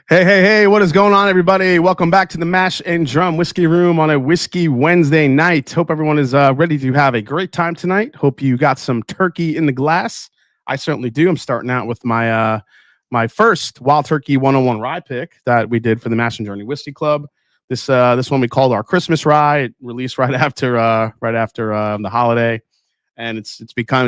Hey, what is going on, everybody? Welcome back to the Mash and Drum Whiskey Room on a Whiskey Wednesday night. Hope everyone is ready to have a great time tonight. Hope you got some turkey in the glass. I certainly do. I'm starting out with my first Wild Turkey 101 rye pick that we did for the Mash and Journey Whiskey Club. This one we called our Christmas rye. It released right after the holiday, and it's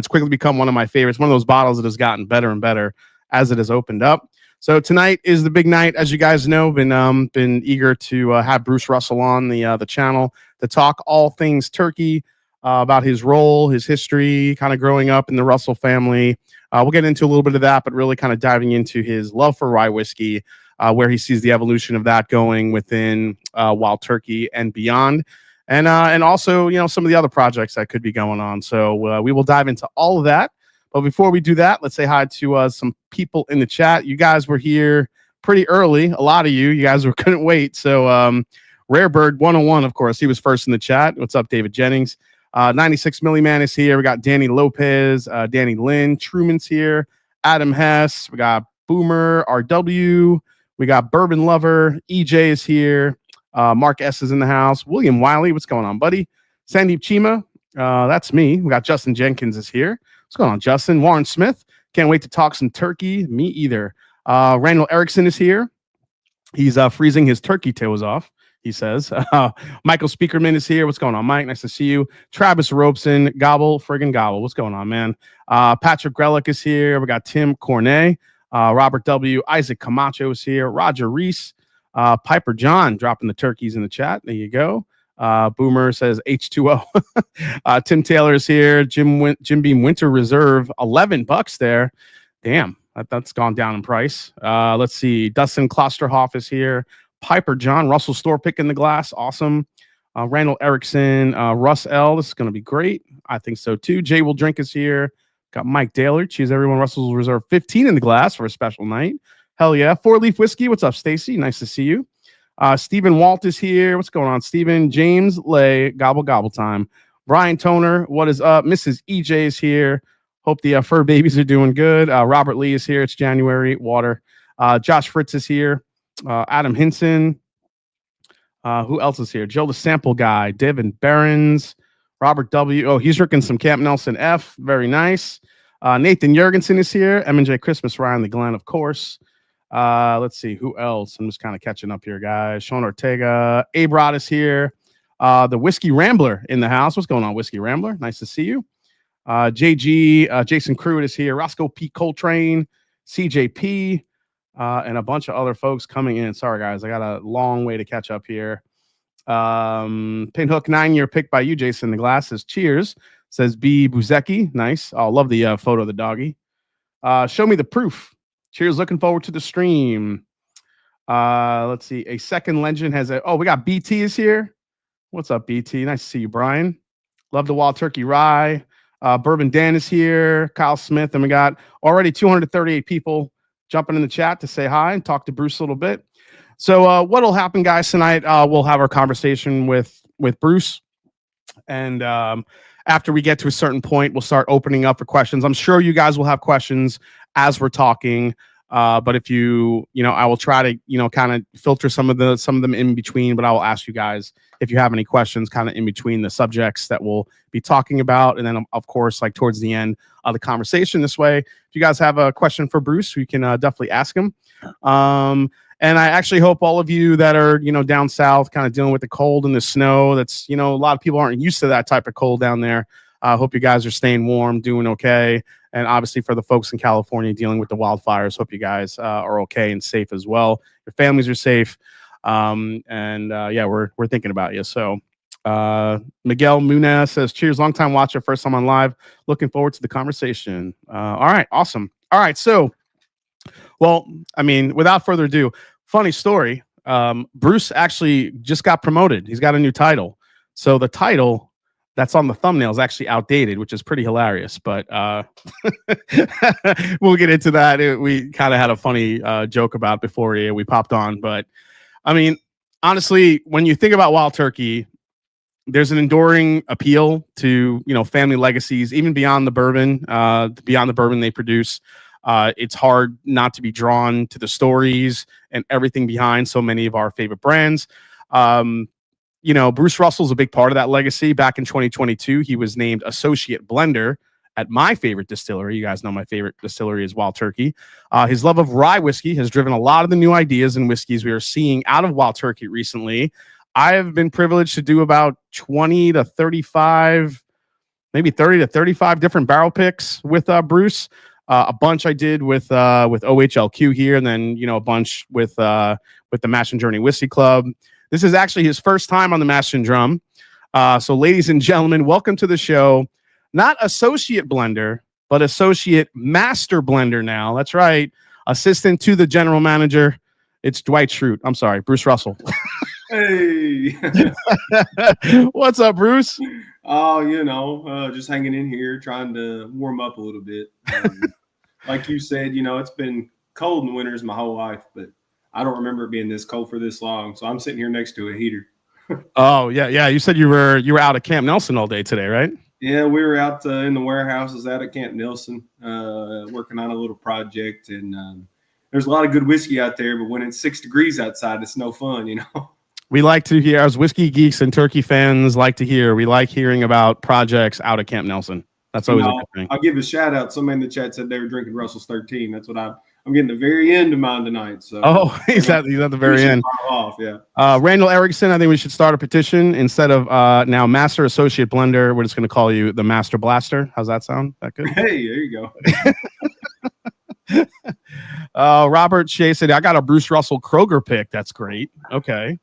quickly become one of my favorites. One of those bottles that has gotten better and better as it has opened up. So tonight is the big night, as you guys know. Been eager to have Bruce Russell on the channel to talk all things turkey, about his role, his history, kind of growing up in the Russell family. We'll get into a little bit of that, but really kind of diving into his love for rye whiskey, where he sees the evolution of that going within Wild Turkey and beyond, and also some of the other projects that could be going on. So we will dive into all of that. But before we do that, let's say hi to some people in the chat. You guys were here pretty early. A lot of you guys couldn't wait. So Rarebird 101, of course, he was first in the chat. What's up, David Jennings? 96 Milliman is here. We got Danny Lopez, Danny Lynn, Truman's here, Adam Hess. We got Boomer, RW. We got Bourbon Lover. EJ is here. Mark S is in the house. William Wiley, what's going on, buddy? Sandeep Chima, that's me. We got Justin Jenkins is here. What's going on, Justin? Warren Smith. Can't wait to talk some turkey. Me either. Randall Erickson is here. He's freezing his turkey toes off, he says. Michael Speakerman is here. What's going on, Mike? Nice to see you. Travis Robeson. Gobble, friggin' gobble. What's going on, man? Patrick Grelick is here. We got Tim Cornet. Robert W. Isaac Camacho is here. Roger Reese. Piper John dropping the turkeys in the chat. There you go. Boomer says H2O. Tim Taylor is here. Jim Beam Winter Reserve, $11 there. Damn, that's gone down in price. Let's see. Dustin Klosterhoff is here. Piper John, Russell Store pick in the glass. Awesome. Randall Erickson, Russ L. This is going to be great. I think so too. Jay Will Drink is here. Got Mike Daler. Cheers, everyone. Russell's Reserve 15 in the glass for a special night. Hell yeah. 4-Leaf Whiskey. What's up, Stacy? Nice to see you. Stephen Walt is here. What's going on, Stephen? James Lay, gobble time. Brian Toner, what is up? Mrs. EJ is here. Hope the fur babies are doing good. Robert Lee is here. It's January. Water. Josh Fritz is here. Adam Hinson. Who else is here? Joe the Sample Guy. Devin Barons. Robert W. Oh, he's drinking some Camp Nelson F. Very nice. Nathan Jurgensen is here. M&J Christmas Ryan the Glen, of course. Let's see who else. I'm just kind of catching up here, guys. Sean Ortega, Abrod is here. The Whiskey Rambler in the house. What's going on, Whiskey Rambler? Nice to see you. JG, Jason Cruitt is here. Roscoe P. Coltrane, CJP, and a bunch of other folks coming in. Sorry, guys, I got a long way to catch up here. Pinhook 9-year pick by you, Jason. The glasses. Cheers. Says B. Buzecki. Nice. I love the photo of the doggy. Show me the proof. Cheers. Looking forward to the stream. Let's see. A second legend has a. Oh, we got BT is here. What's up, BT? Nice to see you, Brian. Love the Wild Turkey Rye. Bourbon Dan is here. Kyle Smith. And we got already 238 people jumping in the chat to say hi and talk to Bruce a little bit. So what'll happen, guys, tonight, we'll have our conversation with Bruce. And after we get to a certain point, we'll start opening up for questions. I'm sure you guys will have questions as we're talking, but if I will try to kind of filter some of them in between, but I will ask you guys if you have any questions kind of in between the subjects that we'll be talking about, and then of course, like towards the end of the conversation. This way, if you guys have a question for Bruce, we can definitely ask him. And I actually hope all of you that are down south, kind of dealing with the cold and the snow, that's a lot of people aren't used to that type of cold down there. I hope you guys are staying warm, doing okay. And obviously for the folks in California dealing with the wildfires, hope you guys are okay and safe as well. Your families are safe. Yeah, we're thinking about you. So Miguel Munez says, cheers, long time watcher, first time on live. Looking forward to the conversation. All right, awesome. All right, so, well, I mean, without further ado, funny story. Bruce actually just got promoted. He's got a new title. So the title that's on the thumbnail is actually outdated, which is pretty hilarious. But we'll get into that. We kind of had a funny joke about it before we popped on. But I mean, honestly, when you think about Wild Turkey, there's an enduring appeal to family legacies, even beyond the bourbon they produce. It's hard not to be drawn to the stories and everything behind so many of our favorite brands. Bruce Russell's a big part of that legacy. Back in 2022, he was named Associate Blender at my favorite distillery. You guys know my favorite distillery is Wild Turkey. His love of rye whiskey has driven a lot of the new ideas and whiskeys we are seeing out of Wild Turkey recently. I have been privileged to do about 20 to 35, maybe 30 to 35 different barrel picks with Bruce. A bunch I did with OHLQ here, and then a bunch with the Mash and Journey Whiskey Club. This is actually his first time on the Mash and Drum. So, ladies and gentlemen, welcome to the show. Not associate blender, but associate master blender now. That's right. Assistant to the general manager. It's Dwight Schrute. I'm sorry, Bruce Russell. Hey. What's up, Bruce? Oh, just hanging in here, trying to warm up a little bit. Like you said, it's been cold in winters my whole life, but I don't remember it being this cold for this long. So I'm sitting here next to a heater. Oh, yeah. You said you were out at Camp Nelson all day today, right? Yeah, we were out in the warehouses out at Camp Nelson, working on a little project. And there's a lot of good whiskey out there, but when it's 6 degrees outside, it's no fun, We like to hear, as whiskey geeks and turkey fans like to hear, we like hearing about projects out at Camp Nelson. That's always a good thing. I'll give a shout out. Somebody in the chat said they were drinking Russell's 13. That's what I'm getting the very end of mine tonight. So he's at the very end. Off, yeah. Randall Erickson, I think we should start a petition instead of now Master Associate Blender. We're just going to call you the Master Blaster. How's that sound? That good? Hey, there you go. Robert Shea said, I got a Bruce Russell Kroger pick. That's great. Okay.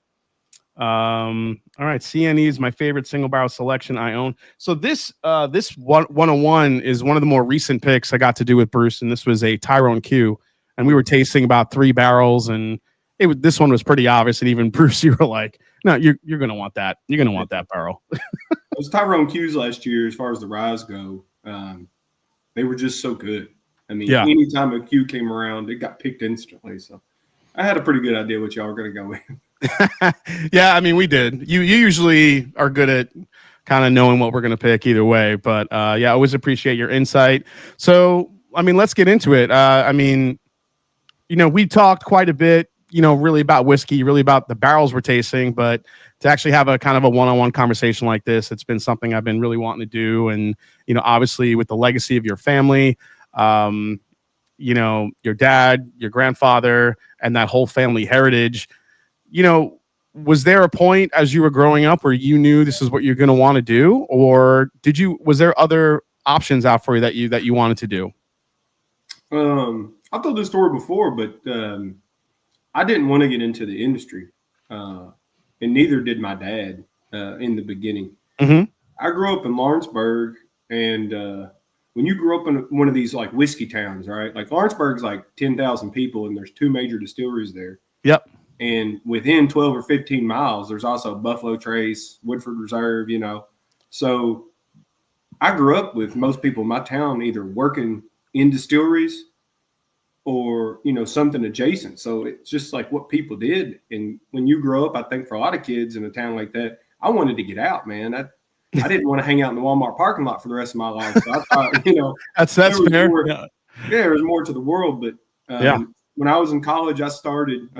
All right. CNE is my favorite single barrel selection I own. So this 101 is one of the more recent picks I got to do with Bruce, and this was a Tyrone Q, and we were tasting about 3 barrels, and this one was pretty obvious. And even Bruce, you were like, no, you're going to want that. You're going to want that barrel. Those Tyrone Qs last year, as far as the ryes go, they were just so good. I mean, anytime a Q came around, it got picked instantly. So I had a pretty good idea what y'all were going to go with. Yeah, I mean, we did. You usually are good at kind of knowing what we're going to pick either way. But I always appreciate your insight. So, I mean, let's get into it. We talked quite a bit, really about whiskey, really about the barrels we're tasting. But to actually have a kind of a one-on-one conversation like this, it's been something I've been really wanting to do. And, obviously with the legacy of your family, your dad, your grandfather, and that whole family heritage, was there a point as you were growing up where you knew this is what you're going to want to do, or was there other options out for you that you wanted to do? I've told this story before, but I didn't want to get into the industry, and neither did my dad in the beginning. Mm-hmm. I grew up in Lawrenceburg, and when you grew up in one of these like whiskey towns, right? Like Lawrenceburg's like 10,000 people, and there's 2 major distilleries there. Yep. And within 12 or 15 miles, there's also Buffalo Trace, Woodford Reserve, So I grew up with most people in my town either working in distilleries or, something adjacent. So it's just like what people did. And when you grow up, I think for a lot of kids in a town like that, I wanted to get out, man. I didn't want to hang out in the Walmart parking lot for the rest of my life. So I thought, that's fair. There was more to the world. But when I was in college, I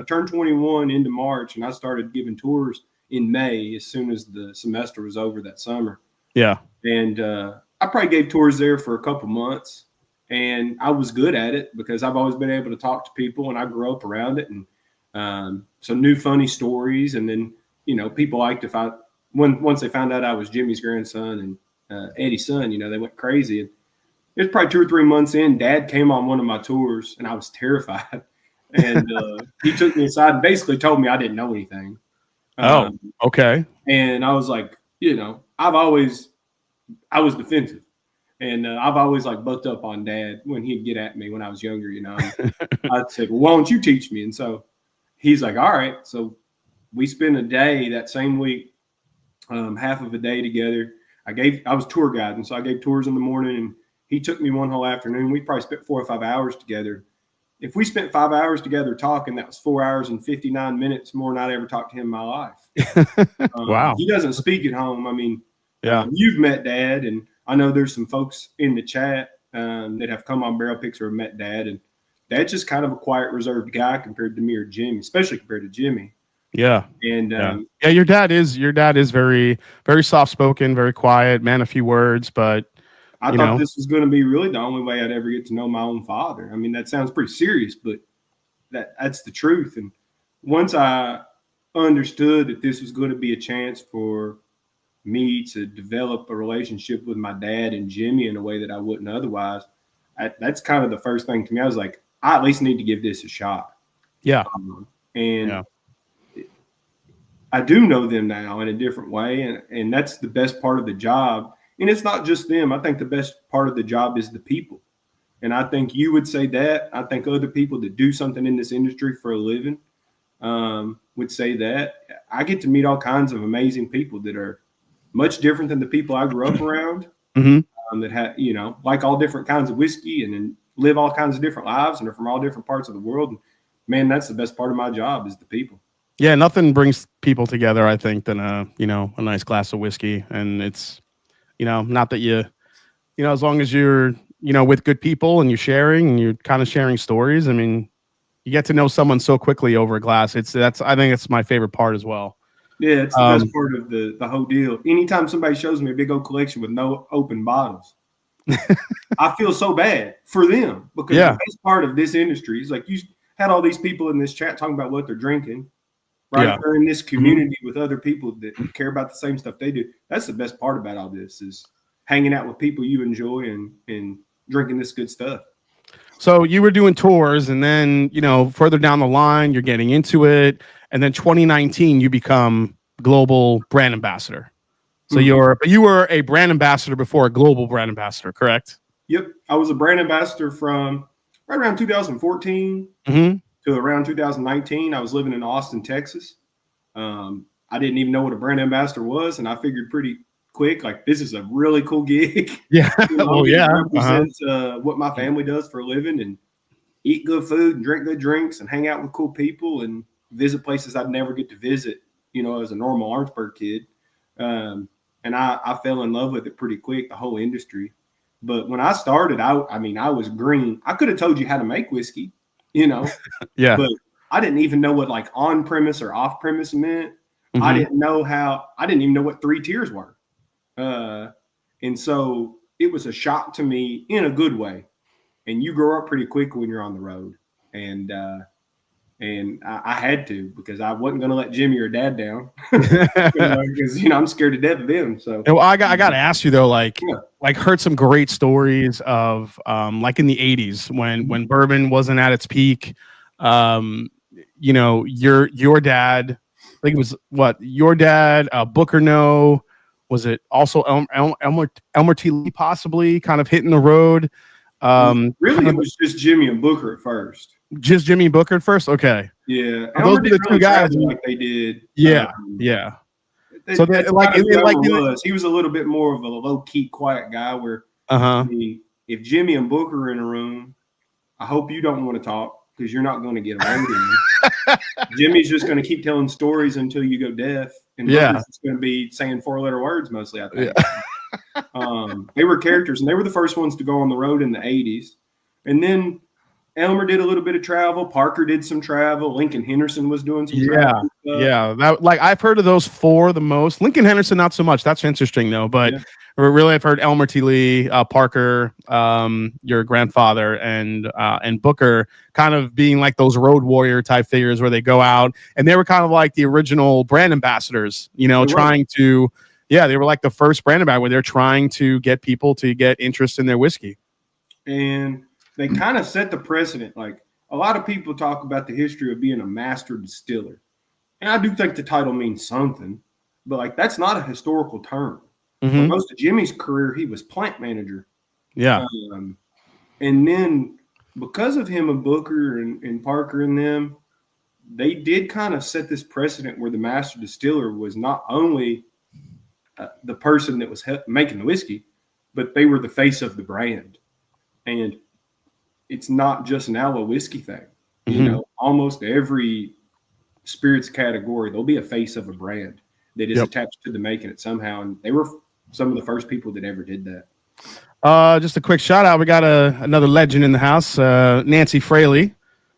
turned 21 into March, and I started giving tours in May as soon as the semester was over that summer. Yeah. And I probably gave tours there for a couple months, and I was good at it because I've always been able to talk to people, and I grew up around it, and some new funny stories. And then, people liked once they found out I was Jimmy's grandson and Eddie's son, they went crazy. And it was probably 2 or 3 months in, Dad came on one of my tours, and I was terrified. And he took me aside and basically told me I didn't know anything. Okay. And I was like, I was defensive. And I've always like bucked up on Dad when he'd get at me when I was younger, I'd say, well, why don't you teach me? And so he's like, all right. So we spent a day that same week, half of a day together. I was tour guide, and so I gave tours in the morning, and he took me one whole afternoon. We probably spent 4 or 5 hours together. If we spent 5 hours together talking, that was 4 hours and 59 minutes more than I'd ever talked to him in my life. Wow. He doesn't speak at home. I mean, yeah. You've met Dad, and I know there's some folks in the chat that have come on barrel picks or have met Dad, and Dad's just kind of a quiet, reserved guy compared to me or Jimmy, especially compared to Jimmy. Yeah. And yeah, your dad is very, very soft spoken, very quiet, man, a few words, but I thought this was going to be really the only way I'd ever get to know my own father. I mean, that sounds pretty serious, but that's the truth. And once I understood that this was going to be a chance for me to develop a relationship with my dad and Jimmy in a way that I wouldn't otherwise, that's kind of the first thing to me. I was like, I at least need to give this a shot. Yeah. I do know them now in a different way. And that's the best part of the job. And it's not just them. I think the best part of the job is the people. And I think you would say that. I think other people that do something in this industry for a living would say that. I get to meet all kinds of amazing people that are much different than the people I grew up around, that have, like all different kinds of whiskey and then live all kinds of different lives and are from all different parts of the world. And man, that's the best part of my job is the people. Yeah, nothing brings people together, I think, than a nice glass of whiskey. And it's, not that as long as you're, with good people and you're sharing and you're kind of sharing stories. I mean, you get to know someone so quickly over a glass. I think it's my favorite part as well. Yeah, it's the best part of the whole deal. Anytime somebody shows me a big old collection with no open bottles, I feel so bad for them because the best part of this industry is like you had all these people in this chat talking about what they're drinking. Right, they're in this community with other people that care about the same stuff they do. That's the best part about all this is hanging out with people you enjoy and drinking this good stuff. So you were doing tours, and then further down the line, you're getting into it, and then 2019 you become global brand ambassador. So you were a brand ambassador before a global brand ambassador, correct? Yep, I was a brand ambassador from right around 2014. To around 2019, I was living in Austin, Texas. I didn't even know what a brand ambassador was, and I figured pretty quick, like this is a really cool gig. Yeah, represents what my family does for a living, and eat good food and drink good drinks and hang out with cool people and visit places I'd never get to visit, as a normal Orangeburg kid. And I fell in love with it pretty quick, the whole industry. But when I started, I was green. I could have told you how to make whiskey. But I didn't even know what like on premise or off premise meant. I didn't even know what 3 tiers were. And so it was a shock to me in a good way. And you grow up pretty quick when you're on the road. And I had to, because I wasn't going to let Jimmy or Dad down because, I'm scared to death of them. So I got to ask you though, heard some great stories of like in the 80s when bourbon wasn't at its peak. Your dad, I think it was your dad, Booker No, was it also Elmer T. Lee possibly kind of hitting the road? Really, it was just Jimmy and Booker at first. Just Jimmy and Booker at first? Okay. Yeah. Those are the two guys like they did. Yeah. So he was a little bit more of a low key, quiet guy where if Jimmy and Booker are in a room, I hope you don't want to talk because you're not going to get away with it. Jimmy's just going to keep telling stories until you go deaf. And Booker's just going to be saying 4-letter words mostly, I think. Yeah. They were characters, and they were the first ones to go on the road in the 80s. And then Elmer did a little bit of travel. Parker did some travel. Lincoln Henderson was doing some travel. Yeah. I've heard of those 4 the most. Lincoln Henderson, not so much. That's interesting though. But really, I've heard Elmer T. Lee, Parker, your grandfather, and Booker kind of being like those road warrior type figures where they go out, and they were kind of like the original brand ambassadors. They were like the first brand ambassador where they're trying to get people to get interest in their whiskey. And they kind of set the precedent. Like a lot of people talk about the history of being a master distiller. And I do think the title means something, but like that's not a historical term. For most of Jimmy's career, he was plant manager. Yeah. And then because of him and Booker and Parker and them, they did kind of set this precedent where the master distiller was not only the person that was making the whiskey, but they were the face of the brand. And it's not just now a whiskey thing. Almost every spirits category, there'll be a face of a brand that is attached to the making it somehow. And they were some of the first people that ever did that. Just a quick shout out. We got another legend in the house, Nancy Fraley.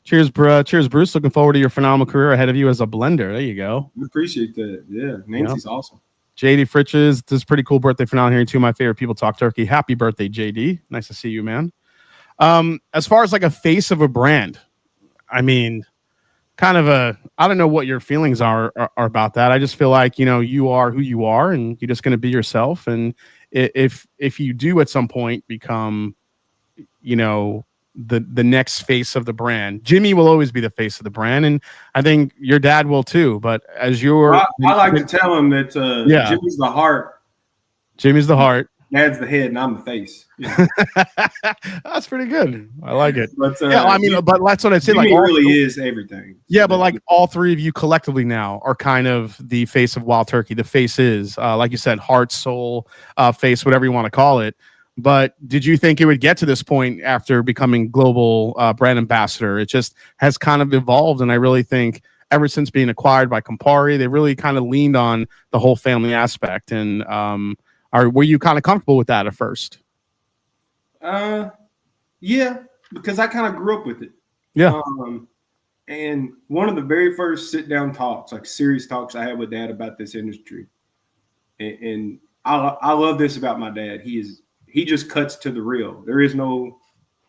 Cheers, cheers, Bruce. Looking forward to your phenomenal career ahead of you as a blender. There you go. I appreciate that. Yeah, Nancy's awesome. JD Fritches, this is pretty cool birthday finale here. Two of my favorite people talk turkey. Happy birthday, JD. Nice to see you, man. As far as like a face of a brand, I mean, kind of I don't know what your feelings are about that. I just feel like, you are who you are and you're just going to be yourself. And if you do at some point become, the next face of the brand, Jimmy will always be the face of the brand. And I think your dad will too. But as I like to tell him that Jimmy's the heart. Jimmy's the heart. Dad's the head and I'm the face. That's pretty good. I like it. But, but that's what I said. Jimmy really is everything. Yeah, but like all three of you collectively now are kind of the face of Wild Turkey. The face is, like you said, heart, soul, face, whatever you want to call it. But did you think it would get to this point after becoming global brand ambassador? It just has kind of evolved, and I really think ever since being acquired by Campari, they really kind of leaned on the whole family aspect. And were you kind of comfortable with that at first? Yeah, because I kind of grew up with it. Yeah. And one of the very first sit-down talks, like serious talks I had with Dad about this industry, and I love this about my dad. He just cuts to the real.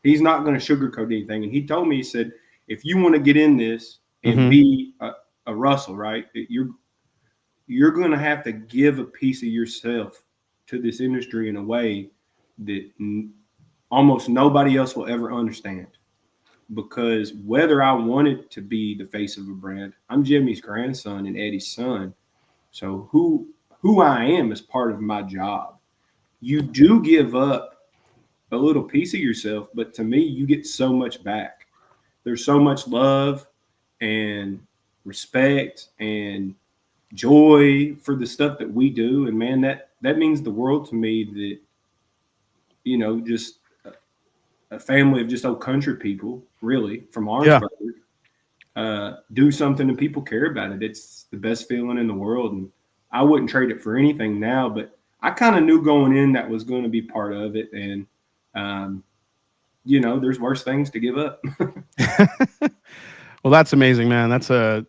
He's not going to sugarcoat anything. And he told me, he said, if you want to get in this and be a Russell, right, you're going to have to give a piece of yourself to this industry in a way that almost nobody else will ever understand. Because whether I wanted to be the face of a brand, I'm Jimmy's grandson and Eddie's son. So who I am is part of my job. You do give up a little piece of yourself, but to me, you get so much back. There's so much love and respect and joy for the stuff that we do. And man, that means the world to me that, just a family of just old country people, really, from Orangeburg, do something and people care about it. It's the best feeling in the world. And I wouldn't trade it for anything now, but I kind of knew going in that was going to be part of it. And, there's worse things to give up. Well, that's amazing, man.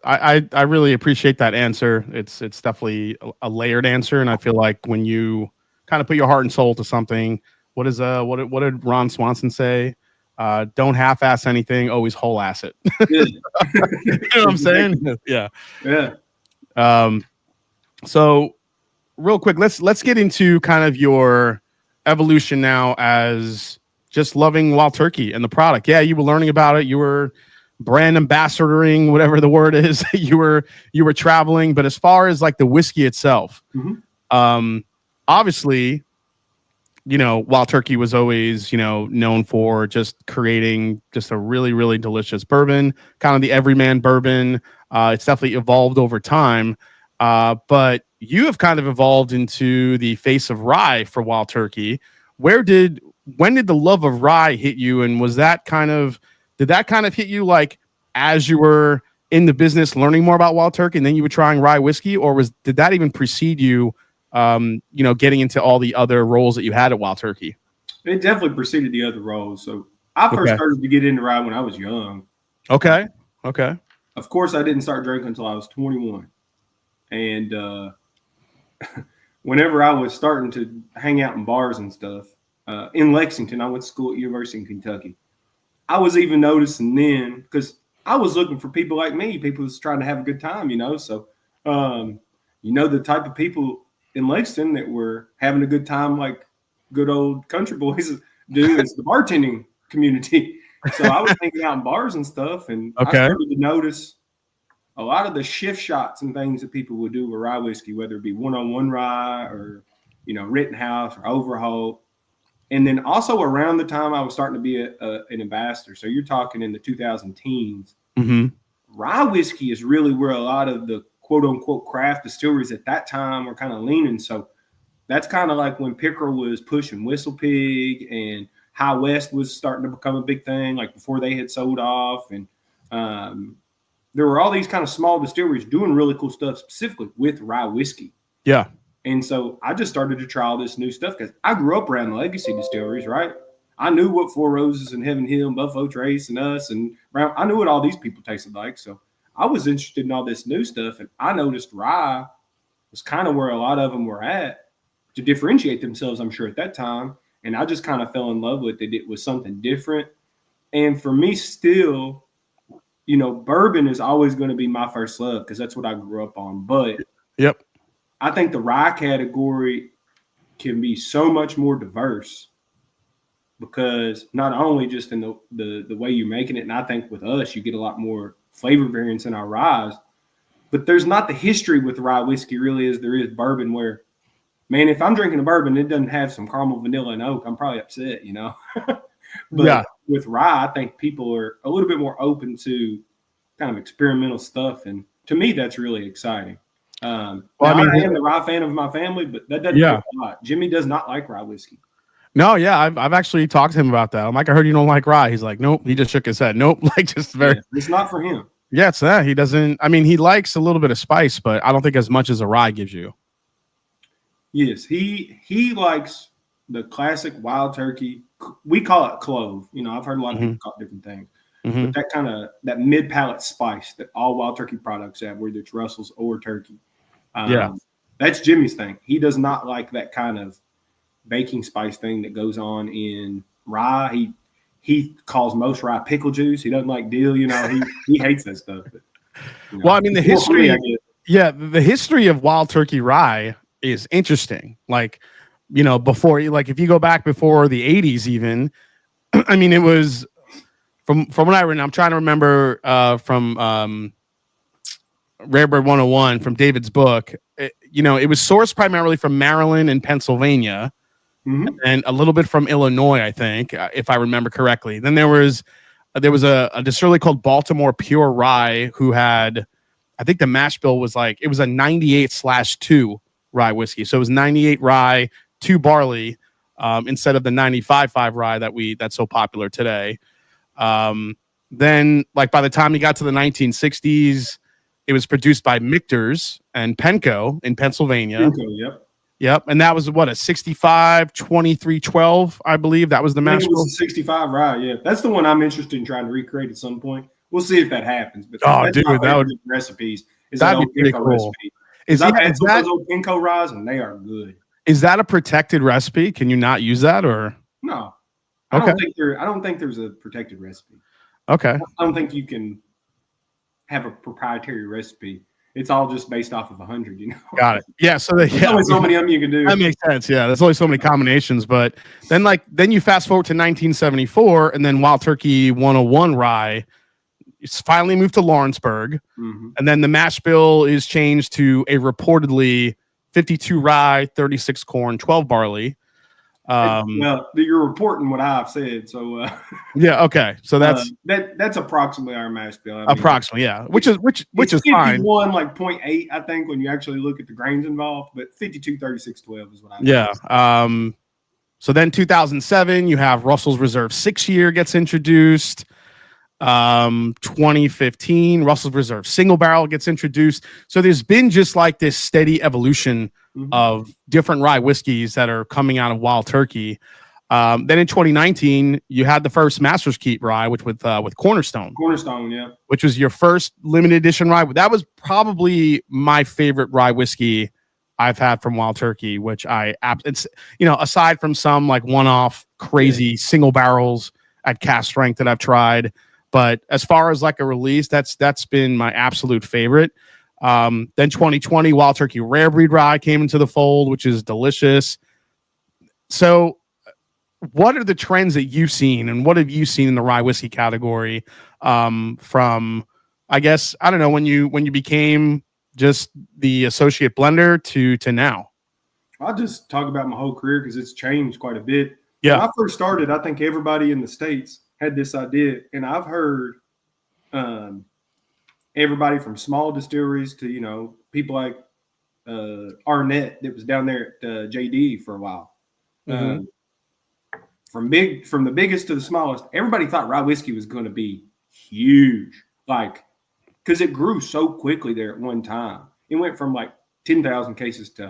I really appreciate that answer. It's definitely a layered answer. And I feel like when you kind of put your heart and soul to something, what did Ron Swanson say? Don't half-ass anything, always whole-ass it. You know what I'm saying? Yeah. Yeah. So real quick, let's get into kind of your evolution now as just loving Wild Turkey and the product. Yeah, you were learning about it. You were brand ambassadoring, whatever the word is. you were traveling, but as far as like the whiskey itself, obviously, Wild Turkey was always, known for just creating just a really, really delicious bourbon, kind of the everyman bourbon. It's definitely evolved over time. But you have kind of evolved into the face of rye for Wild Turkey. When did the love of rye hit you? And did that kind of hit you like as you were in the business learning more about Wild Turkey and then you were trying rye whiskey, or did that even precede you, getting into all the other roles that you had at Wild Turkey? It definitely preceded the other roles. So I first started to get into rye when I was young. Okay. Of course, I didn't start drinking until I was 21. And whenever I was starting to hang out in bars and stuff, in Lexington, I went to school at University of Kentucky. I was even noticing then, because I was looking for people like me, people who's trying to have a good time, So, the type of people in Lexington that were having a good time, like good old country boys do, is the bartending community. So I was hanging out in bars and stuff, and I started to notice a lot of the shift shots and things that people would do with rye whiskey, whether it be one-on-one rye or, Rittenhouse or Overholt. And then also around the time I was starting to be an ambassador, so you're talking in the 2010s, rye whiskey is really where a lot of the quote-unquote craft distilleries at that time were kind of leaning. So that's kind of like when Pickerel was pushing Whistle Pig and High West was starting to become a big thing, like before they had sold off. And there were all these kind of small distilleries doing really cool stuff specifically with rye whiskey. Yeah. And so I just started to try all this new stuff because I grew up around the legacy distilleries, right? I knew what Four Roses and Heaven Hill and Buffalo Trace and us and Brown. I knew what all these people tasted like. So I was interested in all this new stuff. And I noticed rye was kind of where a lot of them were at to differentiate themselves, I'm sure, at that time. And I just kind of fell in love with it. It was something different. And for me still, you know, bourbon is always going to be my first love because that's what I grew up on. But Yep. I think the rye category can be so much more diverse because not only just in the way you're making it, and I think with us, you get a lot more flavor variance in our ryes, but there's not the history with rye whiskey really as there is bourbon where, man, if I'm drinking a bourbon, it doesn't have some caramel, vanilla, and oak, I'm probably upset, you know? But with rye, I think people are a little bit more open to kind of experimental stuff. And to me, that's really exciting. Well, I am the rye fan of my family, but that doesn't take a lot. Jimmy does not like rye whiskey. No, yeah, I've actually talked to him about that. I'm like, I heard you don't like rye. He's like, nope. He just shook his head. Nope. Like, just very. Yeah, it's not for him. Yeah, it's that. He doesn't. I mean, he likes a little bit of spice, but I don't think as much as a rye gives you. Yes, he likes the classic wild turkey. We call it clove. You know, I've heard a lot of people call it different things. But that kind of that mid palate spice that all wild turkey products have, whether it's Russell's or turkey. That's Jimmy's thing. He does not like that kind of baking spice thing that goes on in rye. He calls most rye pickle juice. He doesn't like dill. You know, he hates that stuff. But, you know, well, I mean, the history. The history of wild turkey rye is interesting. Like, you know, before, like, if you go back before the 80s, even, I mean, it was from what I read. I'm trying to remember from Rare Bird 101 from David's book. You know, it was sourced primarily from Maryland and Pennsylvania. And a little bit from Illinois, I think, if I remember correctly. Then there was a distillery called Baltimore Pure Rye who had, I think the mash bill was like, it was a 98/2 rye whiskey. So it was 98 rye, 2 barley, instead of the 95.5 rye that's so popular today. Then, like, by the time you got to the 1960s, it was produced by Michter's and Penco in Pennsylvania. Penco, Yep, and that was what, a 65, 23, 12, I believe. That was the mash bill. 65 rye, yeah. That's the one I'm interested in trying to recreate at some point. We'll see if that happens. But dude, that would recipes. That'd be pretty cool. Recipe. I've had some of those Penco ryes, and they are good. Is that a protected recipe? Can you not use that, or no? I don't think there's a protected recipe. Okay. I don't think you can have a proprietary recipe. It's all just based off of 100, you know. Got it. Yeah. So there's only so many of them you can do. That makes sense. Yeah. There's only so many combinations. But then you fast forward to 1974, and then Wild Turkey 101 rye, it's finally moved to Lawrenceburg, and then the mash bill is changed to a reportedly 52 rye, 36 corn, 12 barley. Well, you're reporting what I've said, so yeah, okay. So that's approximately our mash bill. I mean, approximately, yeah. Which is fine. 51, like 0.8, I think, when you actually look at the grains involved, but 52, 36, 12 is what I think. Yeah. So then 2007, you have Russell's Reserve 6-year gets introduced. 2015, Russell's Reserve Single Barrel gets introduced. So there's been just like this steady evolution of different rye whiskeys that are coming out of Wild Turkey. Then in 2019, you had the first Master's Keep rye, which with Cornerstone. Cornerstone, yeah. Which was your first limited edition rye. That was probably my favorite rye whiskey I've had from Wild Turkey, which it's, you know, aside from some like one-off crazy single barrels at cask strength that I've tried. But as far as like a release, that's been my absolute favorite. Then 2020, Wild Turkey Rare Breed Rye came into the fold, which is delicious. So what are the trends that you've seen, and what have you seen in the rye whiskey category from, I guess, I don't know, when you became just the associate blender to now? I'll just talk about my whole career because it's changed quite a bit. Yeah. When I first started, I think everybody in the States had this idea, and I've heard everybody from small distilleries to, you know, people like Arnett that was down there at JD for a while. From the biggest to the smallest, everybody thought rye whiskey was going to be huge, like, because it grew so quickly there at one time. It went from like 10,000 cases to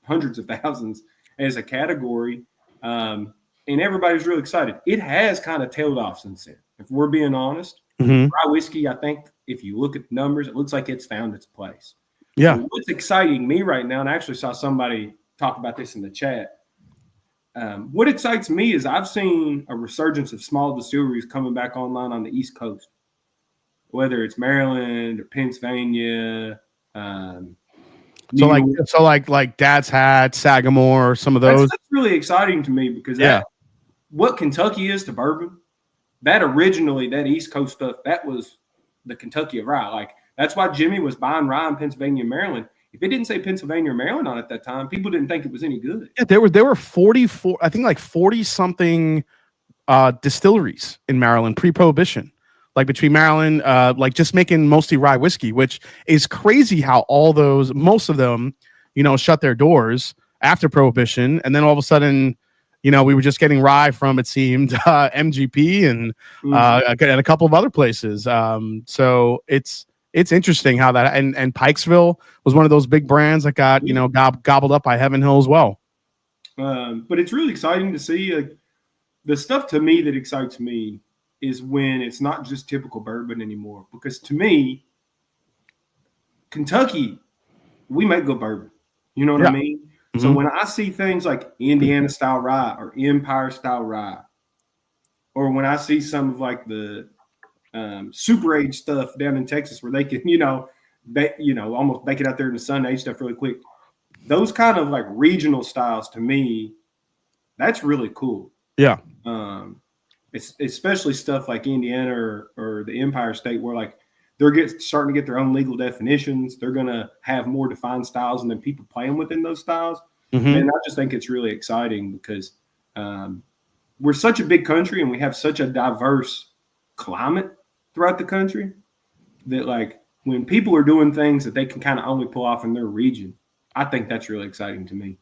hundreds of thousands as a category. And everybody's really excited. It has kind of tailed off since then, if we're being honest. Mm-hmm. Rye whiskey, I think, if you look at the numbers, it looks like it's found its place. Yeah. So what's exciting me right now, and I actually saw somebody talk about this in the chat. What excites me is I've seen a resurgence of small distilleries coming back online on the East Coast, whether it's Maryland or Pennsylvania. So like Dad's Hat, Sagamore, some of those. That's really exciting to me because what Kentucky is to bourbon, that originally, that East Coast stuff, that was the Kentucky of rye. Like, that's why Jimmy was buying rye in Pennsylvania and Maryland. If it didn't say Pennsylvania or Maryland on it at that time, people didn't think it was any good. Yeah, there were 44, I think like 40 something distilleries in Maryland pre-prohibition, like between Maryland, like just making mostly rye whiskey, which is crazy how most of them, shut their doors after prohibition. And then all of a sudden, we were just getting rye from, it seemed, MGP and a couple of other places. So it's interesting how that, and Pikesville was one of those big brands that got, gobbled up by Heaven Hill as well. But it's really exciting to see the stuff to me that excites me is when it's not just typical bourbon anymore. Because to me, Kentucky, we make good bourbon. You know what I mean? Mm-hmm. So when I see things like Indiana style rye or Empire style rye, or when I see some of like the super age stuff down in Texas where they can, almost bake it out there in the sun, age stuff really quick. Those kind of like regional styles to me, that's really cool. Yeah. It's especially stuff like Indiana or the Empire State where like they're starting to get their own legal definitions. They're going to have more defined styles and then people playing within those styles. Mm-hmm. And I just think it's really exciting because we're such a big country and we have such a diverse climate throughout the country that like when people are doing things that they can kind of only pull off in their region, I think that's really exciting to me.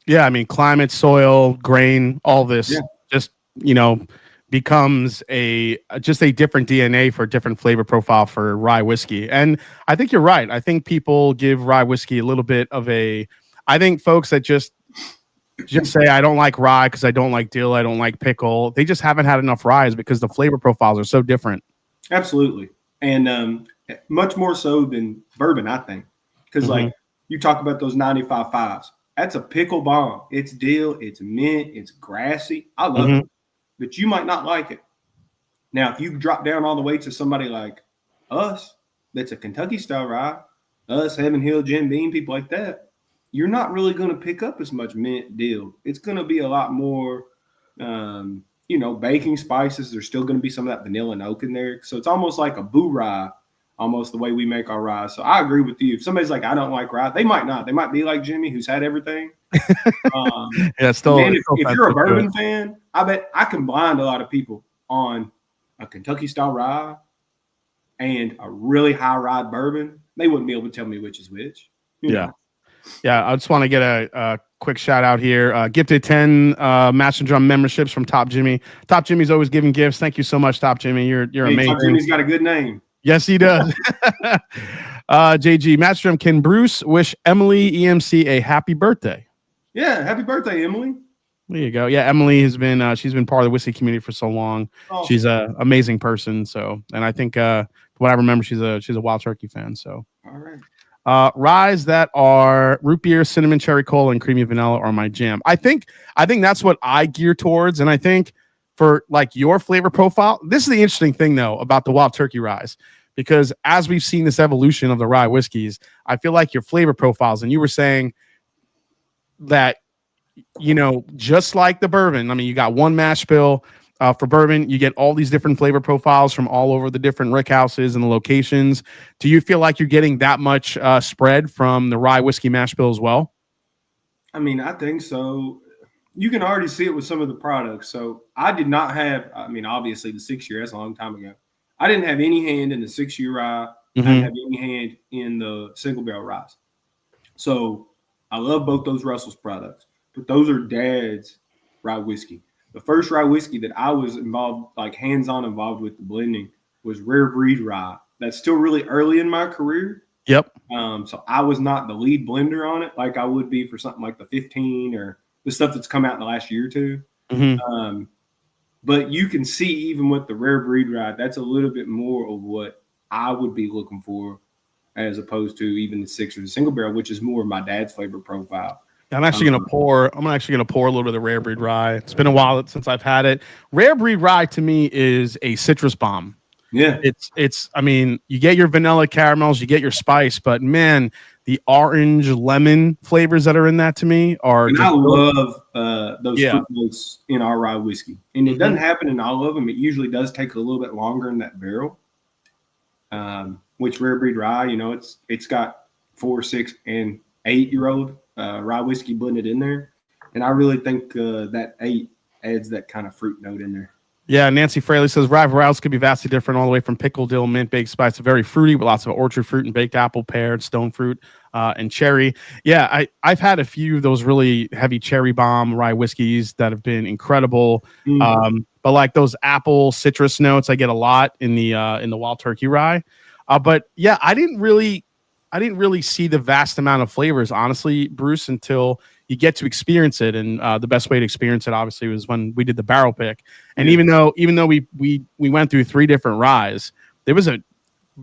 Yeah. I mean, climate, soil, grain, all this just, becomes just a different DNA for a different flavor profile for rye whiskey. And I think you're right. I think people give rye whiskey a little bit of I think folks that just say, I don't like rye because I don't like dill, I don't like pickle. They just haven't had enough ryes because the flavor profiles are so different. Absolutely. And much more so than bourbon, I think. Because like you talk about those 95.5s. That's a pickle bomb. It's dill, it's mint, it's grassy. I love it. But you might not like it. Now, if you drop down all the way to somebody like us, that's a Kentucky style rye, us, Heaven Hill, Jim Beam, people like that, you're not really going to pick up as much mint dill. It's going to be a lot more, baking spices. There's still going to be some of that vanilla and oak in there. So it's almost like a boo rye, almost the way we make our rye. So I agree with you. If somebody's like, I don't like rye, they might not. They might be like Jimmy, who's had everything. If you're a bourbon fan, I bet I can blind a lot of people on a Kentucky style rye and a really high rye bourbon. They wouldn't be able to tell me which is which. Yeah. I just want to get a quick shout out here. Gifted 10 Mash and Drum memberships from Top Jimmy. Top Jimmy's always giving gifts. Thank you so much, Top Jimmy. You're amazing. Top Jimmy's got a good name. Yes, he does. JG Matchstrom, can Bruce wish Emily EMC a happy birthday? Yeah, happy birthday, Emily. There you go. Yeah, Emily has been she's been part of the whiskey community for so long. Oh. She's an amazing person. So, and I think what I remember, she's a Wild Turkey fan. So, all right. Ryes that are root beer, cinnamon, cherry cola, and creamy vanilla are my jam. I think that's what I gear towards, and I think for like your flavor profile, this is the interesting thing though about the Wild Turkey Ryes, because as we've seen this evolution of the rye whiskeys, I feel like your flavor profiles, and you were saying that, just like the bourbon, I mean, you got one mash bill for bourbon, you get all these different flavor profiles from all over the different rick houses and the locations. Do you feel like you're getting that much spread from the rye whiskey mash bill as well? I mean, I think so. You can already see it with some of the products. So I did not have, obviously the 6 year, that's a long time ago. I didn't have any hand in the 6 year rye. I didn't have any hand in the single barrel rye. So I love both those Russell's products, but those are Dad's rye whiskey. The first rye whiskey that I was involved, like hands-on involved with the blending, was Rare Breed rye. That's still really early in my career. Yep. So I was not the lead blender on it like I would be for something like the 15 or the stuff that's come out in the last year or two. But you can see even with the rare breed rye, that's a little bit more of what I would be looking for as opposed to even the 6 or the single barrel, which is more of my dad's flavor profile. I'm actually gonna pour. I'm actually gonna pour a little bit of the rare breed rye. It's been a while since I've had it. Rare breed rye to me is a citrus bomb. Yeah, it's. I mean, you get your vanilla caramels, you get your spice, but man, the orange lemon flavors that are in that to me are. And I love those fruit notes in our rye whiskey, and it doesn't happen in all of them. It usually does take a little bit longer in that barrel. Which rare breed rye, you know, it's got 4, 6, and 8-year-old rye whiskey blended in there, and I really think that 8 adds that kind of fruit note in there. Yeah, Nancy Fraley says rye varieties could be vastly different all the way from pickle, dill, mint, baked spice, very fruity with lots of orchard fruit and baked apple, pear, and stone fruit, and cherry. Yeah, I've had a few of those really heavy cherry bomb rye whiskeys that have been incredible. But like those apple citrus notes, I get a lot in the Wild Turkey rye. But yeah, I didn't really see the vast amount of flavors, honestly, Bruce, until you get to experience it. And the best way to experience it, obviously, was when we did the barrel pick. And even though we went through 3 different ryes, there was a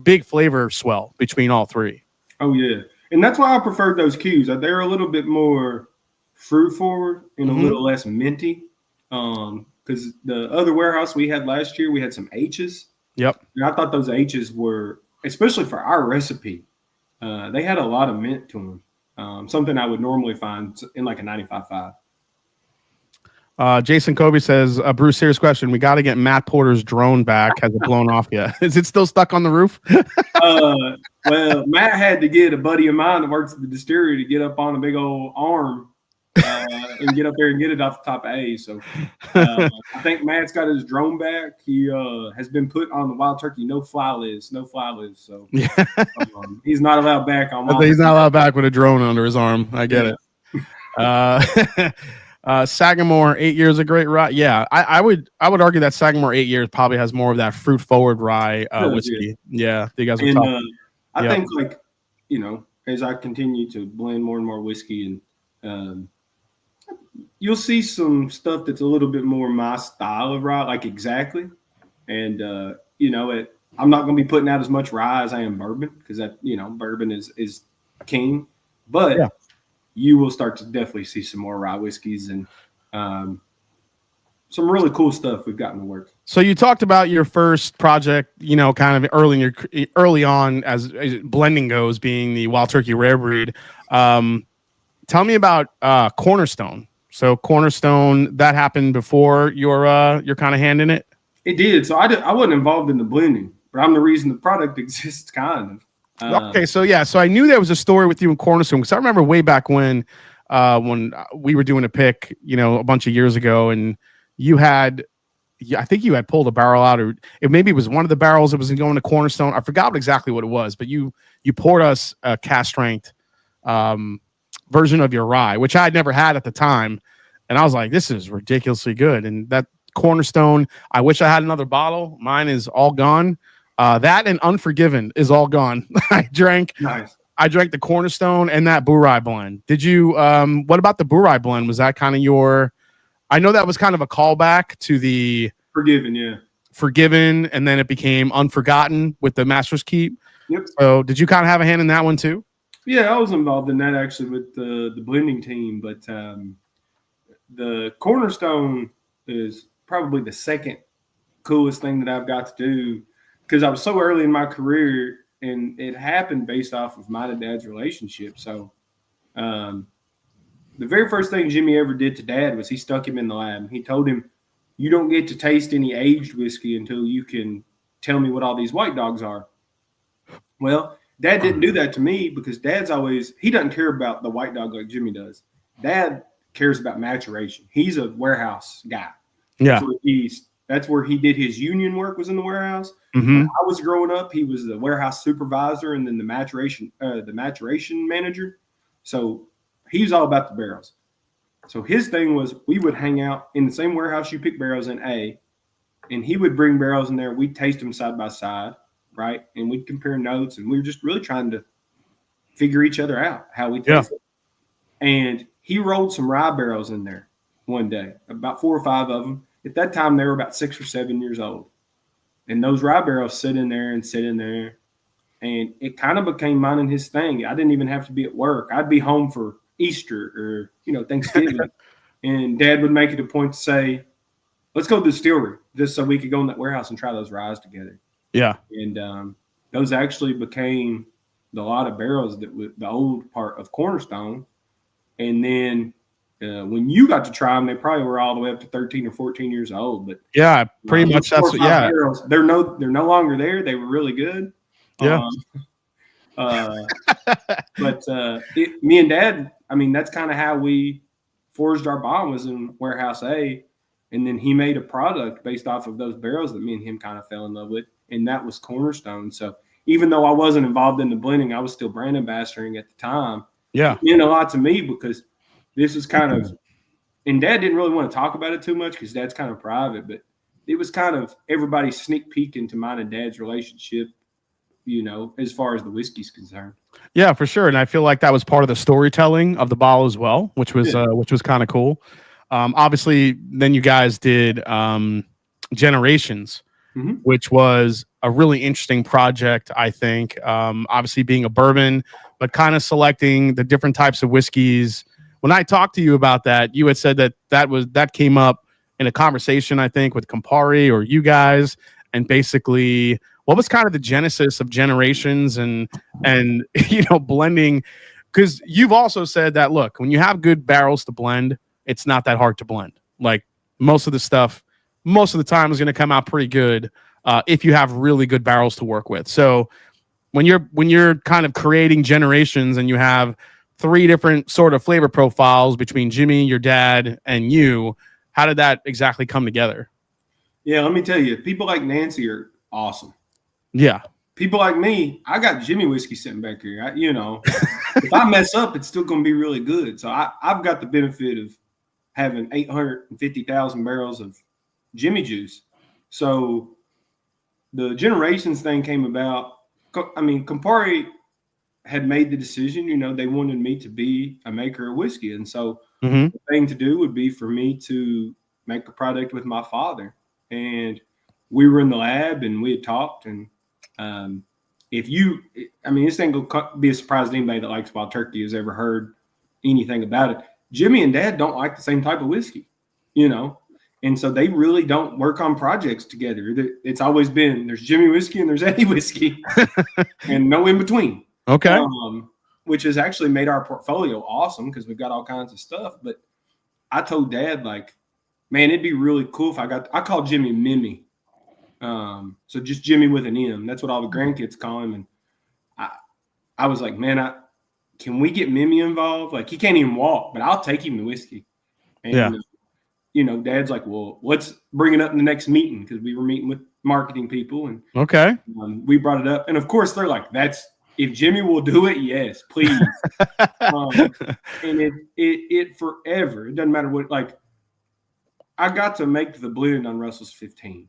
big flavor swell between all 3. Oh yeah, and that's why I preferred those cues. They're a little bit more fruit forward and a little less minty. Because the other warehouse we had last year, we had some H's. Yep. And I thought those H's were, especially for our recipe, they had a lot of mint to them. Something I would normally find in like a 95.5. Jason Kobe says, Bruce, serious question. We got to get Matt Porter's drone back. Has it blown off yet? Is it still stuck on the roof? Well, Matt had to get a buddy of mine that works at the distillery to get up on a big old arm and get up there and get it off the top of A. So I think Matt's got his drone back. He has been put on the Wild Turkey no-fly list. So he's not allowed back on Wild He's not allowed back with a drone under his arm. I get it. Sagamore 8 years of great rye. Yeah, I would argue that Sagamore 8 years probably has more of that fruit forward rye whiskey. Yeah, you guys were talking. I think, like, you know, as I continue to blend more and more whiskey, and you'll see some stuff that's a little bit more my style of rye, like exactly. And you know, I'm not going to be putting out as much rye as I am bourbon, because that, you know, bourbon is king. But you will start to definitely see some more rye whiskeys and some really cool stuff we've gotten to work. So you talked about your first project, you know, kind of early on as blending goes, being the Wild Turkey Rare Breed. Tell me about Cornerstone. So Cornerstone, that happened before your kind of hand in it? It did. So I wasn't involved in the blending, but I'm the reason the product exists, kind of. Okay, so yeah, so I knew there was a story with you in Cornerstone, because I remember way back when we were doing a pick, you know, a bunch of years ago, and you had, I think you had pulled a barrel out, or maybe it was one of the barrels that was going to Cornerstone. I forgot exactly what it was, but you poured us a cast strength version of your rye, which I had never had at the time, and I was like, this is ridiculously good. And that Cornerstone, I wish I had another bottle. Mine is all gone. That and Unforgiven is all gone. I drank the Cornerstone and that Burai blend. Did you what about the Burai blend? Was that kind of your, I know that was kind of a callback to the Forgiven, and then it became Unforgotten with the Master's Keep. Yep. So did you kind of have a hand in that one too? Yeah, I was involved in that actually with the blending team, but the Cornerstone is probably the second coolest thing that I've got to do, because I was so early in my career, and it happened based off of my and Dad's relationship. So the very first thing Jimmy ever did to Dad was he stuck him in the lab. He told him, you don't get to taste any aged whiskey until you can tell me what all these white dogs are. Well, Dad didn't do that to me, because Dad's always, he doesn't care about the white dog like Jimmy does. Dad cares about maturation. He's a warehouse guy. Yeah. That's where he did his union work, was in the warehouse. Mm-hmm. When I was growing up, he was the warehouse supervisor and then the maturation manager. So he was all about the barrels. So his thing was, we would hang out in the same warehouse you pick barrels in A, and he would bring barrels in there. We'd taste them side by side, right? And we'd compare notes, and we were just really trying to figure each other out, how we taste it. And he rolled some rye barrels in there one day, about 4 or 5 of them. At that time, they were about 6 or 7 years old. And those rye barrels sit in there. And it kind of became mine and his thing. I didn't even have to be at work. I'd be home for Easter or, Thanksgiving. And Dad would make it a point to say, let's go to the distillery just so we could go in that warehouse and try those ryes together. Yeah. And those actually became the lot of barrels that was the old part of Cornerstone. And then when you got to try them, they probably were all the way up to 13 or 14 years old. But yeah, pretty much that's what, yeah. Barrels, they're no longer there. They were really good. Yeah. But me and Dad, I mean, that's kind of how we forged our bond, was in Warehouse A. And then he made a product based off of those barrels that me and him kind of fell in love with. And that was Cornerstone. So even though I wasn't involved in the blending, I was still brand ambassadoring at the time. Yeah. It meant a lot to me because this is kind of, and Dad didn't really want to talk about it too much because Dad's kind of private, but it was kind of everybody's sneak peek into mine and Dad's relationship, as far as the whiskey's concerned. Yeah, for sure. And I feel like that was part of the storytelling of the bottle as well, which was kind of cool. Obviously, then you guys did Generations, which was a really interesting project, I think. Obviously, being a bourbon, but kind of selecting the different types of whiskeys. When I talked to you about that, you had said that came up in a conversation, I think, with Campari or you guys, and basically, what was kind of the genesis of Generations and blending? Because you've also said that, look, when you have good barrels to blend, it's not that hard to blend. Like most of the stuff, most of the time is going to come out pretty good if you have really good barrels to work with. So when you're kind of creating Generations and you have 3 different sort of flavor profiles between Jimmy, your dad, and you, how did that exactly come together? Yeah, let me tell you, people like Nancy are awesome. Yeah. People like me, I got Jimmy whiskey sitting back here. If I mess up, it's still going to be really good. So I've got the benefit of having 850,000 barrels of Jimmy juice. So the Generations thing came about. I mean, Campari had made the decision, they wanted me to be a maker of whiskey. And so the thing to do would be for me to make a product with my father. And we were in the lab and we had talked. And this ain't going to be a surprise to anybody that likes Wild Turkey has ever heard anything about it. Jimmy and Dad don't like the same type of whiskey, and so they really don't work on projects together. It's always been there's Jimmy whiskey and there's Eddie whiskey and no in between. Okay. Which has actually made our portfolio awesome because we've got all kinds of stuff. But I told Dad, man, it'd be really cool if I call Jimmy Mimi. So just Jimmy with an M. That's what all the grandkids call him. And I was like, man, can we get Mimi involved? He can't even walk, but I'll take him to whiskey. And, Dad's like, well, let's bring it up in the next meeting because we were meeting with marketing people. And okay, we brought it up. And of course, they're like, if Jimmy will do it, yes, please. And it forever. It doesn't matter what, I got to make the blend on Russell's 15.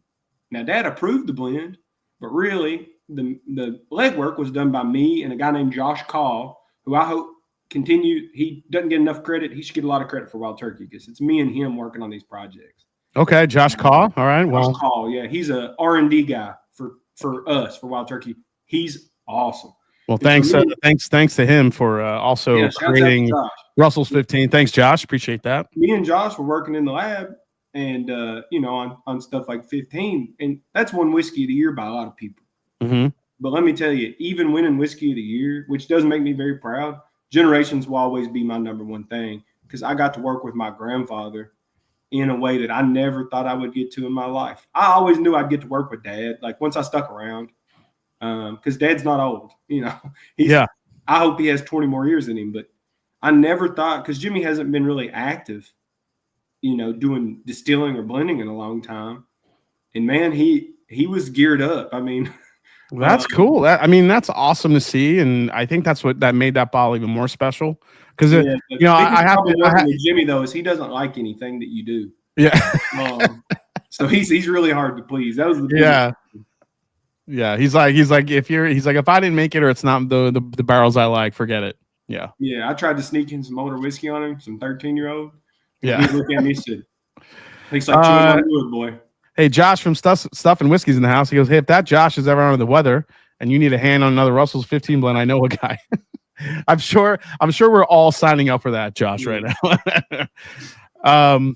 Now, Dad approved the blend, but really the legwork was done by me and a guy named Josh Call, who I hope continue. He doesn't get enough credit. He should get a lot of credit for Wild Turkey because it's me and him working on these projects. Okay, Josh Call. All right, Josh Call, yeah, he's a R&D guy for us for Wild Turkey. He's awesome. Well, thanks to him for also creating Russell's 15. Thanks, Josh. Appreciate that. Me and Josh were working in the lab. And, on stuff like 15. And that's won Whiskey of the Year by a lot of people. Mm-hmm. But let me tell you, even winning Whiskey of the Year, which does make me very proud, Generations will always be my number one thing because I got to work with my grandfather in a way that I never thought I would get to in my life. I always knew I'd get to work with Dad, once I stuck around, because Dad's not old. I hope he has 20 more years in him. But I never thought, because Jimmy hasn't been really active doing distilling or blending in a long time. And man, he was geared up. I mean, that's cool. That's awesome to see. And I think that's what that made that bottle even more special. Because, I have with Jimmy though, is he doesn't like anything that you do. Yeah. So he's really hard to please. That was the Yeah, he's like if I didn't make it or it's not the barrels I like, forget it. Yeah. Yeah, I tried to sneak in some older whiskey on him, some 13-year-old. Yeah. He looked at me and said, "Tastes like chewing on wood, boy." Hey, Josh from Stuff and Whiskey's in the house. He goes, "Hey, if that Josh is ever under the weather and you need a hand on another Russell's 15 blend, I know a guy." I'm sure we're all signing up for that, Josh, right now.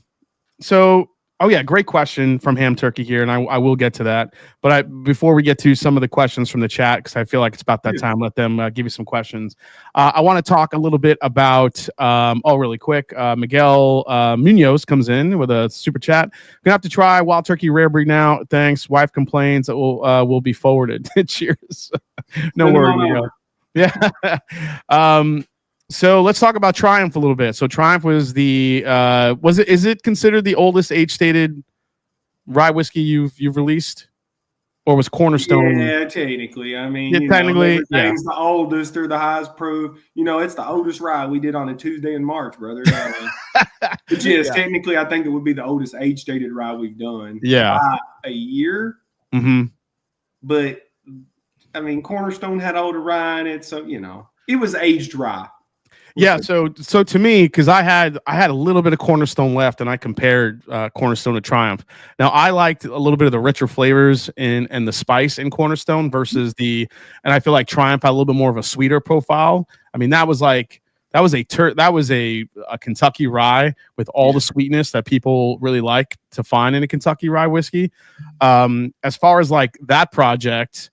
So, oh yeah, great question from Ham Turkey here, and I will get to that. But before we get to some of the questions from the chat, because I feel like it's about that time, let them give you some questions. I want to talk a little bit about, really quick, Miguel Munoz comes in with a super chat. Gonna have to try Wild Turkey Rare Breed now. Thanks. Wife complains that will be forwarded. Cheers. No worries, Miguel. Yeah. So let's talk about Triumph a little bit. So Triumph was is it considered the oldest age-stated rye whiskey you've released, or was Cornerstone? Yeah, technically. I mean, technically, everything's the oldest or the highest proof. It's the oldest rye we did on a Tuesday in March, brother. But yes, technically, I think it would be the oldest age-stated rye we've done. Yeah, by a year. Mm-hmm. But I mean, Cornerstone had older rye in it, so it was aged rye. Yeah, so to me, because I had a little bit of Cornerstone left, and I compared Cornerstone to Triumph. Now I liked a little bit of the richer flavors and the spice in Cornerstone versus and I feel like Triumph had a little bit more of a sweeter profile. I mean, that was a Kentucky rye with all the sweetness that people really like to find in a Kentucky rye whiskey. As far as like that project,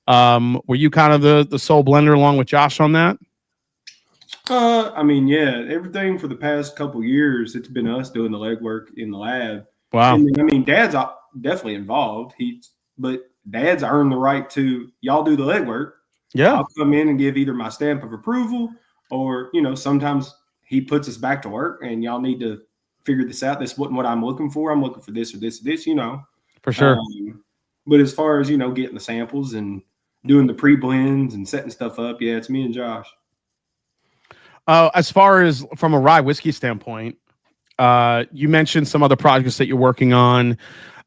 were you kind of the sole blender along with Josh on that? I mean, yeah, everything for the past couple years, it's been us doing the legwork in the lab. Wow. And, I mean, Dad's definitely involved. But Dad's earned the right to y'all do the legwork. Yeah. I'll come in and give either my stamp of approval or, sometimes he puts us back to work and y'all need to figure this out. This wasn't what I'm looking for. I'm looking for this or this or this, For sure. But as far as, getting the samples and doing the pre-blends and setting stuff up, yeah, it's me and Josh. As far as from a rye whiskey standpoint, you mentioned some other projects that you're working on.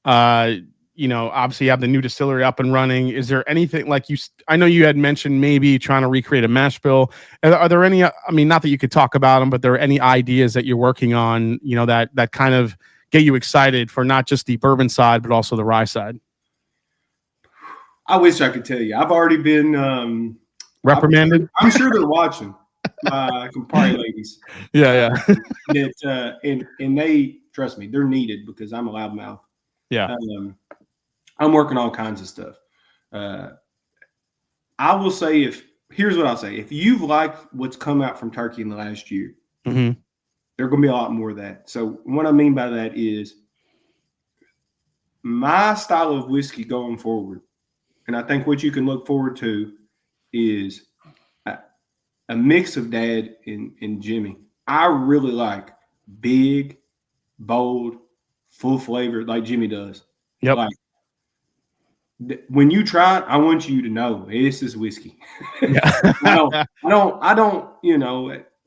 Obviously you have the new distillery up and running. Is there anything I know you had mentioned maybe trying to recreate a mash bill. Are there any, I mean, not that you could talk about them, but there are any ideas that you're working on, that kind of get you excited for not just the bourbon side, but also the rye side? I wish I could tell you. I've already been reprimanded. I'm sure they're watching. Campari ladies. Yeah. And they, trust me, they're needed because I'm a loudmouth. Yeah. I'm working all kinds of stuff. I will say here's what I'll say. If you've liked what's come out from Turkey in the last year, mm-hmm. there are going to be a lot more of that. So what I mean by that is my style of whiskey going forward. And I think what you can look forward to is a mix of Dad and Jimmy. I really like big, bold, full flavor like Jimmy does. Yep. When you try it, I want you to know this is whiskey. Yeah. I don't,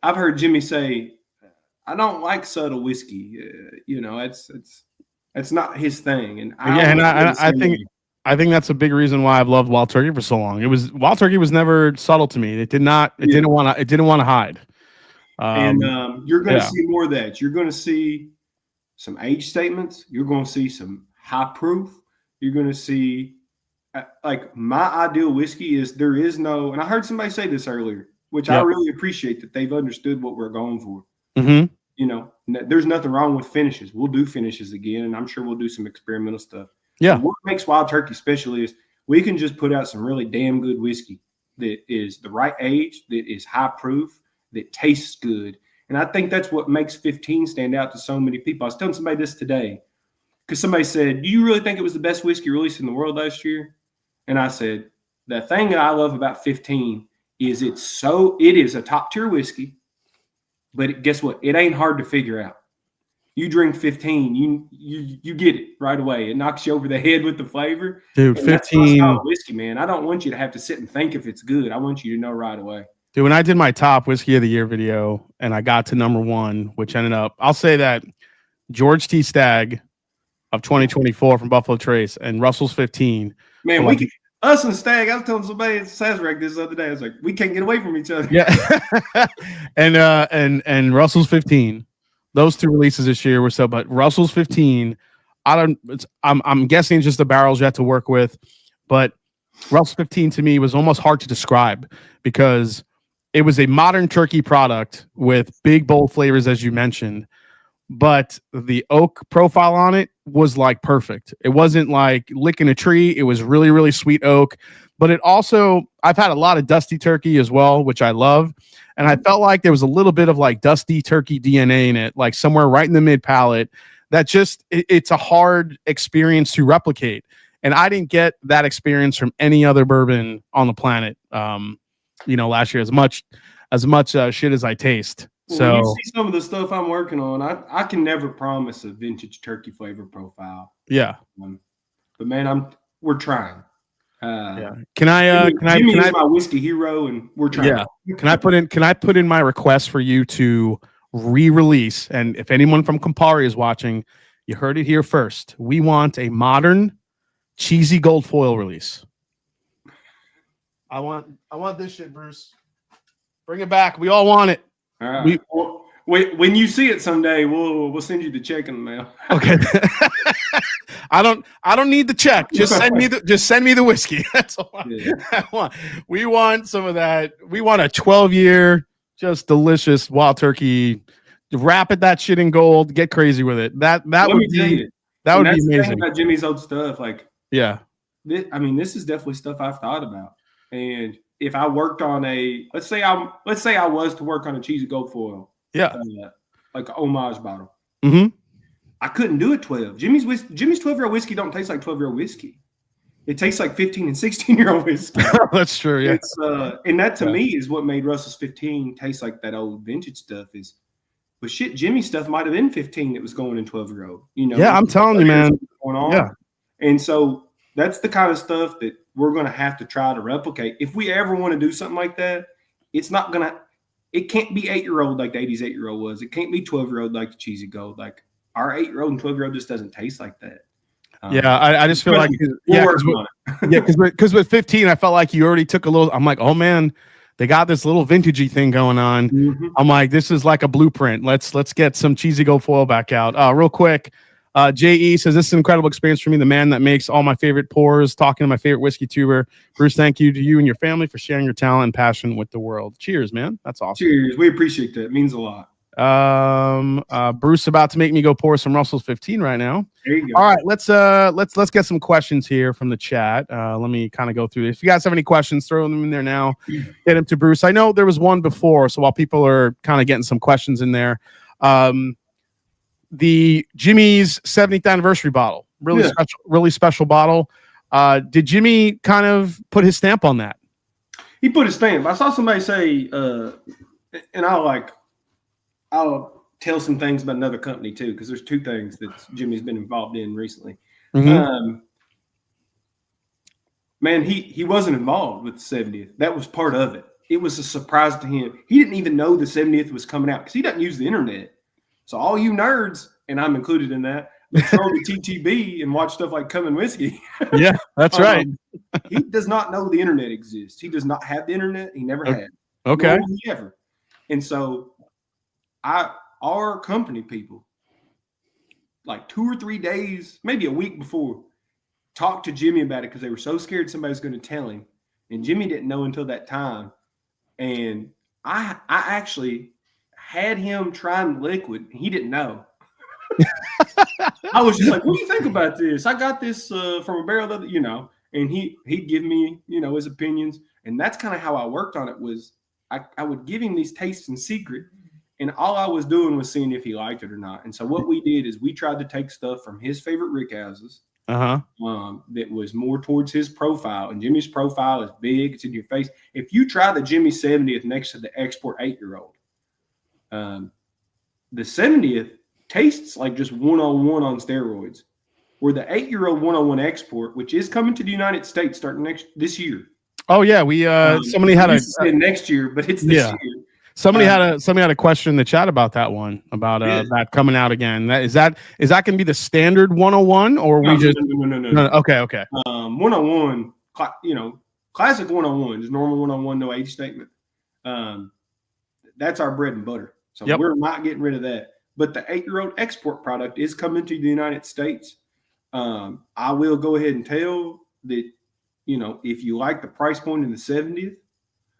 I've heard Jimmy say, I don't like subtle whiskey. It's not his thing. And I think that's a big reason why I've loved Wild Turkey for so long. Wild Turkey was never subtle to me. It didn't want to hide. You're going to see more of that. You're going to see some age statements. You're going to see some high proof. You're going to see my ideal whiskey is there is no, and I heard somebody say this earlier, which I really appreciate that they've understood what we're going for. Mm-hmm. There's nothing wrong with finishes. We'll do finishes again, and I'm sure we'll do some experimental stuff. Yeah. What makes Wild Turkey special is we can just put out some really damn good whiskey that is the right age, that is high proof, that tastes good. And I think that's what makes 15 stand out to so many people. I was telling somebody this today because somebody said, do you really think it was the best whiskey released in the world last year? And I said, the thing that I love about 15 is it is a top tier whiskey, but guess what? It ain't hard to figure out. You drink 15, you get it right away. It knocks you over the head with the flavor. Dude, and 15 that's whiskey, man. I don't want you to have to sit and think if it's good. I want you to know right away. Dude, when I did my top whiskey of the year video and I got to number 1, which ended up, I'll say that George T. Stagg of 2024 from Buffalo Trace and Russell's 15. Man, Us and Stag, I was telling somebody at Sazerac this other day. I was like, we can't get away from each other. Yeah. and Russell's 15. Those two releases this year were so, but Russell's 15. I'm guessing just the barrels you have to work with, but Russell's 15 to me was almost hard to describe because it was a modern turkey product with big, bold flavors, as you mentioned. But the oak profile on it was like perfect. It wasn't like licking a tree. It was really, really sweet oak. But it also, I've had a lot of dusty turkey as well, which I love. And I felt like there was a little bit of like dusty turkey DNA in it, like somewhere right in the mid palate. That just, it's a hard experience to replicate. And I didn't get that experience from any other bourbon on the planet. Last year, as much shit as I taste. So you see some of the stuff I'm working on. I can never promise a vintage turkey flavor profile. Yeah, but man, we're trying. Yeah. Can I Jimmy is my whiskey hero, and we're trying. Yeah. Can I put in my request for you to re-release? And if anyone from Campari is watching, you heard it here first. We want a modern, cheesy gold foil release. I want this shit, Bruce. Bring it back. We all want it. All right. When you see it someday, we'll send you the check in the mail. Okay. I don't need the check. Just send me the whiskey. That's all I want. We want some of that. We want a 12-year, just delicious wild turkey. Wrap it that shit in gold. Get crazy with it. That would be amazing. About Jimmy's old stuff, like yeah. This is definitely stuff I've thought about. And if I worked on let's say I was to work on a cheesy gold foil. Yeah. Like an homage bottle. Mm-hmm. I couldn't do it 12. Jimmy's 12-year-old whiskey don't taste like 12-year-old whiskey. It tastes like 15 and 16-year-old whiskey. That's true, yeah. It's, and that to me is what made Russell's 15 taste like that old vintage stuff but shit, Jimmy's stuff might have been 15 that was going in 12-year-old. Yeah, I'm telling you, man. Going on. Yeah. And so that's the kind of stuff that we're going to have to try to replicate. If we ever want to do something like that, it can't be 8-year-old like the 80s 8-year-old was. It can't be 12-year-old like the cheesy gold. Like our 8-year-old and 12-year-old just doesn't taste like that. I just feel like, because with 15, I felt like you already took a little, I'm like, oh man, they got this little vintagey thing going on. Mm-hmm. I'm like, this is like a blueprint. Let's get some cheesy gold foil back out. Real quick. JE says, this is an incredible experience for me, the man that makes all my favorite pours, talking to my favorite whiskey tuber. Bruce, thank you to you and your family for sharing your talent and passion with the world. Cheers, man. That's awesome. Cheers. We appreciate that. It means a lot. Bruce about to make me go pour some Russell's 15 right now. There you go. All right, let's get some questions here from the chat. Let me kind of go through this. If you guys have any questions, throw them in there now. Get them to Bruce. I know there was one before, so while people are kind of getting some questions in there, the Jimmy's 70th anniversary bottle, really special bottle. Did Jimmy kind of put his stamp on that? He put his stamp. I saw somebody say, and I'll tell some things about another company too, because there's two things that Jimmy's been involved in recently. Mm-hmm. Man, he wasn't involved with the 70th. That was part of it. It was a surprise to him. He didn't even know the 70th was coming out because he doesn't use the internet. So all you nerds, and I'm included in that, throw the TTB and watch stuff like Coming Whiskey. Yeah, that's right. He does not know the internet exists. He does not have the internet. He never had. Okay. Nor he ever. And so our company people, like 2 or 3 days, maybe a week before, talked to Jimmy about it because they were so scared somebody was going to tell him. And Jimmy didn't know until that time. And I actually had him trying liquid. He didn't know. I was just like, what do you think about this? I got this from a barrel that, and he'd give me, his opinions. And that's kind of how I worked on it was I would give him these tastes in secret. And all I was doing was seeing if he liked it or not. And so what we did is we tried to take stuff from his favorite rickhouses that was more towards his profile. And Jimmy's profile is big. It's in your face. If you try the Jimmy 70th next to the export 8-year-old, the 70th tastes like just 101 on steroids, where the 8-year-old 101 export, which is coming to the United States starting this year. Oh yeah, we somebody had next year, but it's this year. Somebody had a question in the chat about that one, about that coming out again. Is that going to be the standard 101 or we No. Okay. 101 classic 101, just normal 101, no age statement. That's our bread and butter. So we're not getting rid of that. But the 8-year-old export product is coming to the United States. I will go ahead and tell that, if you like the price point in the 70th,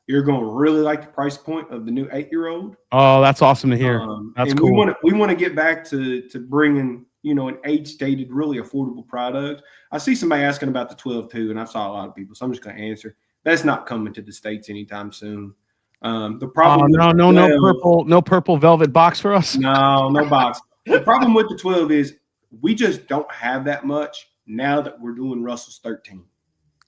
you're going to really like the price point of the new 8-year-old. Oh, that's awesome to hear. That's cool. We want to get back to bringing, an age-stated, really affordable product. I see somebody asking about the 12 too, and I saw a lot of people, so I'm just going to answer. That's not coming to the States anytime soon. The problem no purple velvet box for us. No box. The problem with the 12 is we just don't have that much now that we're doing Russell's 13.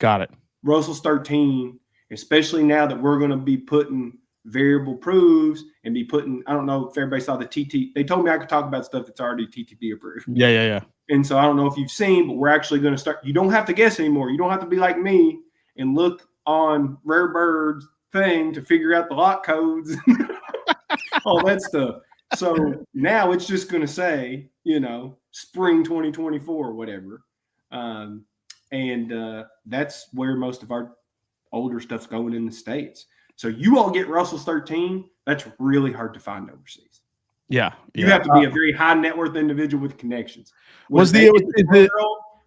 Got it. Russell's 13, especially now that we're going to be putting variable proofs and be putting, I don't know if everybody saw the TT. They told me I could talk about stuff that's already TTD approved. Yeah. And so I don't know if you've seen, but we're actually going to start. You don't have to guess anymore. You don't have to be like me and look on Rare Bird's thing to figure out the lot codes, all that stuff. So now it's just going to say, spring 2024 or whatever. And that's where most of our older stuff's going in the States. So you all get Russell's 13. That's really hard to find overseas. Yeah. You have to be a very high net worth individual with connections.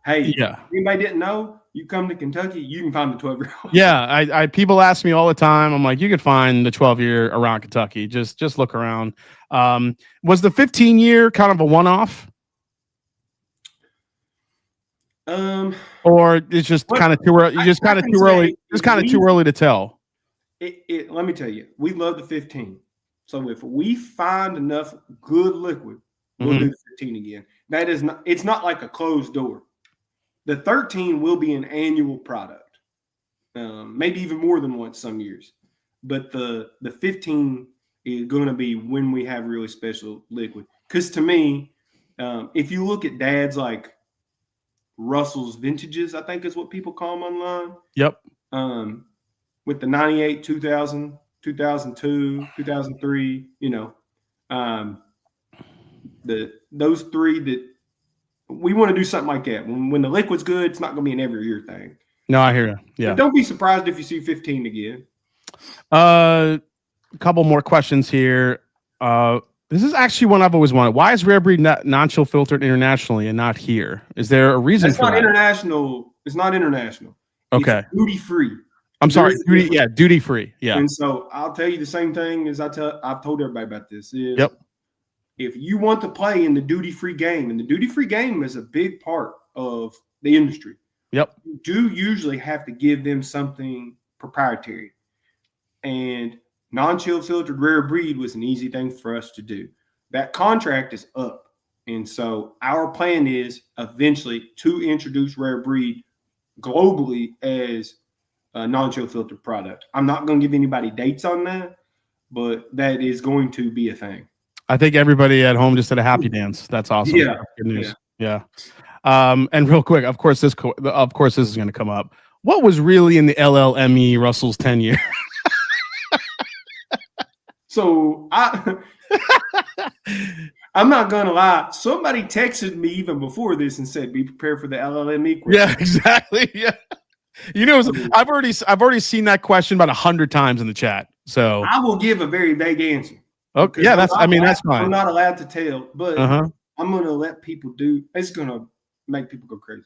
Hey, anybody didn't know? You come to Kentucky, you can find the 12-year-old. Yeah, I people ask me all the time. I'm like, you could find the 12-year around Kentucky. Just look around. Was the 15-year kind of a one-off? Or it's just kind of too early? Just kind of too early. Just kind of too early to tell. Let me tell you, we love the 15. So if we find enough good liquid, we'll do the 15 again. That is not. It's not like a closed door. The 13 will be an annual product, maybe even more than once some years. But the 15 is going to be when we have really special liquid. Because to me, if you look at dads like Russell's vintages, I think is what people call them online. Yep. With the 98, 2000, 2002, 2003, those three that we want to do something like that. When the liquid's good, it's not going to be an every year thing. No, I hear you. Yeah. But don't be surprised if you see 15 again. A couple more questions here. This is actually one I've always wanted. Why is Rare Breed non-chill filtered internationally and not here? Is there a reason for that? International. It's not international. Okay. It's duty free. I'm sorry. Duty free. Yeah. And so I'll tell you the same thing as I've told everybody about this. Is if you want to play in the duty-free game, and the duty-free game is a big part of the industry, you do usually have to give them something proprietary. And non-chill filtered Rare Breed was an easy thing for us to do. That contract is up. And so our plan is eventually to introduce Rare Breed globally as a non-chill filtered product. I'm not going to give anybody dates on that, but that is going to be a thing. I think everybody at home just did a happy dance. That's awesome. Yeah. Good news. Yeah. And real quick, of course, this is going to come up. What was really in the LLME Russell's 10-year? So I'm not going to lie. Somebody texted me even before this and said, be prepared for the LLME question. Yeah, exactly. Yeah. I've already seen that question about 100 times in the chat. So I will give a very vague answer. Okay. Yeah, that's fine. I'm not allowed to tell, but I'm going to let people do. It's going to make people go crazy.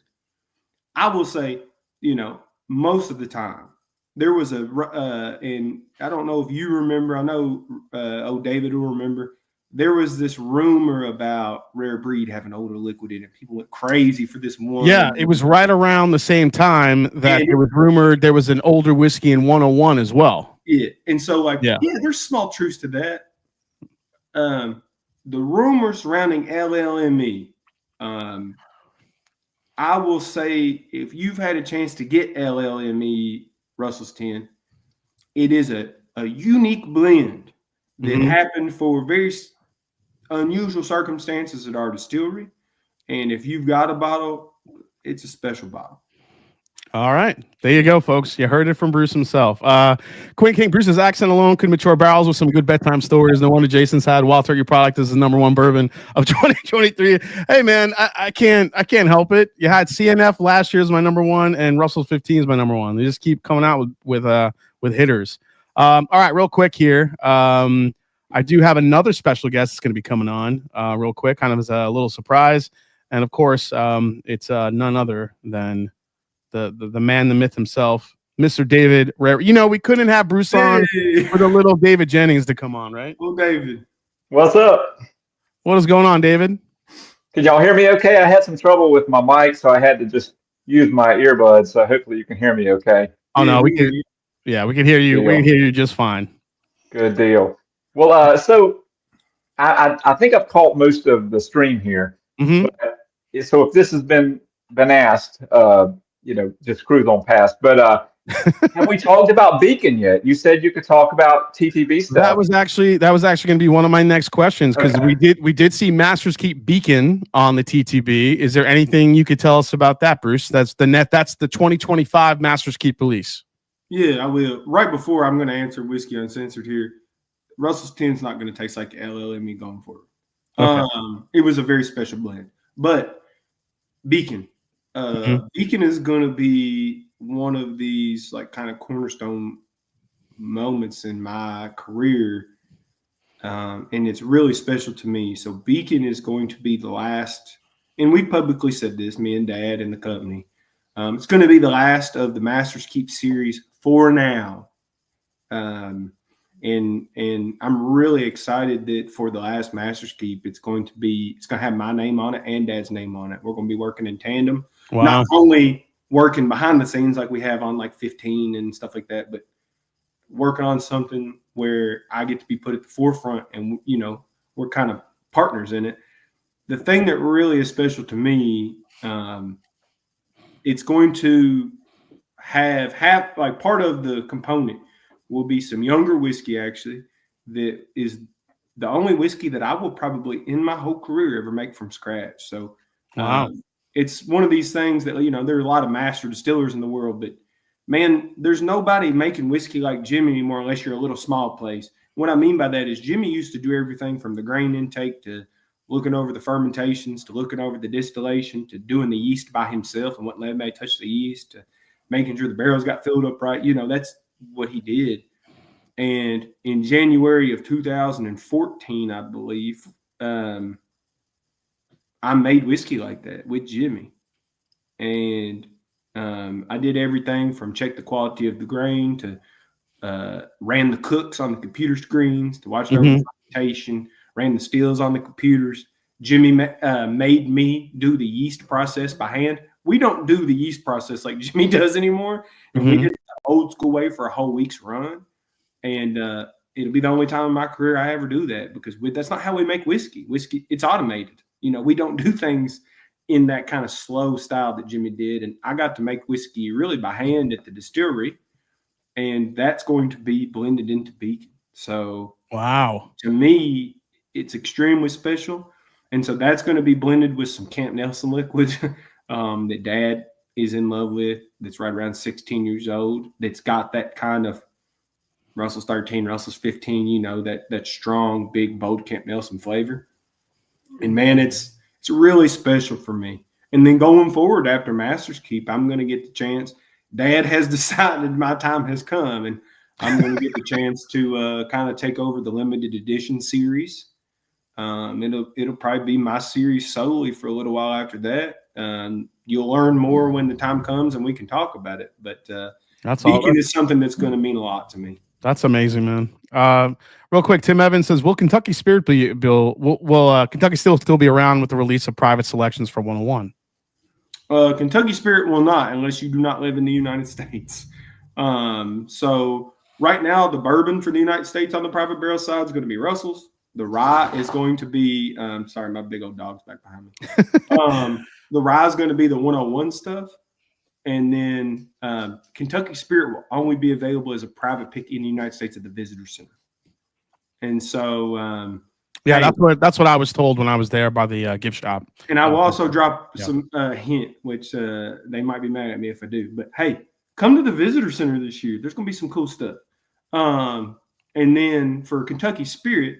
I will say, most of the time there was and I don't know if you remember. I know, David will remember. There was this rumor about Rare Breed having older liquid in it. People went crazy for this one. Yeah, it was right around the same time that it was rumored there was an older whiskey in 101 as well. Yeah, and so there's small truths to that. The rumor surrounding LLME, I will say if you've had a chance to get LLME Russell's 10, it is a unique blend that happened for very unusual circumstances at our distillery. And if you've got a bottle, it's a special bottle. All right. There you go, folks. You heard it from Bruce himself. Quinn King, Bruce's accent alone could mature barrels with some good bedtime stories. No wonder Jason's had Wild Turkey product as the #1 bourbon of 2023. Hey man, I can't help it. You had CNF last year as my #1, and Russell's 15 is my #1. They just keep coming out with hitters. All right, real quick here. I do have another special guest that's going to be coming on real quick, kind of as a little surprise. And of course, it's none other than the man, the myth himself, Mr. David Rare. You know, we couldn't have Bruce on for the little David Jennings to come on, right? Well, David. What's up? What is going on, David? Can y'all hear me okay? I had some trouble with my mic, so I had to just use my earbuds. So hopefully you can hear me okay. Oh, no, we can. Yeah, we can hear you. We can hear you just fine. Good deal. Well, so I think I've caught most of the stream here. Mm-hmm. So if this has been asked, just cruise on past. But have we talked about Beacon yet? You said you could talk about TTB stuff. That was actually going to be one of my next questions, because we did see Masters Keep Beacon on the TTB. Is there anything you could tell us about that, Bruce? That's the 2025 Masters Keep release. Yeah, I will. Right before I'm going to answer Whiskey Uncensored here, Russell's 10's not going to taste like LLME going forward. Okay. It was a very special blend, but Beacon. Beacon is going to be one of these like kind of cornerstone moments in my career, and it's really special to me. So Beacon is going to be the last, and we publicly said this, me and Dad and the company. It's going to be the last of the Masters Keep series for now, and I'm really excited that for the last Masters Keep, it's going to have my name on it and Dad's name on it. We're going to be working in tandem. Wow. Not only working behind the scenes like we have on like 15 and stuff like that, but working on something where I get to be put at the forefront, and we're kind of partners in it. The thing that really is special to me, it's going to have like part of the component will be some younger whiskey, actually, that is the only whiskey that I will probably in my whole career ever make from scratch. So wow. It's one of these things that, there are a lot of master distillers in the world, but man, there's nobody making whiskey like Jimmy anymore unless you're a little small place. What I mean by that is Jimmy used to do everything from the grain intake to looking over the fermentations to looking over the distillation to doing the yeast by himself and wouldn't let anybody touch the yeast to making sure the barrels got filled up right. That's what he did. And in January of 2014, I believe, I made whiskey like that with Jimmy. And I did everything from check the quality of the grain to ran the cooks on the computer screens to watch over the fermentation, ran the stills on the computers. Jimmy made me do the yeast process by hand. We don't do the yeast process like Jimmy does anymore. And we did it the old school way for a whole week's run. And it'll be the only time in my career I ever do that, because that's not how we make whiskey. Whiskey, it's automated. We don't do things in that kind of slow style that Jimmy did. And I got to make whiskey really by hand at the distillery, and that's going to be blended into Beacon. So wow, to me, it's extremely special. And so that's going to be blended with some Camp Nelson liquid that Dad is in love with, that's right around 16 years old, that's got that kind of Russell's 13, Russell's 15, that strong, big, bold Camp Nelson flavor. And man, it's really special for me. And then going forward after Masters Keep, I'm going to get the chance. Dad has decided my time has come, and I'm going to get the chance to kind of take over the limited edition series. It'll probably be my series solely for a little while after that. You'll learn more when the time comes and we can talk about it. But Beacon is something that's going to mean a lot to me. That's amazing, man. Real quick, Tim Evans says, will Kentucky Spirit will Kentucky still be around with the release of private selections for 101? Kentucky Spirit will not, unless you do not live in the United States. So right now, the bourbon for the United States on the private barrel side is going to be Russell's. The rye is going to be, sorry, my big old dog's back behind me. The rye is going to be the 101 stuff. And then Kentucky Spirit will only be available as a private pick in the United States at the Visitor Center. And so Yeah, Hey, that's what I was told when I was there by the gift shop. and I will also drop yeah. some hint, which they might be mad at me if I do. But hey, come to the visitor center this year. There's going to be some cool stuff. And then for Kentucky Spirit,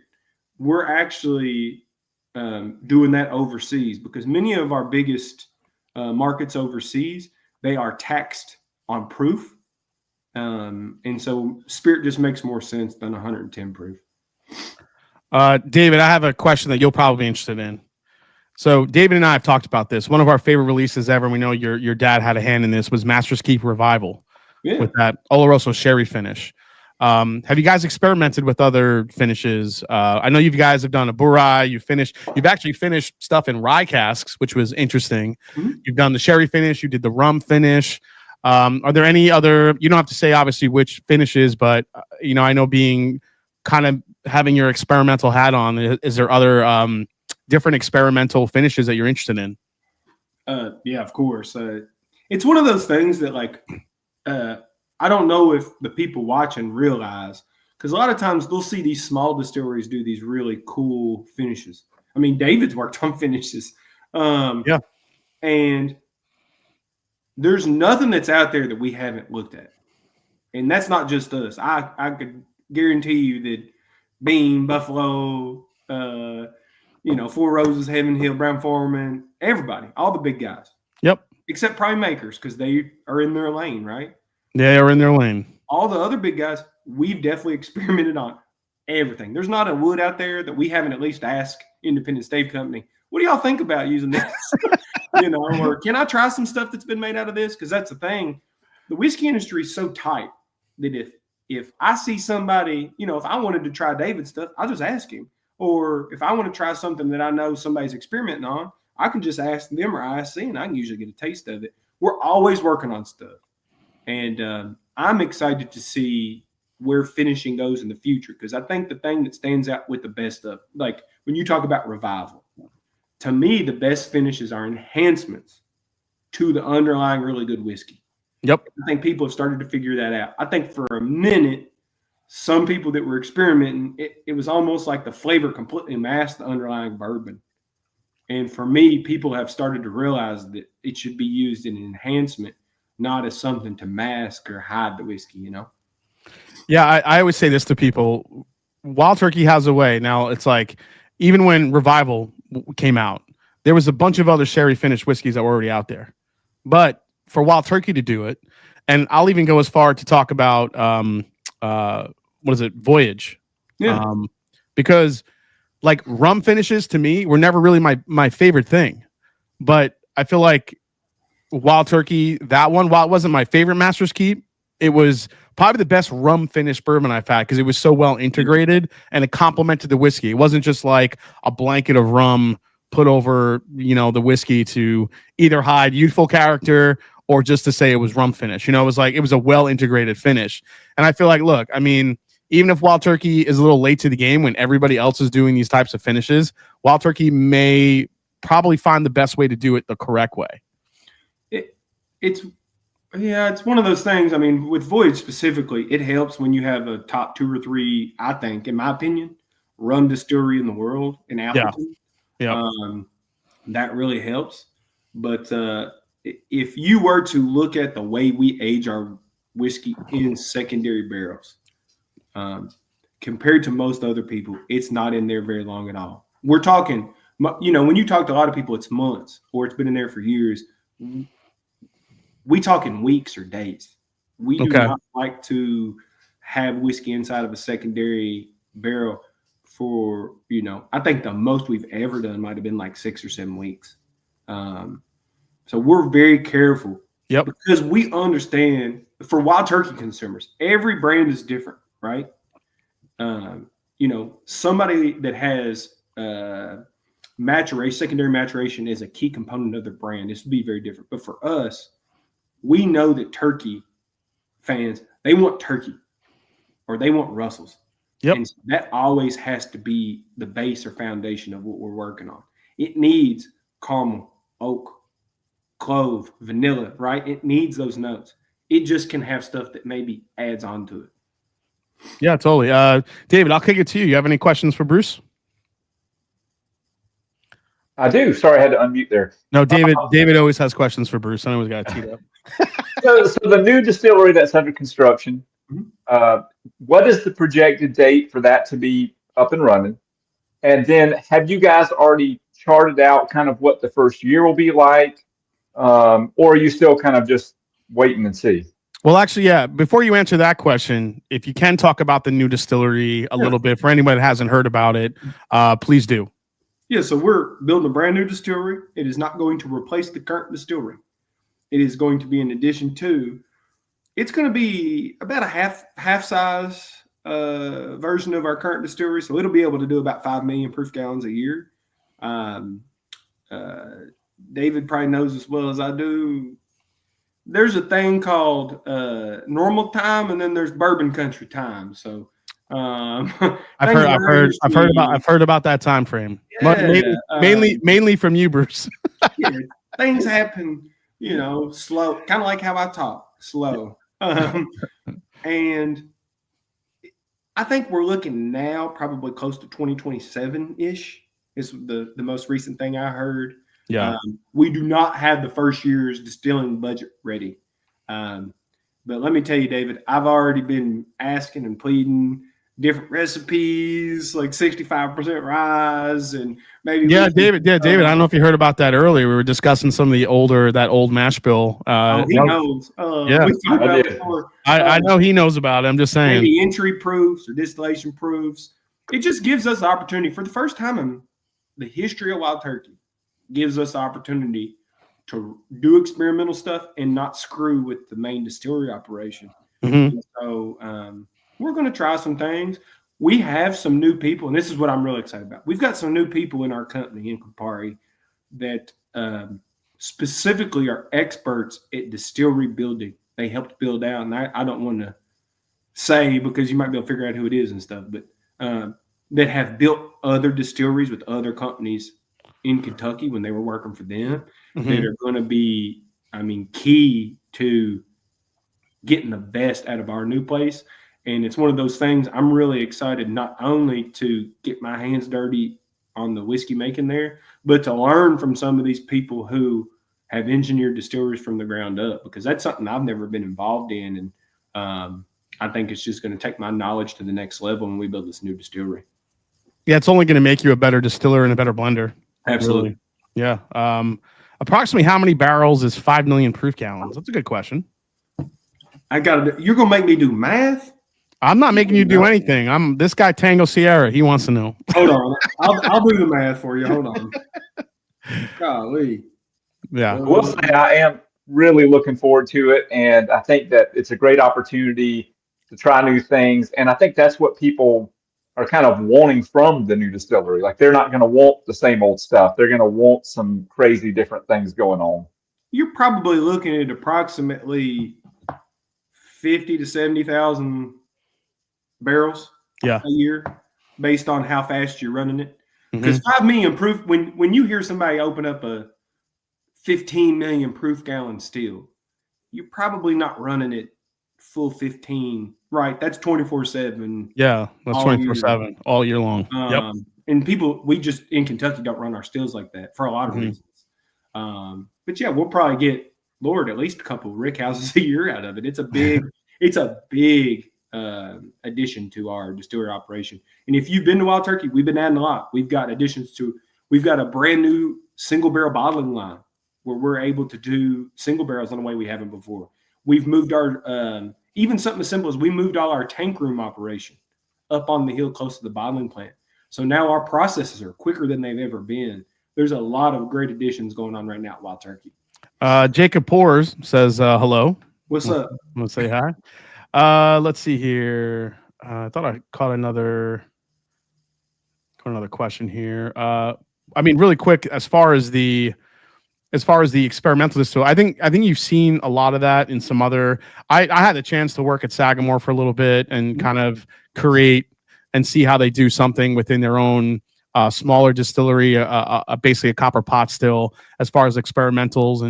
we're actually doing that overseas because many of our biggest markets overseas, they are taxed on proof. And so Spirit just makes more sense than 110 proof. David, I have a question that you'll probably be interested in. So David and I have talked about this. One of our favorite releases ever, and we know your dad had a hand in this, was Master's Keep Revival with that Oloroso sherry finish. Have you guys experimented with other finishes? I know you guys have done a Burai. You've actually finished stuff in rye casks, which was interesting. Mm-hmm. You've done the sherry finish. You did the rum finish. Are there any other? You don't have to say obviously which finishes, but I know being kind of having your experimental hat on. Is there other different experimental finishes that you're interested in? Yeah, of course. It's one of those things that I don't know if the people watching realize, because a lot of times they'll see these small distilleries do these really cool finishes. I mean, David's worked on finishes. Yeah. And there's nothing that's out there that we haven't looked at. And that's not just us. I could guarantee you that Bean, Buffalo, Four Roses, Heaven Hill, Brown Foreman, everybody, all the big guys. Yep. Except Prime Makers, because they are in their lane, right? Yeah, they're in their lane. All the other big guys, we've definitely experimented on everything. There's not a wood out there that we haven't at least asked Independent Stave Company, what do y'all think about using this? Or can I try some stuff that's been made out of this? Because that's the thing. The whiskey industry is so tight that if I see somebody, if I wanted to try David's stuff, I'll just ask him. Or if I want to try something that I know somebody's experimenting on, I can just ask them or ISC, and I can usually get a taste of it. We're always working on stuff. And I'm excited to see where finishing goes in the future, because I think the thing that stands out with the best of, like when you talk about revival, to me, the best finishes are enhancements to the underlying really good whiskey. Yep. I think people have started to figure that out. I think for a minute, some people that were experimenting, it was almost like the flavor completely masked the underlying bourbon. And for me, people have started to realize that it should be used in enhancement, not as something to mask or hide the whiskey, Yeah, I always say this to people. Wild Turkey has a way. Now, it's like, even when Revival came out, there was a bunch of other sherry finished whiskeys that were already out there. But for Wild Turkey to do it, and I'll even go as far to talk about, Voyage. Yeah. Because like rum finishes to me were never really my favorite thing. But I feel like Wild Turkey, that one, while it wasn't my favorite Master's Keep, it was probably the best rum finished bourbon I've had because it was so well integrated and it complemented the whiskey. It wasn't just like a blanket of rum put over, the whiskey to either hide youthful character or just to say it was rum finish. It was like, it was a well integrated finish. And I feel like, look, I mean, even if Wild Turkey is a little late to the game when everybody else is doing these types of finishes, Wild Turkey may probably find the best way to do it the correct way. It's one of those things. I mean, with Voyage specifically, it helps when you have a top 2 or 3, I think, in my opinion, rum distillery in the world in Appleton. Yeah. That really helps. But if you were to look at the way we age our whiskey in secondary barrels, compared to most other people, it's not in there very long at all. We're talking, when you talk to a lot of people, it's months or it's been in there for years. We talk in weeks or days. We do not like to have whiskey inside of a secondary barrel for, I think the most we've ever done might have been like 6 or 7 weeks. So we're very careful. Yep. Because we understand for Wild Turkey consumers, every brand is different, right? Somebody that has secondary maturation is a key component of their brand. This would be very different. But for us, we know that turkey fans, they want turkey or they want Russells. Yep. And that always has to be the base or foundation of what we're working on. It needs caramel, oak, clove, vanilla, right? It needs those notes. It just can have stuff that maybe adds on to it. Yeah, totally. David, I'll kick it to you. You have any questions for Bruce? I do. Sorry, I had to unmute there. No, David always has questions for Bruce. I always got to tee up. So the new distillery that's under construction, what is the projected date for that to be up and running? And then have you guys already charted out kind of what the first year will be like? Or are you still kind of just waiting and see? Well, actually, yeah. Before you answer that question, if you can talk about the new distillery a little bit for anybody that hasn't heard about it, please do. Yeah, so we're building a brand new distillery. It is not going to replace the current distillery. It is going to be in addition to. It's going to be about a half size version of our current distillery, so it'll be able to do about 5 million proof gallons a year. David probably knows as well as I do. There's a thing called normal time, and then there's bourbon country time. So I've heard about that time frame. Yeah, mainly from you, Bruce. Yeah, things happen, slow, kind of like how I talk, slow. And I think we're looking now probably close to 2027-ish is the most recent thing I heard. Yeah. We do not have the first year's distilling budget ready. But let me tell you, David, I've already been asking and pleading different recipes, like 65% rise and maybe. Yeah, David. I don't know if you heard about that earlier. We were discussing some of the that old mash bill. He knows. Yeah, I know he knows about it. I'm just saying. Maybe entry proofs or distillation proofs. It just gives us the opportunity for the first time in the history of Wild Turkey. Gives us the opportunity to do experimental stuff and not screw with the main distillery operation. Mm-hmm. So we're going to try some things. We have some new people, and this is what I'm really excited about. We've got some new people in our company in Campari that specifically are experts at distillery building. They helped build out, and I don't want to say because you might be able to figure out who it is and stuff, but that have built other distilleries with other companies in Kentucky when they were working for them, that are going to be, key to getting the best out of our new place. And it's one of those things I'm really excited not only to get my hands dirty on the whiskey making there, but to learn from some of these people who have engineered distilleries from the ground up, because that's something I've never been involved in. And I think it's just going to take my knowledge to the next level when we build this new distillery. Yeah, it's only going to make you a better distiller and a better blender. Absolutely. Really. Yeah. Approximately how many barrels is 5 million proof gallons? That's a good question. You're going to make me do math? I'm not making you do anything. I'm this guy, Tango Sierra. He wants to know. Hold on. I'll do the math for you. Hold on. Golly. Yeah. I will say I am really looking forward to it. And I think that it's a great opportunity to try new things. And I think that's what people are kind of wanting from the new distillery. Like they're not going to want the same old stuff. They're going to want some crazy different things going on. You're probably looking at approximately 50 to 70,000 barrels a year based on how fast you're running it. Because 5 million proof, when you hear somebody open up a 15 million proof gallon still, you're probably not running it full 15. Right, that's 24/7. Yeah, that's 24/7 all year long. And people, we just in Kentucky don't run our stills like that for a lot of reasons. But yeah, we'll probably get, Lord, at least a couple of rick houses a year out of it. It's a big addition to our distillery operation. And if you've been to Wild Turkey, we've been adding a lot. We've got additions to. We've got a brand new single barrel bottling line where we're able to do single barrels in a way we haven't before. We've moved our even something as simple as we moved all our tank room operation up on the hill close to the bottling plant. So now our processes are quicker than they've ever been. There's a lot of great additions going on right now at Wild Turkey. Jacob Poors says hello. What's up? I'm going to say hi. Let's see here. I thought I caught another question here. Really quick, as far as the experimental distillery, I think you've seen a lot of that in some other. I had a chance to work at Sagamore for a little bit and kind of create and see how they do something within their own smaller distillery, basically a copper pot still, as far as experimentals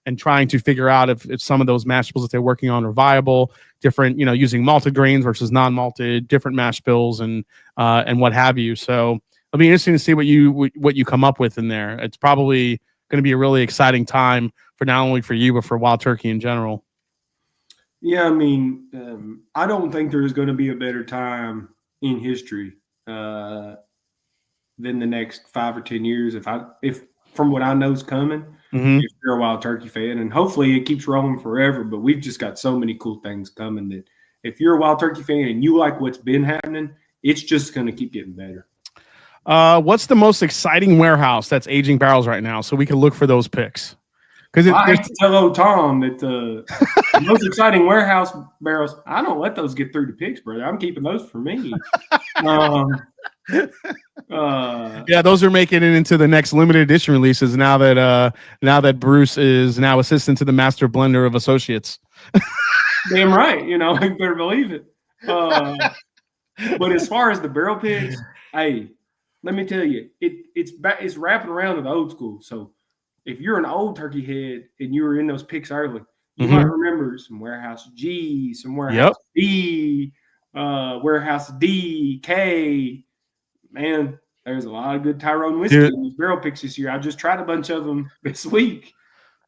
and trying to figure out if some of those mash bills that they're working on are viable, different, using malted grains versus non-malted, different mash bills and what have you. So it'll be interesting to see what you come up with in there. It's probably going to be a really exciting time for not only for you but for Wild Turkey in general. Yeah, I mean, I don't think there's going to be a better time in history than the next 5 or 10 years. If from what I know is coming, if you're a Wild Turkey fan, and hopefully it keeps rolling forever. But we've just got so many cool things coming that if you're a Wild Turkey fan and you like what's been happening, it's just going to keep getting better. What's the most exciting warehouse that's aging barrels right now, so we can look for those picks? Because I hate to tell old Tom that the most exciting warehouse barrels, I don't let those get through the picks, brother. I'm keeping those for me. Yeah, those are making it into the next limited edition releases now that Bruce is now assistant to the master blender of associates. Damn right, you better believe it. But as far as the barrel picks, hey, let me tell you, it's wrapping around to the old school. So if you're an old turkey head and you were in those picks early, you might remember some Warehouse G, some Warehouse B, Warehouse D, K. Man, there's a lot of good Tyrone whiskey in these barrel picks this year. I just tried a bunch of them this week.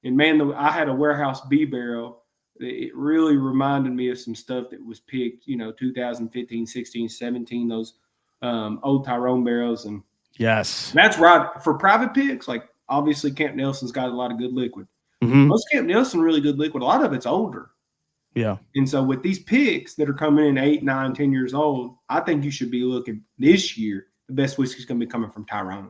And man, I had a Warehouse B barrel. It really reminded me of some stuff that was picked, 2015, 16, 17, those old Tyrone barrels. And yes, that's right. For private picks, like obviously Camp Nelson's got a lot of good liquid. Most Camp Nelson really good liquid. A lot of it's older. Yeah. And so with these picks that are coming in 8, 9, 10 years old, I think you should be looking this year. The best whiskey is going to be coming from Tyrone.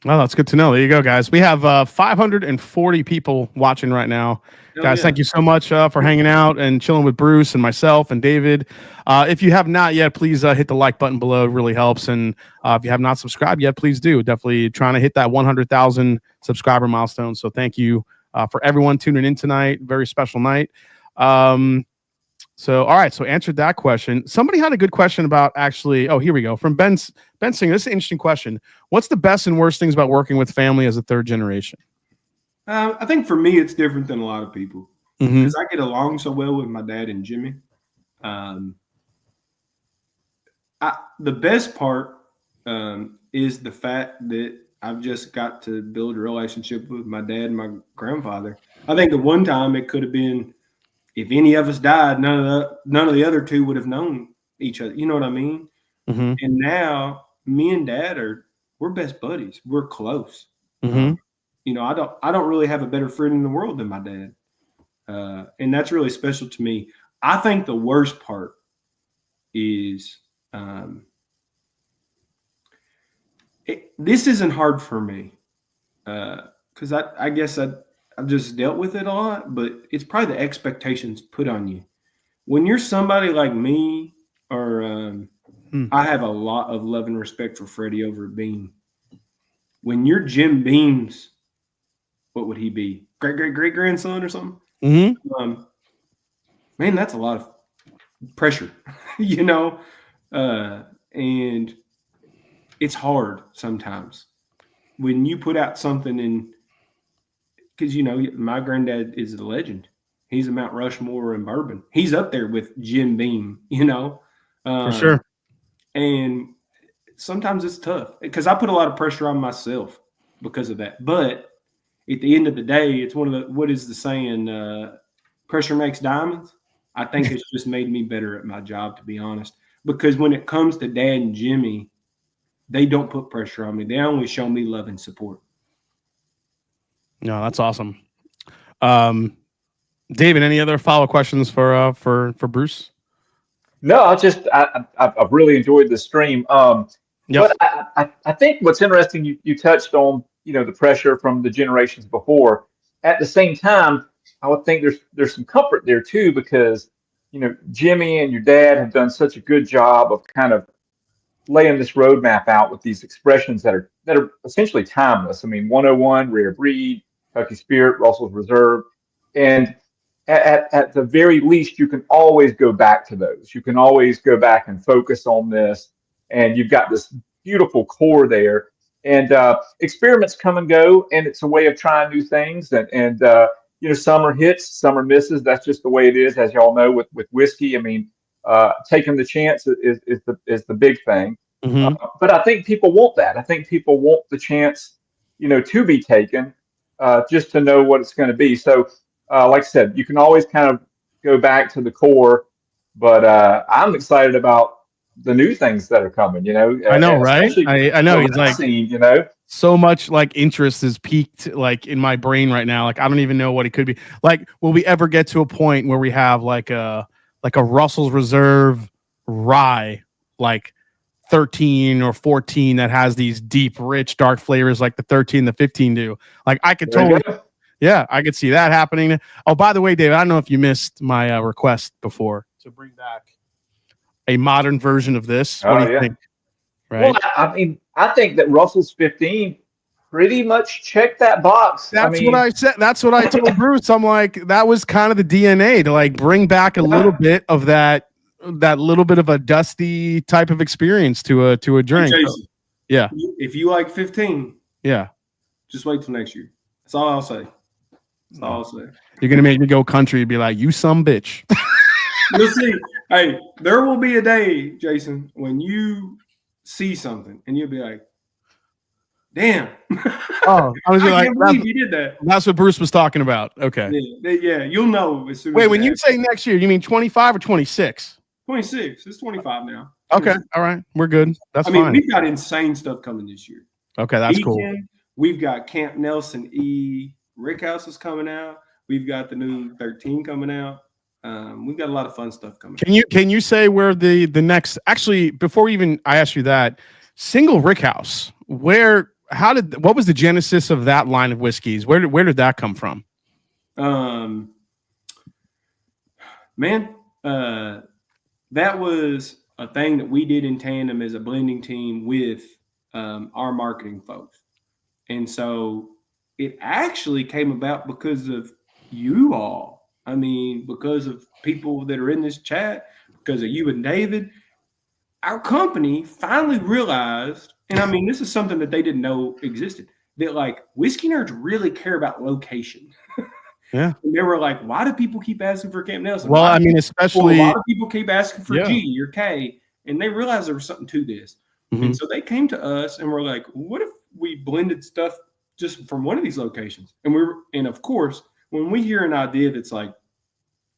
Well, that's good to know. There you go, guys. We have 540 people watching right now. Guys, thank you so much for hanging out and chilling with Bruce and myself and David. If you have not yet, please hit the like button below. It really helps. And if you have not subscribed yet, please do. Definitely trying to hit that 100,000 subscriber milestone. So thank you for everyone tuning in tonight. Very special night. So, all right. So answered that question. Somebody had a good question about actually, here we go. From Ben Singer. This is an interesting question. What's the best and worst things about working with family as a third generation? I think for me, it's different than a lot of people because I get along so well with my dad and Jimmy. The best part is the fact that I've just got to build a relationship with my dad and my grandfather. I think at one time it could have been, if any of us died, none of the other two would have known each other. You know what I mean? And now me and Dad we're best buddies. We're close. I don't really have a better friend in the world than my dad. And that's really special to me. I think the worst part is this isn't hard for me because I guess I've just dealt with it a lot, but it's probably the expectations put on you. When you're somebody like me, or I have a lot of love and respect for Freddie over Beam. When you're Jim Beam's, what would he be? Great grandson or something? Man, that's a lot of pressure, and it's hard sometimes when you put out something in. Because, my granddad is a legend. He's a Mount Rushmore in bourbon. He's up there with Jim Beam, For sure. And sometimes it's tough because I put a lot of pressure on myself because of that. But at the end of the day, it's what is the saying? Pressure makes diamonds. I think it's just made me better at my job, to be honest. Because when it comes to Dad and Jimmy, they don't put pressure on me. They only show me love and support. No, that's awesome. David, any other follow-up questions for Bruce? No, I've really enjoyed the stream. But I think what's interesting, you touched on, the pressure from the generations before. At the same time, I would think there's some comfort there too, because, Jimmy and your dad have done such a good job of kind of laying this roadmap out with these expressions that are essentially timeless. I mean, 101, Rare Breed, Kentucky Spirit, Russell's Reserve. And at the very least, you can always go back to those. You can always go back and focus on this. And you've got this beautiful core there. And experiments come and go, and it's a way of trying new things. And some are hits, some are misses. That's just the way it is, as y'all know, with whiskey. I mean, taking the chance is the big thing. Mhm. But I think people want that. I think people want the chance, to be taken, just to know what it's going to be. So, like I said, you can always kind of go back to the core, but I'm excited about the new things that are coming. I know, right? Especially I know. what He's I've like, seen. so much like interest is peaked like in my brain right now. Like I don't even know what it could be. Like, will we ever get to a point where we have like a Russell's Reserve rye, like 13 or 14 that has these deep, rich, dark flavors like the 13, the 15 do? Like I could There you totally, go. yeah, I could see that happening. Oh, by the way, David, I don't know if you missed my request before to bring back a modern version of this. What Oh do you yeah. think? Well, Right? I mean, I think that Russell's 15 pretty much checked that box. I That's what mean, I said. That's what I told Bruce. I'm like, that was kind of the DNA to like bring back a little bit of that little bit of a dusty type of experience to a Hey, drink. Jason, Yeah. if you like 15, Yeah. just wait till next year. That's all I'll say. That's all I'll say. You're gonna make me go country and be like, you some bitch. You'll see. Hey, there will be a day, Jason, when you see something and you'll be like, damn. Oh, I was I like, can't believe you did that. that's what Bruce was talking about. Okay. Yeah, you'll know as soon as Wait, it when you happens. say next year, you mean 25 or 26? 26. It's 25 now. Okay. All right. We're good. That's I mean, fine. we've got insane stuff coming this year. Okay, that's cool. Weekend, we've got Camp Nelson E. Rickhouse is coming out. We've got the new 13 coming out. We've got a lot of fun stuff coming. Can you say where the next, actually, before even I ask you that, Single Rickhouse, what was the genesis of that line of whiskeys? Where did that come from? That was a thing that we did in tandem as a blending team with our marketing folks. And so it actually came about because of you all. I mean, because of people that are in this chat, because of you and David. Our company finally realized, and I mean, this is something that they didn't know existed, that like whiskey nerds really care about location. Yeah. And they were like, why do people keep asking for Camp Nelson? Well, I mean, especially a lot of people keep asking for Yeah. G or K, and they realized there was something to this. Mhm. And so they came to us and were like, what if we blended stuff just from one of these locations? And of course, when we hear an idea that's like,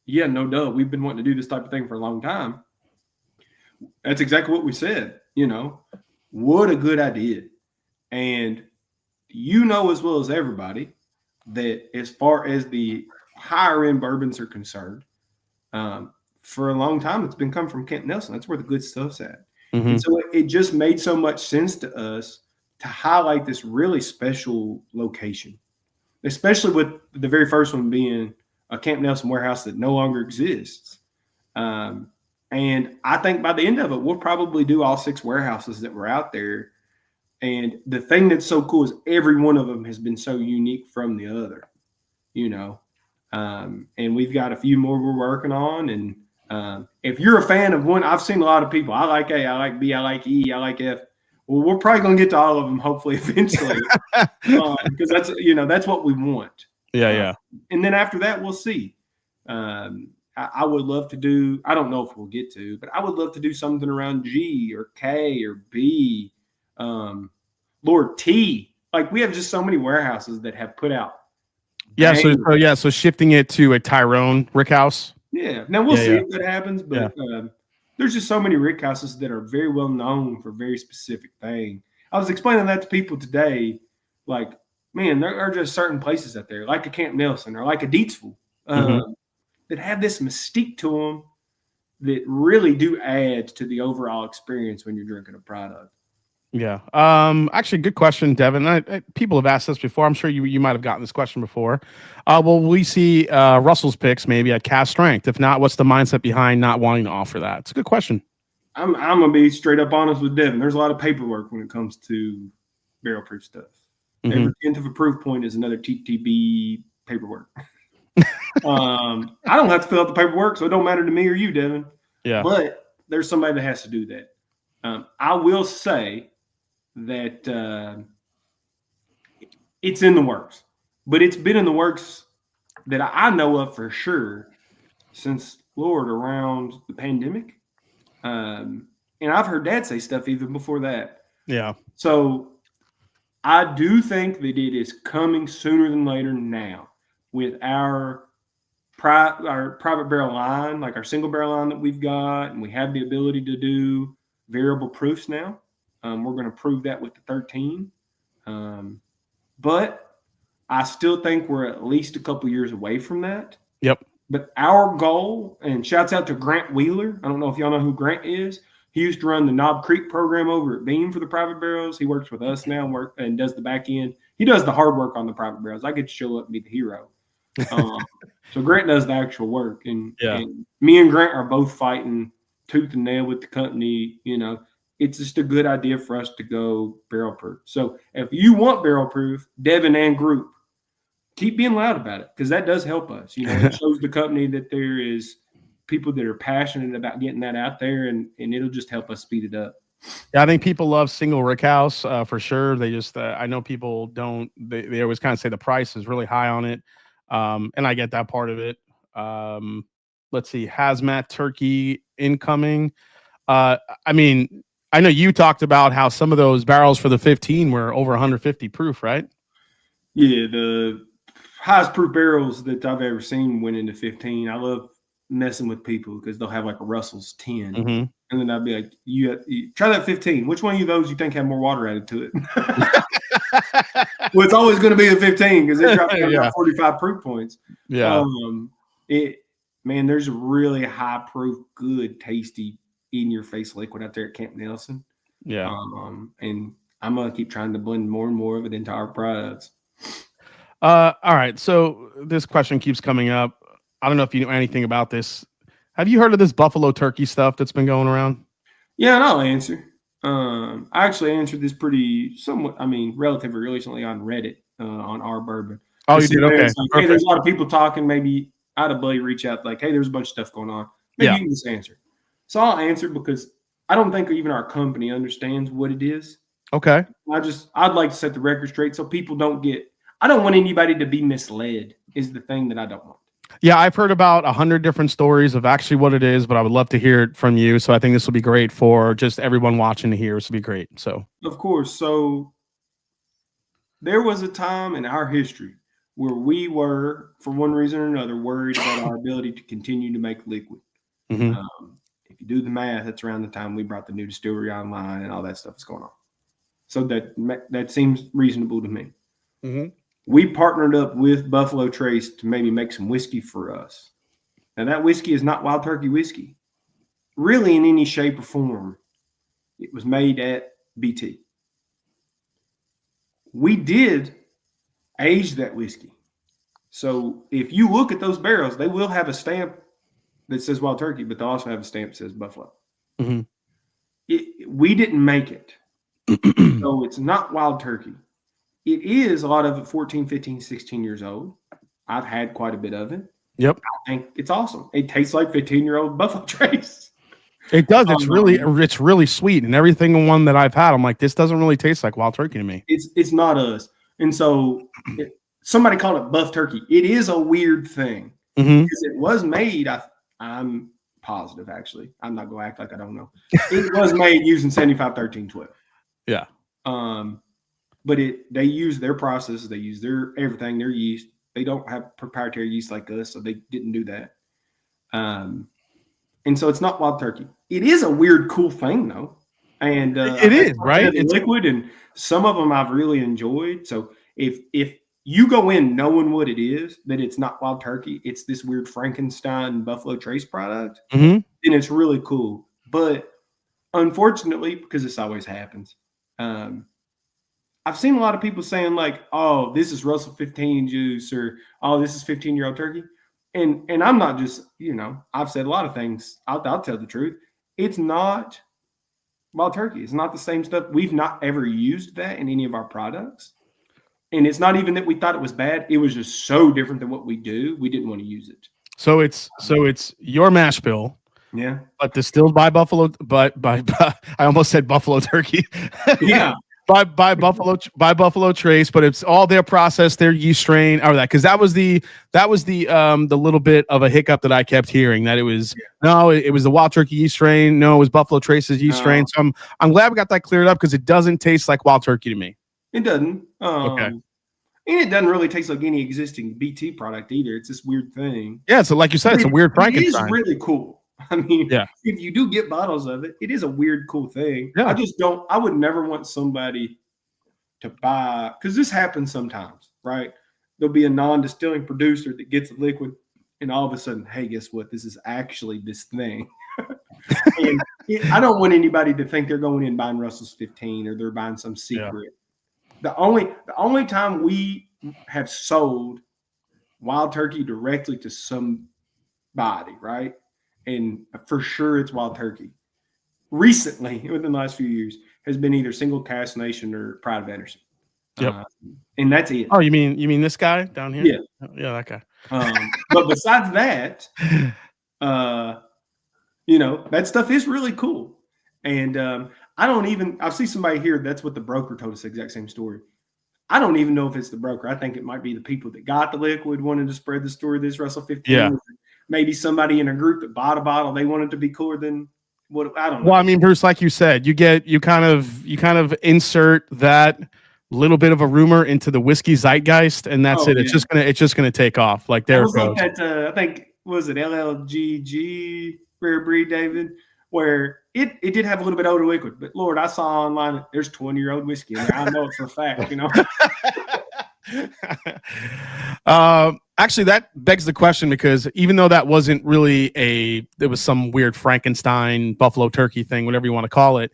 yeah, no duh, we've been wanting to do this type of thing for a long time. That's exactly what we said. What a good idea. And as well as everybody that as far as the higher end bourbons are concerned, for a long time it's been coming from Camp Nelson. That's where the good stuff's at. Mhm. And so it just made so much sense to us to highlight this really special location, especially with the very first one being a Camp Nelson warehouse that no longer exists. And I think by the end of it, we'll probably do all 6 warehouses that were out there. And the thing that's so cool is every one of them has been so unique from the other, and we've got a few more we're working on. And if you're a fan of one, I've seen a lot of people. I like A, I like B, I like E, I like F. Well, we're probably going to get to all of them, hopefully, eventually, because that's what we want. Yeah. And then after that, we'll see. I would love to do, I don't know if we'll get to, but I would love to do something around G or K or B, Lord T. Like we have just so many warehouses that have put out. Yeah. So shifting it to a Tyrone Rickhouse. Yeah. Now we'll see if that happens, but there's just so many rickhouses that are very well known for very specific thing. I was explaining that to people today. Like, man, there are just certain places out there, like a Camp Nelson or like a Dietsville, that have this mystique to them that really do add to the overall experience when you're drinking a product. Yeah. Actually, good question, Devin. People have asked this before. I'm sure you might have gotten this question before. Will we see Russell's picks maybe at cast strength? If not, what's the mindset behind not wanting to offer that? It's a good question. I'm gonna be straight up honest with Devin. There's a lot of paperwork when it comes to barrel proof stuff. Mm-hmm. Every 10th of a proof point is another TTB paperwork. I don't have to fill out the paperwork, so it don't matter to me or you, Devin. Yeah. But there's somebody that has to do that. I will say that it's in the works, but it's been in the works that I know of for sure since, Lord, around the pandemic. And I've heard Dad say stuff even before that. Yeah. So I do think that it is coming sooner than later now with our private barrel line, like our single barrel line that we've got, and we have the ability to do variable proofs now. We're going to prove that with the 13. But I still think we're at least a couple years away from that. Yep. But our goal, and shouts out to Grant Wheeler. I don't know if y'all know who Grant is. He used to run the Knob Creek program over at Beam for the private barrels. He works with us now and does the back end. He does the hard work on the private barrels. I get to show up and be the hero. So Grant does the actual work. And me and Grant are both fighting tooth and nail with the company. You know, it's just a good idea for us to go barrel proof. So if you want barrel proof, Devin and group, keep being loud about it, because that does help us. You know, it shows the company that there is people that are passionate about getting that out there, and it'll just help us speed it up. Yeah, I think people love single rick house for sure. They just, I know people don't, they always kind of say the price is really high on it. And I get that part of it. Let's see, hazmat turkey incoming. I mean, I know you talked about how some of those barrels for the 15 were over 150 proof, right? Yeah, the highest proof barrels that I've ever seen went into 15. I love messing with people because they'll have like a Russell's 10. Mm-hmm. And then I'd be like, you try that 15. Which one of those you think have more water added to it? Well, it's always going to be the 15 because it drops down about 45 proof points. Yeah. There's a really high proof, good, tasty, in your face liquid out there at Camp Nelson. Yeah. And I'm going to keep trying to blend more and more of it into our products. All right. So this question keeps coming up. I don't know if you know anything about this. Have you heard of this buffalo turkey stuff that's been going around? Yeah, and I'll answer. I actually answered this relatively recently on Reddit on our bourbon. Oh, you did? Okay. Like, hey, there's a lot of people talking. Maybe I'd ability reach out like, hey, there's a bunch of stuff going on. Maybe you can just answer. So I'll answer because I don't think even our company understands what it is. Okay. I'd like to set the record straight so people I don't want anybody to be misled is the thing that I don't want. Yeah, I've heard about 100 different stories of actually what it is, but I would love to hear it from you. So I think this will be great for just everyone watching to hear. This will be great. So, of course. So there was a time in our history where we were, for one reason or another, worried about our ability to continue to make liquid. Mm-hmm. If you do the math, that's around the time we brought the new distillery online and all that stuff is going on. So that seems reasonable to me. Mm-hmm. We partnered up with Buffalo Trace to maybe make some whiskey for us. Now, that whiskey is not Wild Turkey whiskey, really, in any shape or form. It was made at BT. We did age that whiskey. So if you look at those barrels, they will have a stamp that says Wild Turkey, but they also have a stamp that says Buffalo. Mm-hmm. We didn't make it. So it's not Wild Turkey. It is a lot of it 14, 15, 16 years old. I've had quite a bit of it. Yep. I think it's awesome. It tastes like 15-year-old Buffalo Trace. It does. It's really sweet. And everything one that I've had, I'm like, this doesn't really taste like Wild Turkey to me. It's not us. And so somebody called it Buff Turkey. It is a weird thing. Mm-hmm. Because it was made, I'm positive, actually. I'm not going to act like I don't know. It was made using 75, 13, 12. Yeah. But they use their processes, they use their everything, their yeast. They don't have proprietary yeast like us, so they didn't do that. And so it's not Wild Turkey. It is a weird, cool thing, though. And it is, right? It's liquid, and some of them I've really enjoyed. So if you go in knowing what it is, that it's not Wild Turkey, it's this weird Frankenstein Buffalo Trace product, mm-hmm. then it's really cool. But unfortunately, because this always happens, I've seen a lot of people saying like, oh, this is Russell 15 juice, or oh, this is 15-year-old turkey. And I'm not just, I've said a lot of things. I'll tell the truth. It's not Wild Turkey. It's not the same stuff. We've not ever used that in any of our products. And it's not even that we thought it was bad. It was just so different than what we do. We didn't want to use it. So it's your mash bill. Yeah. But distilled by Buffalo, but I almost said Buffalo Turkey. Yeah. by Buffalo Trace, but it's all their process, their yeast strain, or that, because that was the little bit of a hiccup that I kept hearing, that it was it was the Wild Turkey yeast strain. No, it was Buffalo Trace's yeast strain. So I'm glad we got that cleared up, because it doesn't taste like Wild Turkey to me. It doesn't. Okay. And it doesn't really taste like any existing BT product either. It's this weird thing. Yeah, so like you said, it's a weird Frankenstein. It is really cool. I mean, if you do get bottles of it, it is a weird, cool thing. Yeah. I would never want somebody to buy, because this happens sometimes, right? There'll be a non-distilling producer that gets a liquid, and all of a sudden, hey, guess what? This is actually this thing. And I don't want anybody to think they're going in buying Russell's 15 or they're buying some secret. Yeah. The only time we have sold Wild Turkey directly to somebody, right? And for sure it's Wild Turkey. Recently, within the last few years, has been either Single Cask Nation or Pride of Anderson. Yep. And that's it. Oh, you mean this guy down here? Yeah. Yeah, that guy. But besides that, that stuff is really cool. And I see somebody here, that's what the broker told us, the exact same story. I don't even know if it's the broker. I think it might be the people that got the liquid wanted to spread the story of this Russell 15. Yeah. Maybe somebody in a group that bought a bottle, they wanted to be cooler than what, I don't know. Well, I mean, Bruce, like you said, you kind of insert that little bit of a rumor into the whiskey zeitgeist, and that's it. Yeah. It's just gonna take off. Like there it goes. Like that, I think, was it LLGG Rare Breed, David, where it did have a little bit older liquid, but Lord, I saw online there's 20-year-old whiskey in there. I know it for a fact, Actually, that begs the question, because even though that wasn't really it was some weird Frankenstein Buffalo Turkey thing, whatever you want to call it,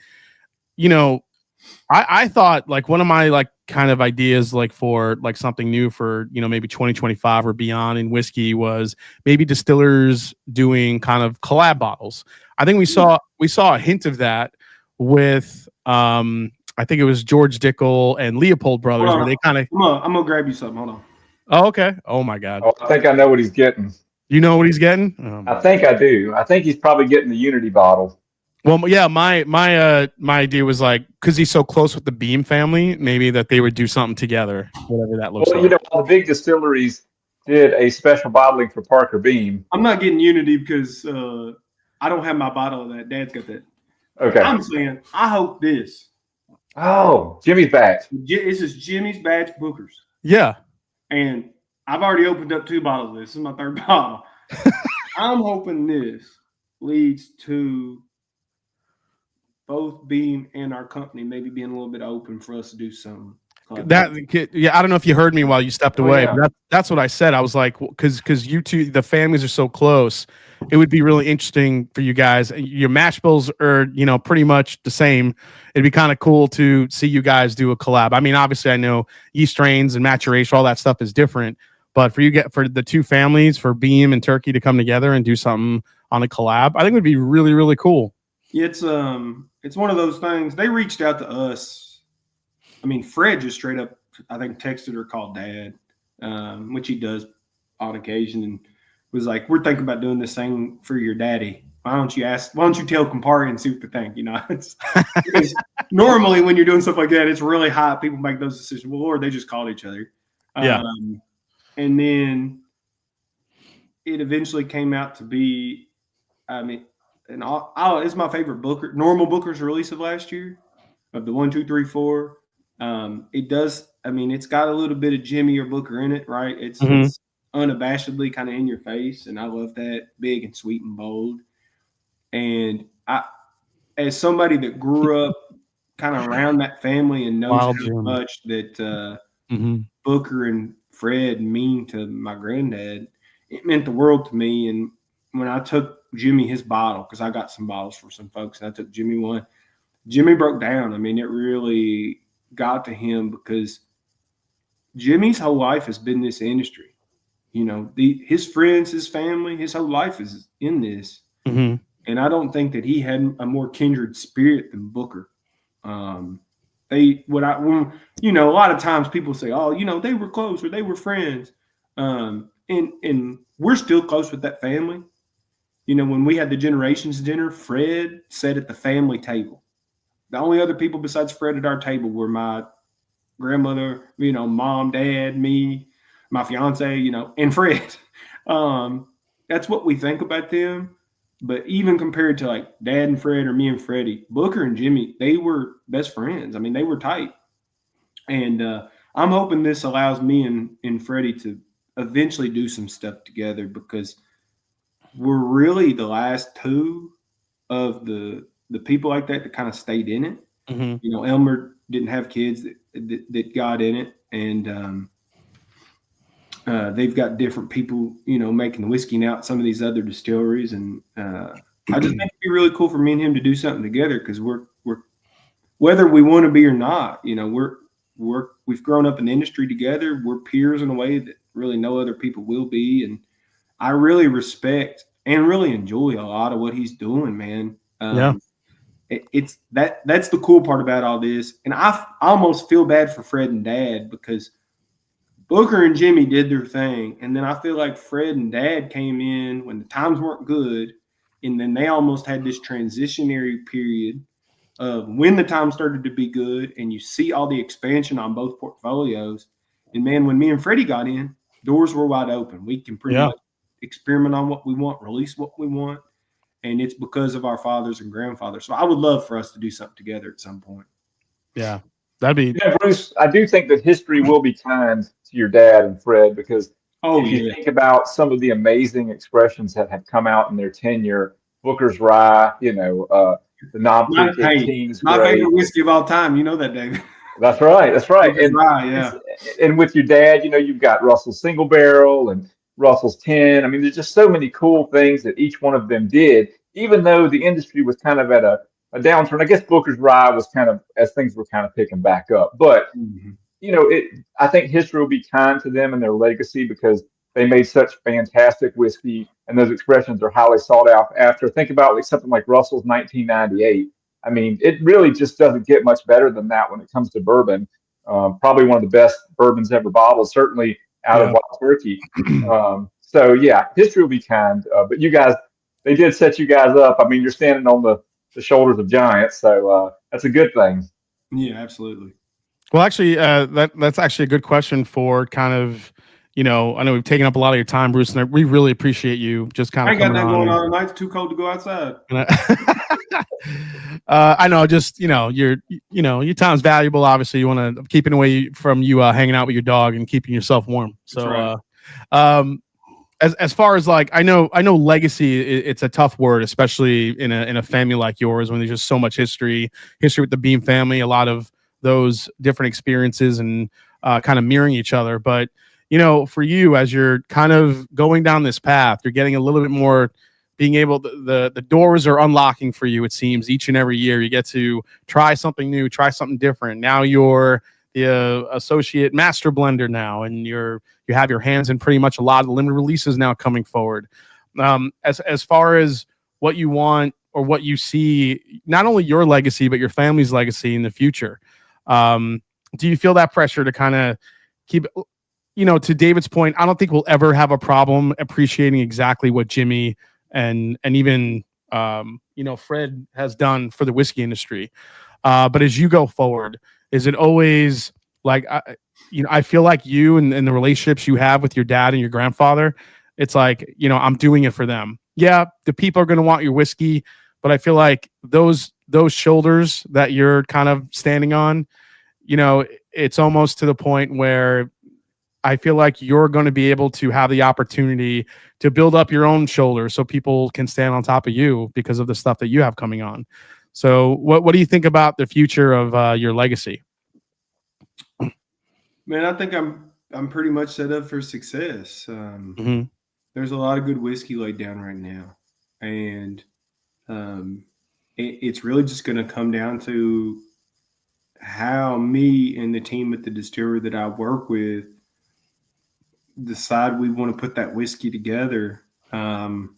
I thought, like, one of my, like, kind of ideas, like, for like something new for maybe 2025 or beyond in whiskey was maybe distillers doing kind of collab bottles. I think we saw a hint of that with I think it was George Dickel and Leopold Brothers, where they kind of. I'm gonna grab you something. Hold on. Oh, okay. Oh my God. Oh, I think I know what he's getting. You know what he's getting? I think I do. I think he's probably getting the Unity bottle. Well, yeah, my idea was, like, because he's so close with the Beam family, maybe that they would do something together, whatever that looks like. The big distilleries did a special bottling for Parker Beam. I'm not getting Unity because I don't have my bottle of that. Dad's got that. Okay. I'm saying, I hope this. Oh, Jimmy's batch. This is Jimmy's batch Booker's. Yeah. And I've already opened up 2 bottles of this. This is my 3rd bottle. I'm hoping this leads to both Beam and our company maybe being a little bit open for us to do something. I don't know if you heard me while you stepped away, but that's what I said. I was like, because you two, the families are so close, it would be really interesting for you guys. Your mash bills are, pretty much the same. It'd be kind of cool to see you guys do a collab. I mean, obviously, I know yeast strains and maturation, all that stuff is different, but for the 2 families, for Beam and Turkey to come together and do something on a collab, I think would be really, really cool. It's one of those things. They reached out to us. I mean, Fred just straight up, I think, texted or called Dad, which he does on occasion, and was like, "We're thinking about doing this thing for your daddy. Why don't you tell Campari and see what they think?" It's normally when you're doing stuff like that, it's really hot. People make those decisions. Well, or they just called each other. Yeah. And then it eventually came out to be, it's my favorite Booker, normal Booker's release of last year, of the 1, 2, 3, 4. It does. I mean, it's got a little bit of Jimmy or Booker in it, right? It's unabashedly kind of in your face, and I love that, big and sweet and bold. And I, as somebody that grew up kind of around that family and knows how much that Booker and Fred mean to my granddad, it meant the world to me. And when I took Jimmy his bottle, because I got some bottles for some folks, and I took Jimmy one, Jimmy broke down. I mean, it really got to him, because Jimmy's whole life has been this industry. His friends, his family, his whole life is in this. Mm-hmm. And I don't think that he had a more kindred spirit than Booker. A lot of times people say, "Oh, they were close or they were friends," and we're still close with that family. When we had the Generations dinner, Fred sat at the family table. the only other people besides Fred at our table were my grandmother, mom, dad, me, my fiance, and Fred. That's what we think about them. But even compared to like Dad and Fred or me and Freddie, Booker and Jimmy, they were best friends. I mean, they were tight. And I'm hoping this allows me and Freddie to eventually do some stuff together, because we're really the last two of the people like that kind of stayed in it. Mm-hmm. Elmer didn't have kids that got in it, and they've got different people, making whiskey now at some of these other distilleries, and I just think it'd be really cool for me and him to do something together, because we're whether we want to be or not, we've grown up in the industry together. We're peers in a way that really no other people will be, and I really respect and really enjoy a lot of what he's doing, man. Yeah. It's that's the cool part about all this. And I almost feel bad for Fred and Dad, because Booker and Jimmy did their thing, and then I feel like Fred and Dad came in when the times weren't good, and then they almost had this transitionary period of when the time started to be good, and you see all the expansion on both portfolios. And man, when me and Freddie got in, doors were wide open. We can pretty much experiment on what we want, release what we want. And it's because of our fathers and grandfathers. So I would love for us to do something together at some point. Yeah, that'd be. Yeah, Bruce, I do think that history will be kind to your dad and Fred, because if you think about some of the amazing expressions that have come out in their tenure, Booker's Rye, the non-15's my favorite whiskey of all time. You know that, David. That's right. That's right. And, Rye, yeah. And with your dad, you've got Russell's Single Barrel and Russell's 10. I mean, there's just so many cool things that each one of them did, even though the industry was kind of at a downturn. I guess Booker's Rye was kind of, as things were kind of picking back up. But, I think history will be kind to them and their legacy, because they made such fantastic whiskey, and those expressions are highly sought after. Think about like something like Russell's 1998. I mean, it really just doesn't get much better than that when it comes to bourbon. Probably one of the best bourbons ever bottled, certainly out of Wild Turkey. So yeah, history will be kind. But you guys, they did set you guys up. I mean, you're standing on the shoulders of giants, so that's a good thing. Yeah, absolutely. Well, actually, that's actually a good question for kind of, I know we've taken up a lot of your time, Bruce, and we really appreciate you just kind of coming on. I ain't got that going on tonight. It's too cold to go outside. I know, just, your time's valuable. Obviously, you want to keep it away from you hanging out with your dog and keeping yourself warm. So, right. As far as like, I know legacy, it's a tough word, especially in a family like yours, when there's just so much history with the Beam family, a lot of those different experiences and kind of mirroring each other. But, for you, as you're kind of going down this path, you're getting a little bit more being able, the doors are unlocking for you, it seems, each and every year. You get to try something new, try something different. Now you're the associate master blender now, and you have your hands in pretty much a lot of the limited releases now coming forward. As far as what you want or what you see, not only your legacy, but your family's legacy in the future, do you feel that pressure to kind of keep, to David's point, I don't think we'll ever have a problem appreciating exactly what Jimmy and even Fred has done for the whiskey industry. But as you go forward, is it always like, I feel like you and the relationships you have with your dad and your grandfather, it's like, I'm doing it for them. Yeah, the people are going to want your whiskey, but I feel like those shoulders that you're kind of standing on, it's almost to the point where I feel like you're going to be able to have the opportunity to build up your own shoulders so people can stand on top of you because of the stuff that you have coming on. So what do you think about the future of your legacy? Man, I think I'm pretty much set up for success. There's a lot of good whiskey laid down right now. And it's really just going to come down to how me and the team at the distillery that I work with decide we want to put that whiskey together. I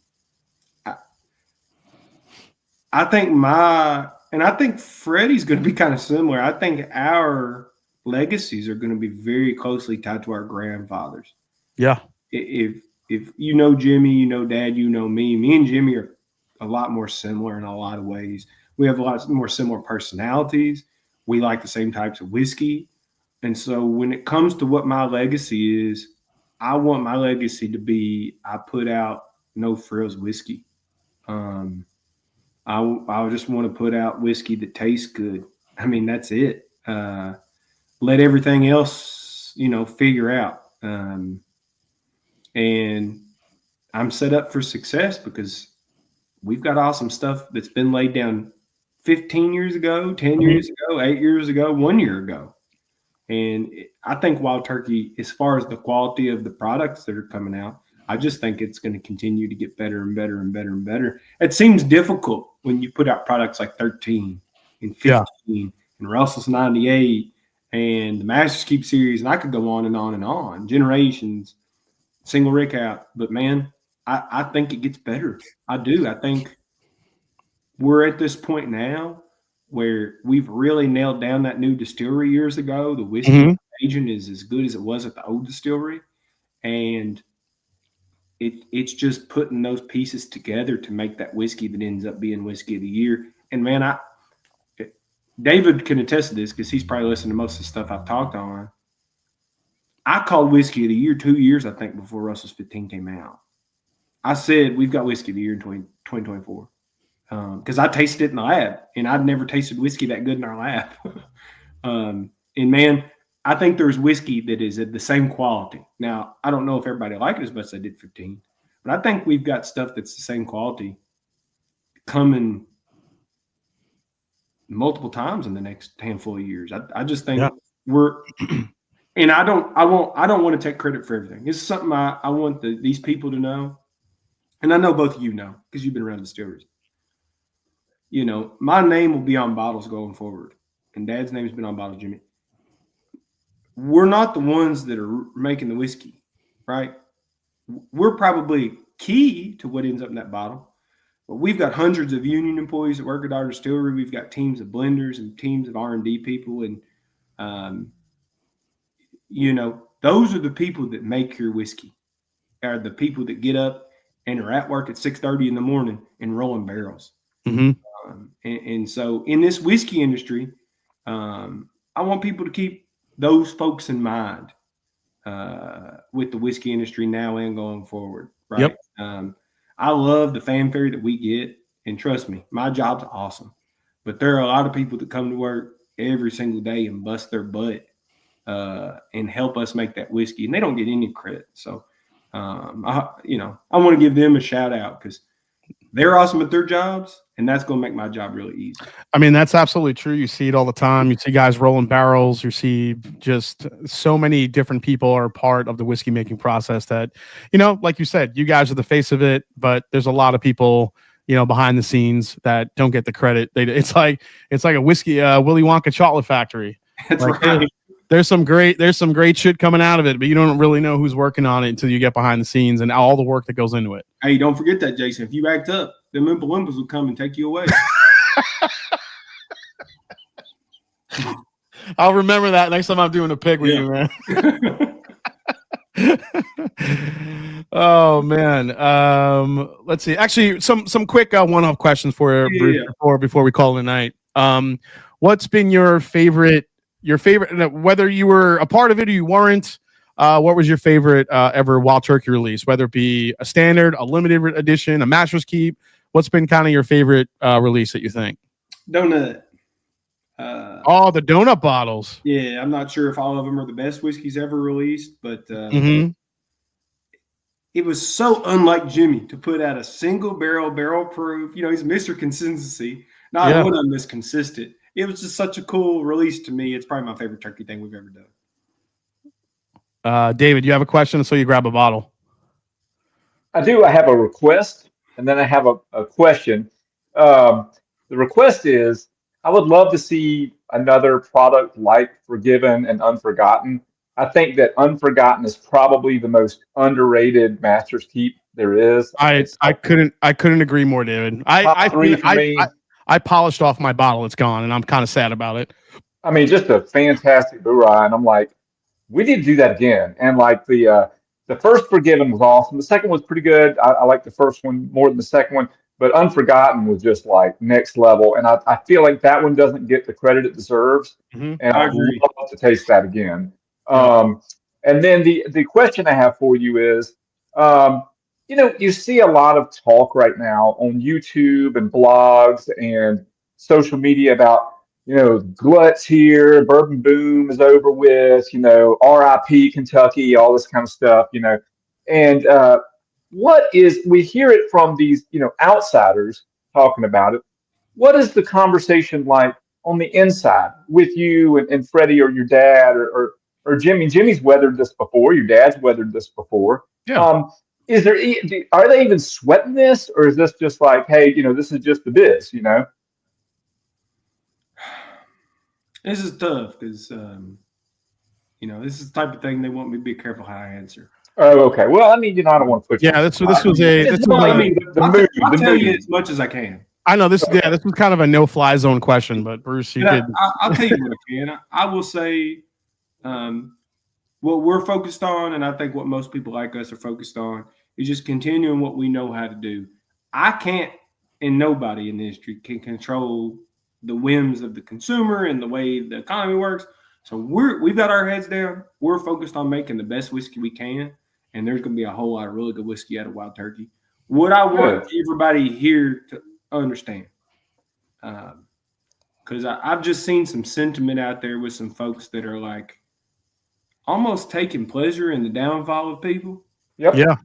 think Freddie's going to be kind of similar. I think our legacies are going to be very closely tied to our grandfathers. Yeah. If you know Jimmy, Dad, me and Jimmy are a lot more similar in a lot of ways. We have a lot more similar personalities. We like the same types of whiskey. And so when it comes to what my legacy is, I want my legacy to be, I put out no frills whiskey. I just want to put out whiskey that tastes good. I mean, that's it. Let everything else, figure out. And I'm set up for success because we've got awesome stuff that's been laid down 15 years ago, 10 years ago, 8 years ago, 1 year ago. And I think Wild Turkey, as far as the quality of the products that are coming out, I just think it's going to continue to get better and better and better and better. It seems difficult when you put out products like 13 and 15 and Russell's 98 and the Masters Keep series, and I could go on and on and on. Generations, single rick out. But, man, I think it gets better. I do. I think we're at this point now where we've really nailed down that new distillery years ago. The whiskey agent is as good as it was at the old distillery. And it's just putting those pieces together to make that whiskey that ends up being whiskey of the year. And, man, David can attest to this because he's probably listened to most of the stuff I've talked on. I called whiskey of the year 2 years, I think, before Russell's 15 came out. I said we've got whiskey of the year in 2024 because I tasted it in the lab, and I'd never tasted whiskey that good in our lab. And, man, I think there's whiskey that is at the same quality. Now, I don't know if everybody liked it as much as I did 15, but I think we've got stuff that's the same quality coming multiple times in the next handful of years. I just think we're – and I don't want to take credit for everything. It's something I want these people to know. And I know both of you know because you've been around distilleries. My name will be on bottles going forward. And Dad's name's been on bottles, Jimmy. We're not the ones that are making the whiskey, right? We're probably key to what ends up in that bottle. But we've got hundreds of union employees that work at our distillery. We've got teams of blenders and teams of R&D people. And, those are the people that make your whiskey. Are the people that get up and are at work at 6:30 in the morning and rolling barrels. And so in this whiskey industry, I want people to keep those folks in mind with the whiskey industry now and going forward. Right. Yep. I love the fanfare that we get. And trust me, my job's awesome. But there are a lot of people that come to work every single day and bust their butt and help us make that whiskey. And they don't get any credit. So, I want to give them a shout out because they're awesome at their jobs. And that's going to make my job really easy. I mean, that's absolutely true. You see it all the time. You see guys rolling barrels. You see just so many different people are part of the whiskey making process that, like you said, you guys are the face of it, but there's a lot of people, behind the scenes that don't get the credit. It's like a whiskey, Willy Wonka chocolate factory. That's right. There's some great shit coming out of it, but you don't really know who's working on it until you get behind the scenes and all the work that goes into it. Hey, don't forget that, Jason. If you act up, them Oompa Loompas will come and take you away. I'll remember that next time I'm doing a pig with you, man. Oh man. Let's see. Actually, some quick one-off questions for you before we call it a night. What's been your favorite, whether you were a part of it or you weren't, what was your favorite ever Wild Turkey release? Whether it be a standard, a limited edition, a Master's Keep, what's been kind of your favorite release that you think? Donut. The donut bottles. Yeah, I'm not sure if all of them are the best whiskeys ever released, but it was so unlike Jimmy to put out a single barrel proof. He's Mr. Consistency. Not one of them is consistent. It was just such a cool release to me. It's probably my favorite turkey thing we've ever done. David, you have a question, so you grab a bottle. I do. I have a request, and then I have a question. The request is, I would love to see another product like Forgiven and Unforgotten. I think that Unforgotten is probably the most underrated Master's Keep there is. I couldn't agree more, David. I polished off my bottle. It's gone, and I'm kind of sad about it. I mean, just a fantastic Burai, and I'm like, we need to do that again. And like the first Forgiven was awesome. The second was pretty good. I like the first one more than the second one. but Unforgotten was just like next level. And I feel like that one doesn't get the credit it deserves. Mhm. And I I'd agree. love to taste that again. Yeah. And then the question I have for you is, you see a lot of talk right now on YouTube and blogs and social media about, gluts here, bourbon boom is over with, RIP Kentucky, all this kind of stuff, And we hear it from these, outsiders talking about it. What is the conversation like on the inside with you and Freddie or your dad or Jimmy? Jimmy's weathered this before. Your dad's weathered this before. Yeah. Are they even sweating this, or is this just like, hey, this is just the biz, This is tough because, this is the type of thing they want me to be careful how I answer. Oh, okay. Well, I mean, I don't want to put you. Yeah, this was a. This Well, was I a mean, I'll tell you as much as I can. I know this. Yeah, this was kind of a no-fly zone question, but Bruce, you could. I'll tell you what I can. I will say, what we're focused on, and I think what most people like us are focused on, is just continuing what we know how to do. I can't, and nobody in the industry can control the whims of the consumer and the way the economy works. So we've got our heads down. We're focused on making the best whiskey we can, and there's going to be a whole lot of really good whiskey out of Wild Turkey. What I want everybody here to understand, because I've just seen some sentiment out there with some folks that are like almost taking pleasure in the downfall of people. Yep. Yeah.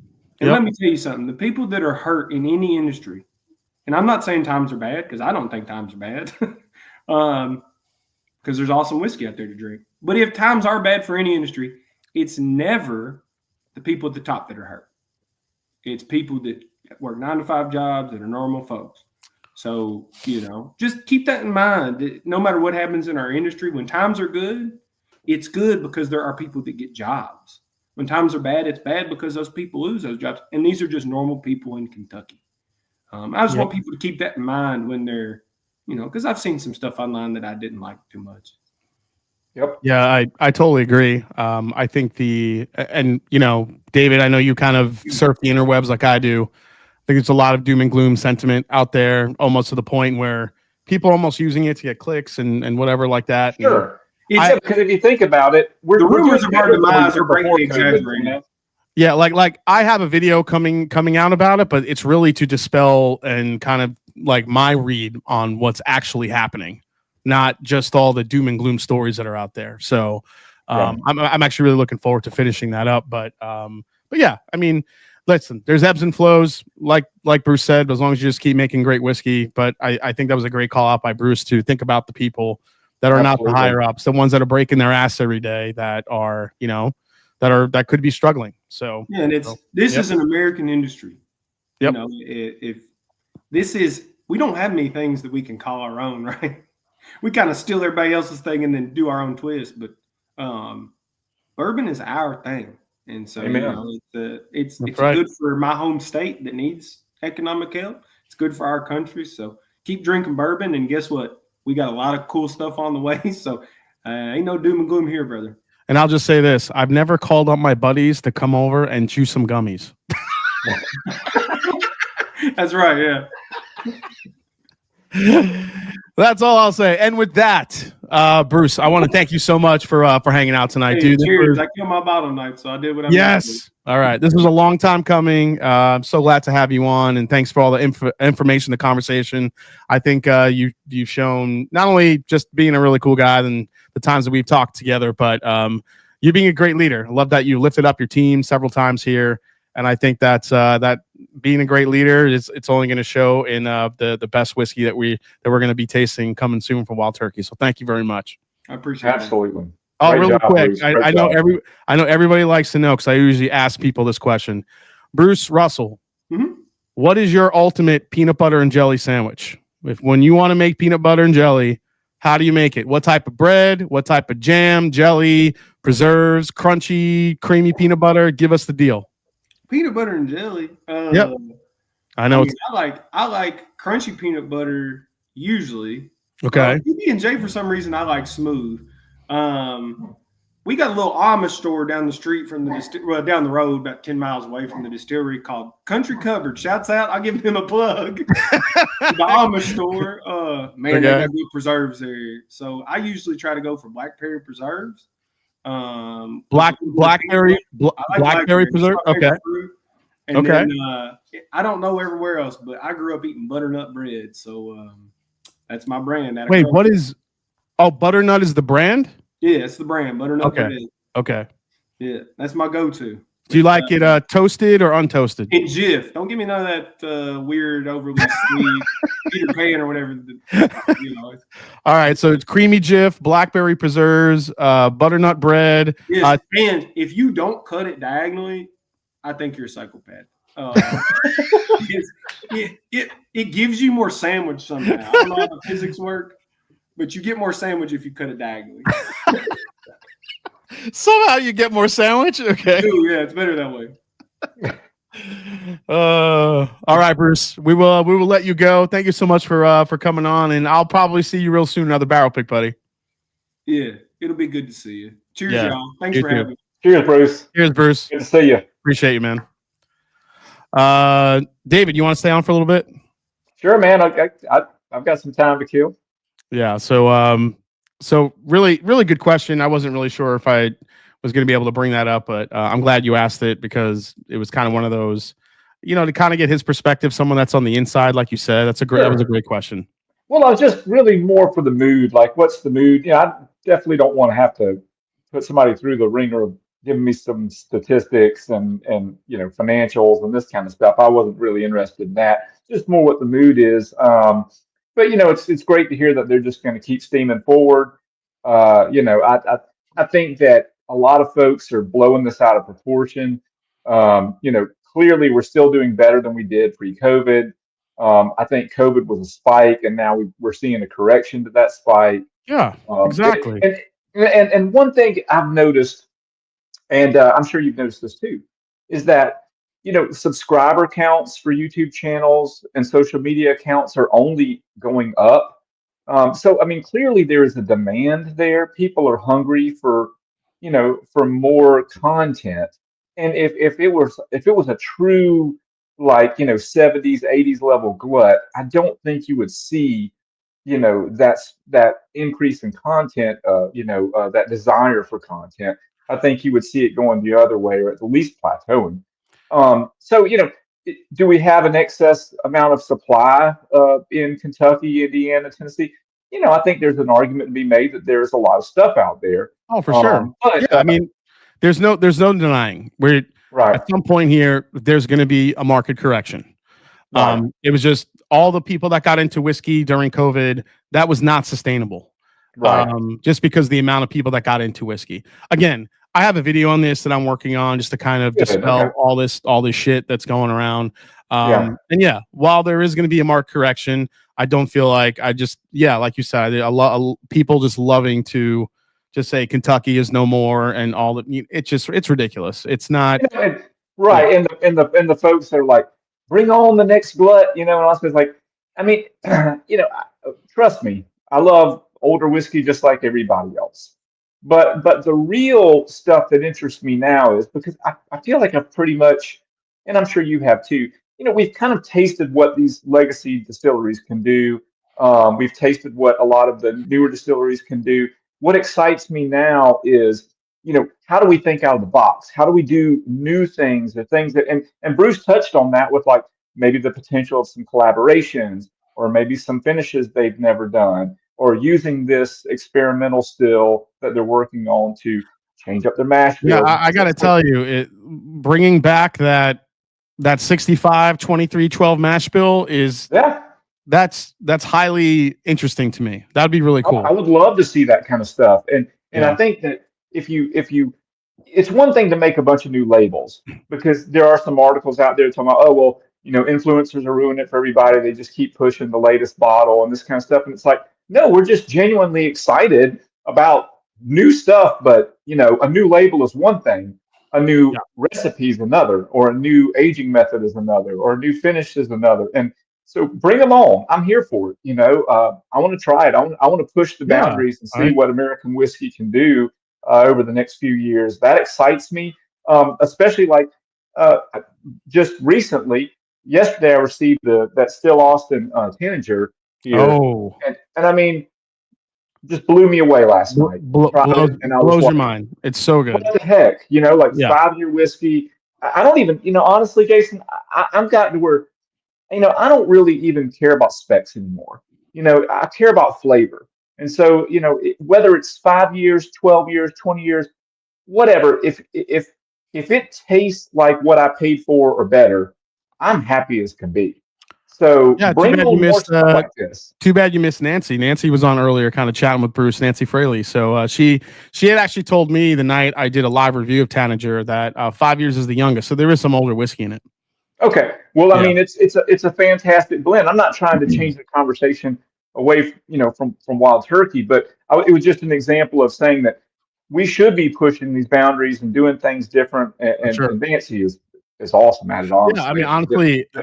And let me tell you something: the people that are hurt in any industry, and I'm not saying times are bad because I don't think times are bad, because there's awesome whiskey out there to drink. But if times are bad for any industry, it's never the people at the top that are hurt. It's people that work 9-to-5 jobs that are normal folks. So, just keep that in mind. That no matter what happens in our industry, when times are good, it's good because there are people that get jobs. When times are bad, it's bad because those people lose those jobs. And these are just normal people in Kentucky. I just want people to keep that in mind when they're, because I've seen some stuff online that I didn't like too much. Yep. Yeah, I totally agree. I think David, I know you kind of surf the interwebs like I do. I think there's a lot of doom and gloom sentiment out there, almost to the point where people are almost using it to get clicks and whatever like that. Sure. Because if you think about it, the rumors of our demise are greatly exaggerated. Yeah, like I have a video coming out about it, but it's really to dispel and kind of like my read on what's actually happening, not just all the doom and gloom stories that are out there. So I'm actually really looking forward to finishing that up. But yeah, I mean, listen, there's ebbs and flows, like Bruce said, as long as you just keep making great whiskey. But I think that was a great call out by Bruce to think about the people that are not the higher ups, the ones that are breaking their ass every day, that are, that could be struggling. So yeah, and this is an American industry. Yep. If we don't have many things that we can call our own, right? We kind of steal everybody else's thing and then do our own twist. But bourbon is our thing, and so it's good for my home state that needs economic help. It's good for our country. So keep drinking bourbon, and guess what? We got a lot of cool stuff on the way. So ain't no doom and gloom here, brother. And I'll just say this: I've never called up my buddies to come over and chew some gummies. That's right. Yeah. That's all I'll say. And with that, Bruce, I want to thank you so much for hanging out tonight, dude. Cheers! I killed my bottle night, so I did what I Yes. All right. This was a long time coming. I'm so glad to have you on, and thanks for all the information, the conversation. I think you've shown not only just being a really cool guy and the times that we've talked together, but you being a great leader. I love that you lifted up your team several times here, and I think that's that being a great leader it's only going to show in the best whiskey that we're going to be tasting coming soon from Wild Turkey. So thank you very much. I appreciate it. Absolutely. Oh, really quick. I know everybody likes to know, because I usually ask people this question. Bruce Russell, what is your ultimate peanut butter and jelly sandwich? When you want to make peanut butter and jelly, how do you make it? What type of bread? What type of jam, jelly, preserves, crunchy, creamy peanut butter? Give us the deal. Peanut butter and jelly. Yep. I know. I like crunchy peanut butter usually. Okay. PB&J for some reason I like smooth. we got a little Amish store down the street from the down the road, about 10 miles away from the distillery, called Country Cupboard. Shouts out! I'll give them a plug. The Amish store, man, they got good preserves there. So I usually try to go for blackberry preserves. Blackberry preserve. Okay. And then, I don't know everywhere else, but I grew up eating butternut bread, so that's my brand. Wait, what is? Oh, butternut is the brand? Yeah, it's the brand, butternut bread. Okay. Yeah, that's my go-to. Do you like it toasted or untoasted? In Jif. Don't give me none of that weird, overly sweet Peter Pan or whatever. All right, so it's creamy Jif, blackberry preserves, butternut bread. Yes, and if you don't cut it diagonally, I think you're a psychopath. It gives you more sandwich somehow. I don't know how the physics work, but you get more sandwich if you cut it diagonally. Somehow you get more sandwich. Okay. Ooh, yeah, it's better that way. All right, Bruce. We will let you go. Thank you so much for coming on, and I'll probably see you real soon. Another barrel pick, buddy. Yeah, it'll be good to see you. Cheers, y'all. Thanks for having me. Cheers, Bruce. Cheers, Bruce. Good to see you. Appreciate you, man. David, you want to stay on for a little bit? Sure, man. I've got some time to kill. Yeah. So really good question. I wasn't really sure if I was going to be able to bring that up, but I'm glad you asked it, because it was kind of one of those, to kind of get his perspective, someone that's on the inside, like you said. That was a great question. Well, I was just really more for the mood. Like, what's the mood? I definitely don't want to have to put somebody through the ringer of giving me some statistics and financials and this kind of stuff. I wasn't really interested in that. Just more what the mood is. But it's great to hear that they're just going to keep steaming forward. I think that a lot of folks are blowing this out of proportion. Clearly we're still doing better than we did pre-COVID. I think COVID was a spike, and now we're seeing a correction to that spike. Yeah, exactly. And one thing I've noticed, and I'm sure you've noticed this too, is that subscriber counts for YouTube channels and social media accounts are only going up. So I mean, clearly there is a demand there. People are hungry for more content. And if it was a true 70s, 80s level glut, I don't think you would see that increase in content, that desire for content. I think you would see it going the other way, or at the least plateauing. So do we have an excess amount of supply in Kentucky, Indiana, Tennessee? I think there's an argument to be made that there's a lot of stuff out there. Oh, for sure. But, I mean, there's no denying at some point here there's going to be a market correction. Right. It was just all the people that got into whiskey during COVID, that was not sustainable. Right. Just because the amount of people that got into whiskey. Again, I have a video on this that I'm working on just to kind of dispel all this shit that's going around. And while there is going to be a market correction, I don't feel like like you said, a lot people just loving to just say Kentucky is no more and all that. It's ridiculous. It's not right. Yeah. And the folks that are like, bring on the next glut, and I was like, I mean, trust me, I love older whiskey just like everybody else. But the real stuff that interests me now is because I feel like I've pretty much, and I'm sure you have too, we've kind of tasted what these legacy distilleries can do. We've tasted what a lot of the newer distilleries can do. What excites me now is, how do we think out of the box? How do we do new things, the things that, and Bruce touched on that with like maybe the potential of some collaborations or maybe some finishes they've never done, or using this experimental still that they're working on to change up their mash bill. Yeah, I got to tell you, bringing back that 65, 23, 12 mash bill is that's highly interesting to me. That'd be really cool. I would love to see that kind of stuff. And I think that if you it's one thing to make a bunch of new labels, because there are some articles out there talking about, oh, well, influencers are ruining it for everybody. They just keep pushing the latest bottle and this kind of stuff. And it's like, no, we're just genuinely excited about new stuff. But, a new label is one thing. A new recipe is another, or a new aging method is another, or a new finish is another. And so bring them on. I'm here for it. I want to try it. I want to push the boundaries and see what American whiskey can do. over the next few years. That excites me, especially like just recently. Yesterday, I received that Still Austin Tanager here, Oh, and I mean, just blew me away last night. Tried blows it, and I was blows your like, mind. It's so good. what the heck? Like Yeah. 5-year whiskey. I don't even, honestly, Jason, I've gotten to where, I don't really even care about specs anymore. I care about flavor. And so, whether it's 5 years, 12 years, 20 years, whatever, if it tastes like what I paid for or better, I'm happy as can be. So Yeah, bring on more stuff like this. Too bad you missed Nancy. Nancy was on earlier, kind of chatting with Bruce, Nancy Fraley. So she had actually told me the night I did a live review of Tanager that 5 years is the youngest. So there is some older whiskey in it. Okay. Well, I mean, it's a fantastic blend. I'm not trying to change the conversation away, from Wild Turkey, but it was just an example of saying that we should be pushing these boundaries and doing things different. And Nancy is awesome at it. Honestly, yeah. I mean,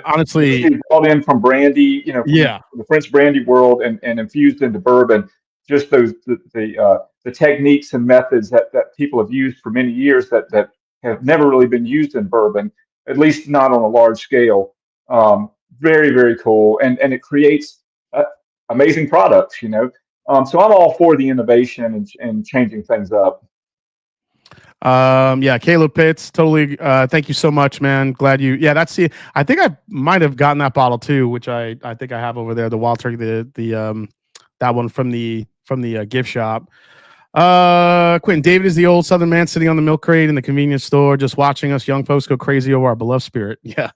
honestly, brought in from brandy, from the French brandy world and infused into bourbon. Just the techniques and methods that people have used for many years that have never really been used in bourbon, at least not on a large scale. Very, very cool. And it creates amazing products, So I'm all for the innovation and changing things up. Yeah, Caleb Pitts, totally. Thank you so much, man. Glad you. Yeah, I think I might have gotten that bottle too, which I think I have over there. The Wild Turkey, the that one from the gift shop. Quentin, David is the old Southern man sitting on the milk crate in the convenience store, just watching us young folks go crazy over our beloved spirit. Yeah.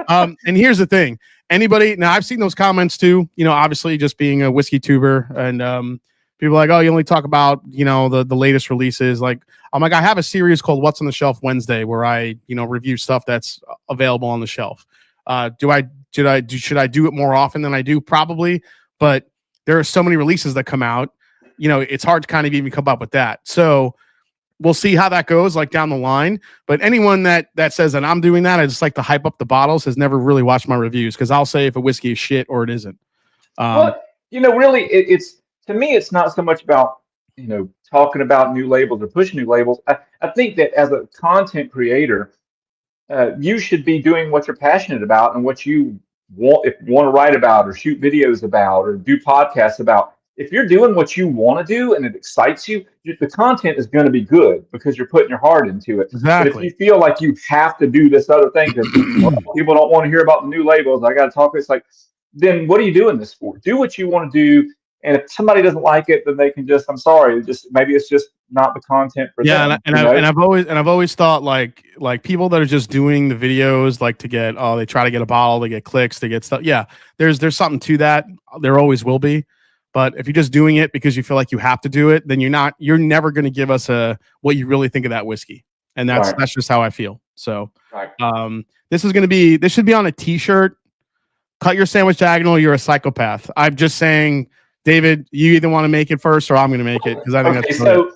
And here's the thing. Anybody now? I've seen those comments too. Obviously, just being a whiskey tuber, and people are like, oh, you only talk about the latest releases. Like, I'm like, I have a series called What's on the Shelf Wednesday, where I review stuff that's available on the shelf. Should I do it more often than I do? Probably, but there are so many releases that come out. It's hard to kind of even come up with that. So we'll see how that goes, like down the line. But anyone that says that I'm doing that, I just like to hype up the bottles, has never really watched my reviews, because I'll say if a whiskey is shit or it isn't. Well, really, it's to me, it's not so much about talking about new labels or pushing new labels. I think that as a content creator, you should be doing what you're passionate about and what you want to write about or shoot videos about or do podcasts about. If you're doing what you want to do and it excites you, the content is going to be good because you're putting your heart into it. Exactly. But if you feel like you have to do this other thing because people don't want to hear about the new labels, I got to talk. It's like, then what are you doing this for? Do what you want to do. And if somebody doesn't like it, then they can I'm sorry, maybe it's just not the content for them. And I've always thought like people that are just doing the videos like to get, they try to get a bottle, they get clicks, they get stuff. Yeah, there's something to that. There always will be. But if you're just doing it because you feel like you have to do it, then you're never going to give us what you really think of that whiskey. And that's just how I feel. So this should be on a t-shirt. Cut your sandwich diagonal, you're a psychopath. I'm just saying, David, you either want to make it first or I'm going to make it, because I think that's so.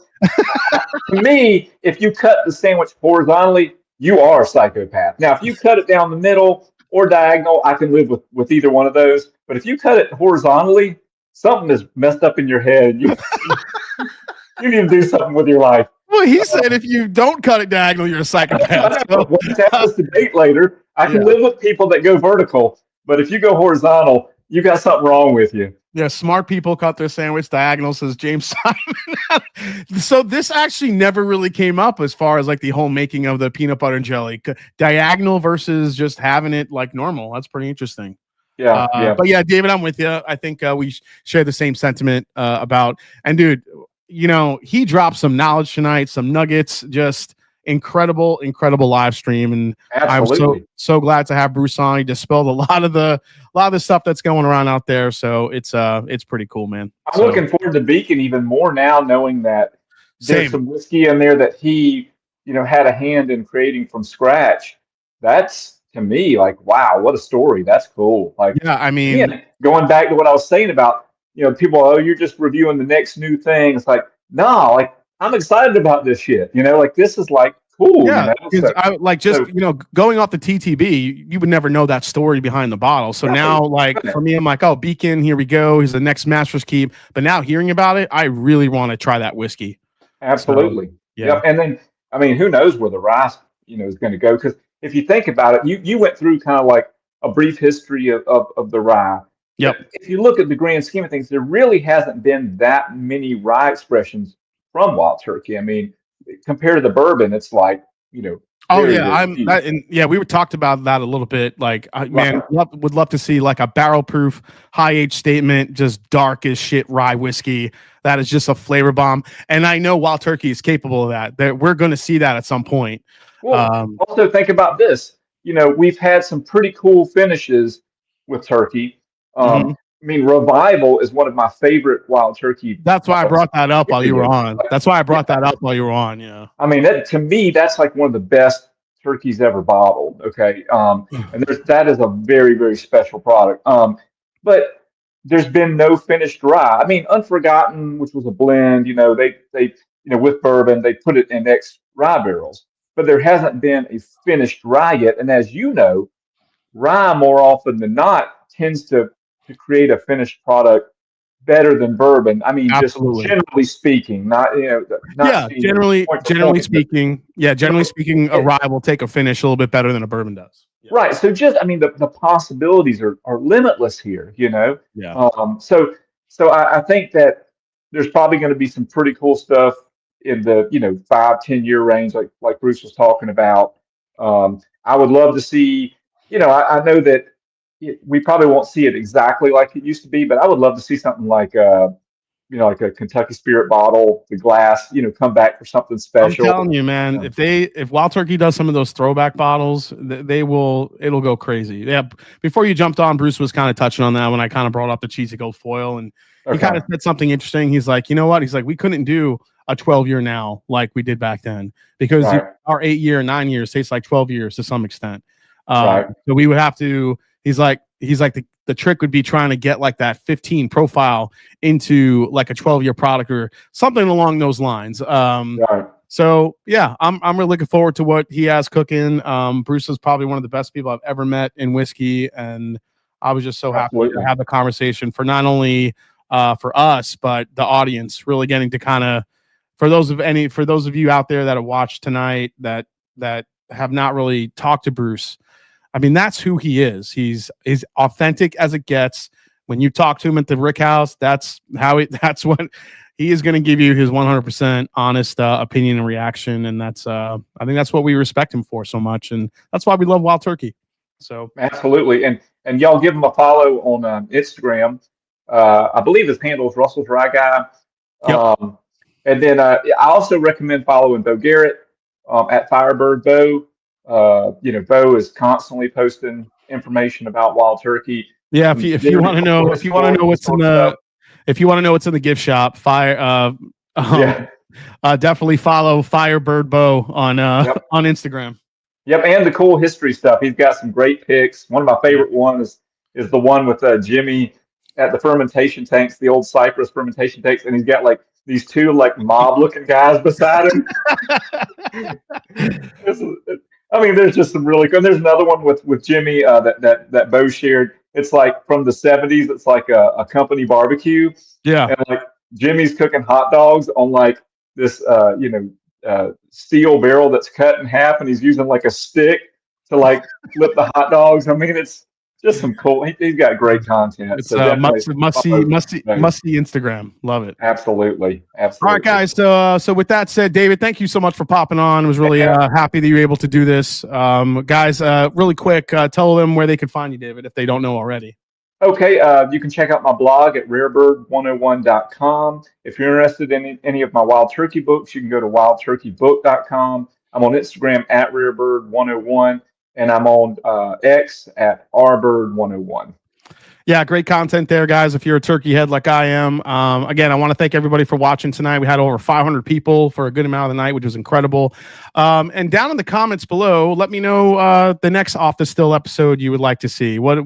To me, if you cut the sandwich horizontally, you are a psychopath. Now, if you cut it down the middle or diagonal, I can live with either one of those. But if you cut it horizontally, something is messed up in your head. You need to do something with your life. Well, he said if you don't cut it diagonal, you're a psychopath. So. We'll have this debate later. I can live with people that go vertical, but if you go horizontal, you got something wrong with you. Yeah, smart people cut their sandwich diagonal, says James Simon. So this actually never really came up as far as like the whole making of the peanut butter and jelly. Diagonal versus just having it like normal. That's pretty interesting. Yeah, But yeah, David, I'm with you. I think we share the same sentiment about. And dude, he dropped some knowledge tonight, some nuggets, just incredible live stream. And absolutely. I'm so glad to have Bruce on. He dispelled a lot of the stuff that's going around out there. So it's pretty cool, man. I'm looking forward to Beacon even more now, knowing that there's some whiskey in there that he, had a hand in creating from scratch. That's, to me, like, wow, what a story. That's cool. Like, yeah, I mean, again, going back to what I was saying about, people, you're just reviewing the next new thing. It's like, no, like, I'm excited about this shit. Like, this is like cool. Yeah, going off the TTB, you would never know that story behind the bottle. So now, like, for me, I'm like, oh, Beacon, here we go. He's the next Master's Keep. But now hearing about it, I really want to try that whiskey. Absolutely. So, yeah. Yep. And then, I mean, who knows where the rice, is going to go? Because if you think about it, you went through kind of like a brief history of the rye. Yep. But if you look at the grand scheme of things, there really hasn't been that many rye expressions from Wild Turkey. I mean, compared to the bourbon, it's like, Oh very, yeah, very few. we were talked about that a little bit. Like, man, Right. would love to see like a barrel proof, high age statement, just dark as shit rye whiskey. That is just a flavor bomb. And I know Wild Turkey is capable of that. That we're going to see that at some point. Well, also think about this. We've had some pretty cool finishes with turkey. Mhm. I mean, Revival is one of my favorite Wild Turkey. That's why I brought that up while you were on. Like, That's why I brought that up while you were on. Yeah. I mean, to me, that's like one of the best turkeys ever bottled. Okay. And that is a very, very special product. But there's been no finished rye. I mean, Unforgotten, which was a blend, they with bourbon, they put it in ex rye barrels, but there hasn't been a finished rye yet. And as you know, rye more often than not tends to create a finished product better than bourbon. I mean, Absolutely. just generally speaking, not Yeah, generally speaking, a it, rye will take a finish a little bit better than a bourbon does. Yeah. right. So just, I mean, the possibilities are limitless here. Yeah. So I think that there's probably going to be some pretty cool stuff in the 5-10 year range, like Bruce was talking about. I would love to see. I know that we probably won't see it exactly like it used to be, but I would love to see something like like a Kentucky Spirit bottle, the glass, come back for something special. I'm telling you, man, if Wild Turkey does some of those throwback bottles, it'll go crazy. Yeah. Before you jumped on, Bruce was kind of touching on that when I kind of brought up the cheesy gold foil, and he kind of said something interesting. He's like, you know what? He's like, we couldn't do a 12-year now like we did back then, because our 8-year, 9 years tastes like 12 years to some extent. So we would have to. He's like the trick would be trying to get like that 15 profile into like a 12-year product or something along those lines. So yeah, I'm really looking forward to what he has cooking. Bruce is probably one of the best people I've ever met in whiskey, and I was just so happy to have the conversation for not only for us but the audience. Really getting to kind of for those of you out there that have watched tonight that have not really talked to Bruce. I mean, that's who he is. He's authentic as it gets. When you talk to him at the Rick House, that's what he is going to give you, his 100% honest opinion and reaction. And that's, I think that's what we respect him for so much. And that's why we love Wild Turkey. So absolutely. And y'all give him a follow on Instagram. I believe his handle is Russell's Rye Guy. Yep. And then I also recommend following Bo Garrett at Firebird Bo. Bo is constantly posting information about Wild Turkey. Yeah, if you want to know what's in the gift shop, definitely follow Firebird Bo on Instagram. Yep, and the cool history stuff. He's got some great picks. One of my favorite ones is the one with Jimmy at the fermentation tanks, the old Cypress fermentation tanks, and he's got like these two like mob-looking guys beside him. I mean, there's just some really good. There's another one with Jimmy that Bo shared. It's like from the 70s. It's like a company barbecue. Yeah. And like Jimmy's cooking hot dogs on like this steel barrel that's cut in half, and he's using like a stick to like flip the hot dogs. I mean, it's just some cool. He's got great content. It's must see Instagram. Love it. Absolutely. All right, guys. So with that said, David, thank you so much for popping on. I was really happy that you were able to do this. Guys, really quick, tell them where they can find you, David, if they don't know already. Okay, you can check out my blog at rarebird101.com. If you're interested in any of my Wild Turkey books, you can go to wildturkeybook.com. I'm on Instagram at rarebird101. And I'm on X at rbird101. Yeah, great content there, guys. If you're a turkey head like I am, again, I want to thank everybody for watching tonight. We had over 500 people for a good amount of the night, which was incredible. And down in the comments below, let me know the next Off the Still episode you would like to see. What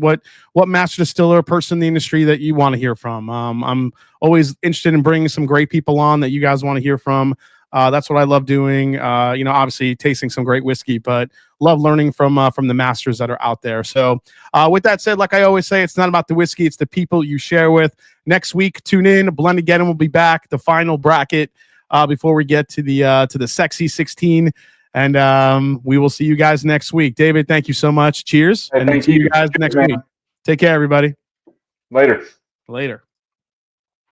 master distiller, person in the industry that you want to hear from. I'm always interested in bringing some great people on that you guys want to hear from. That's what I love doing. Obviously tasting some great whiskey, but love learning from the masters that are out there. So with that said, like I always say, it's not about the whiskey, it's the people you share with. Next week, tune in. Blend Again will be back. The final bracket before we get to the sexy 16. And we will see you guys next week. David, thank you so much. Cheers. Hey, and thank see you you. guys Cheers, next man. week. Take care, everybody. Later. Later.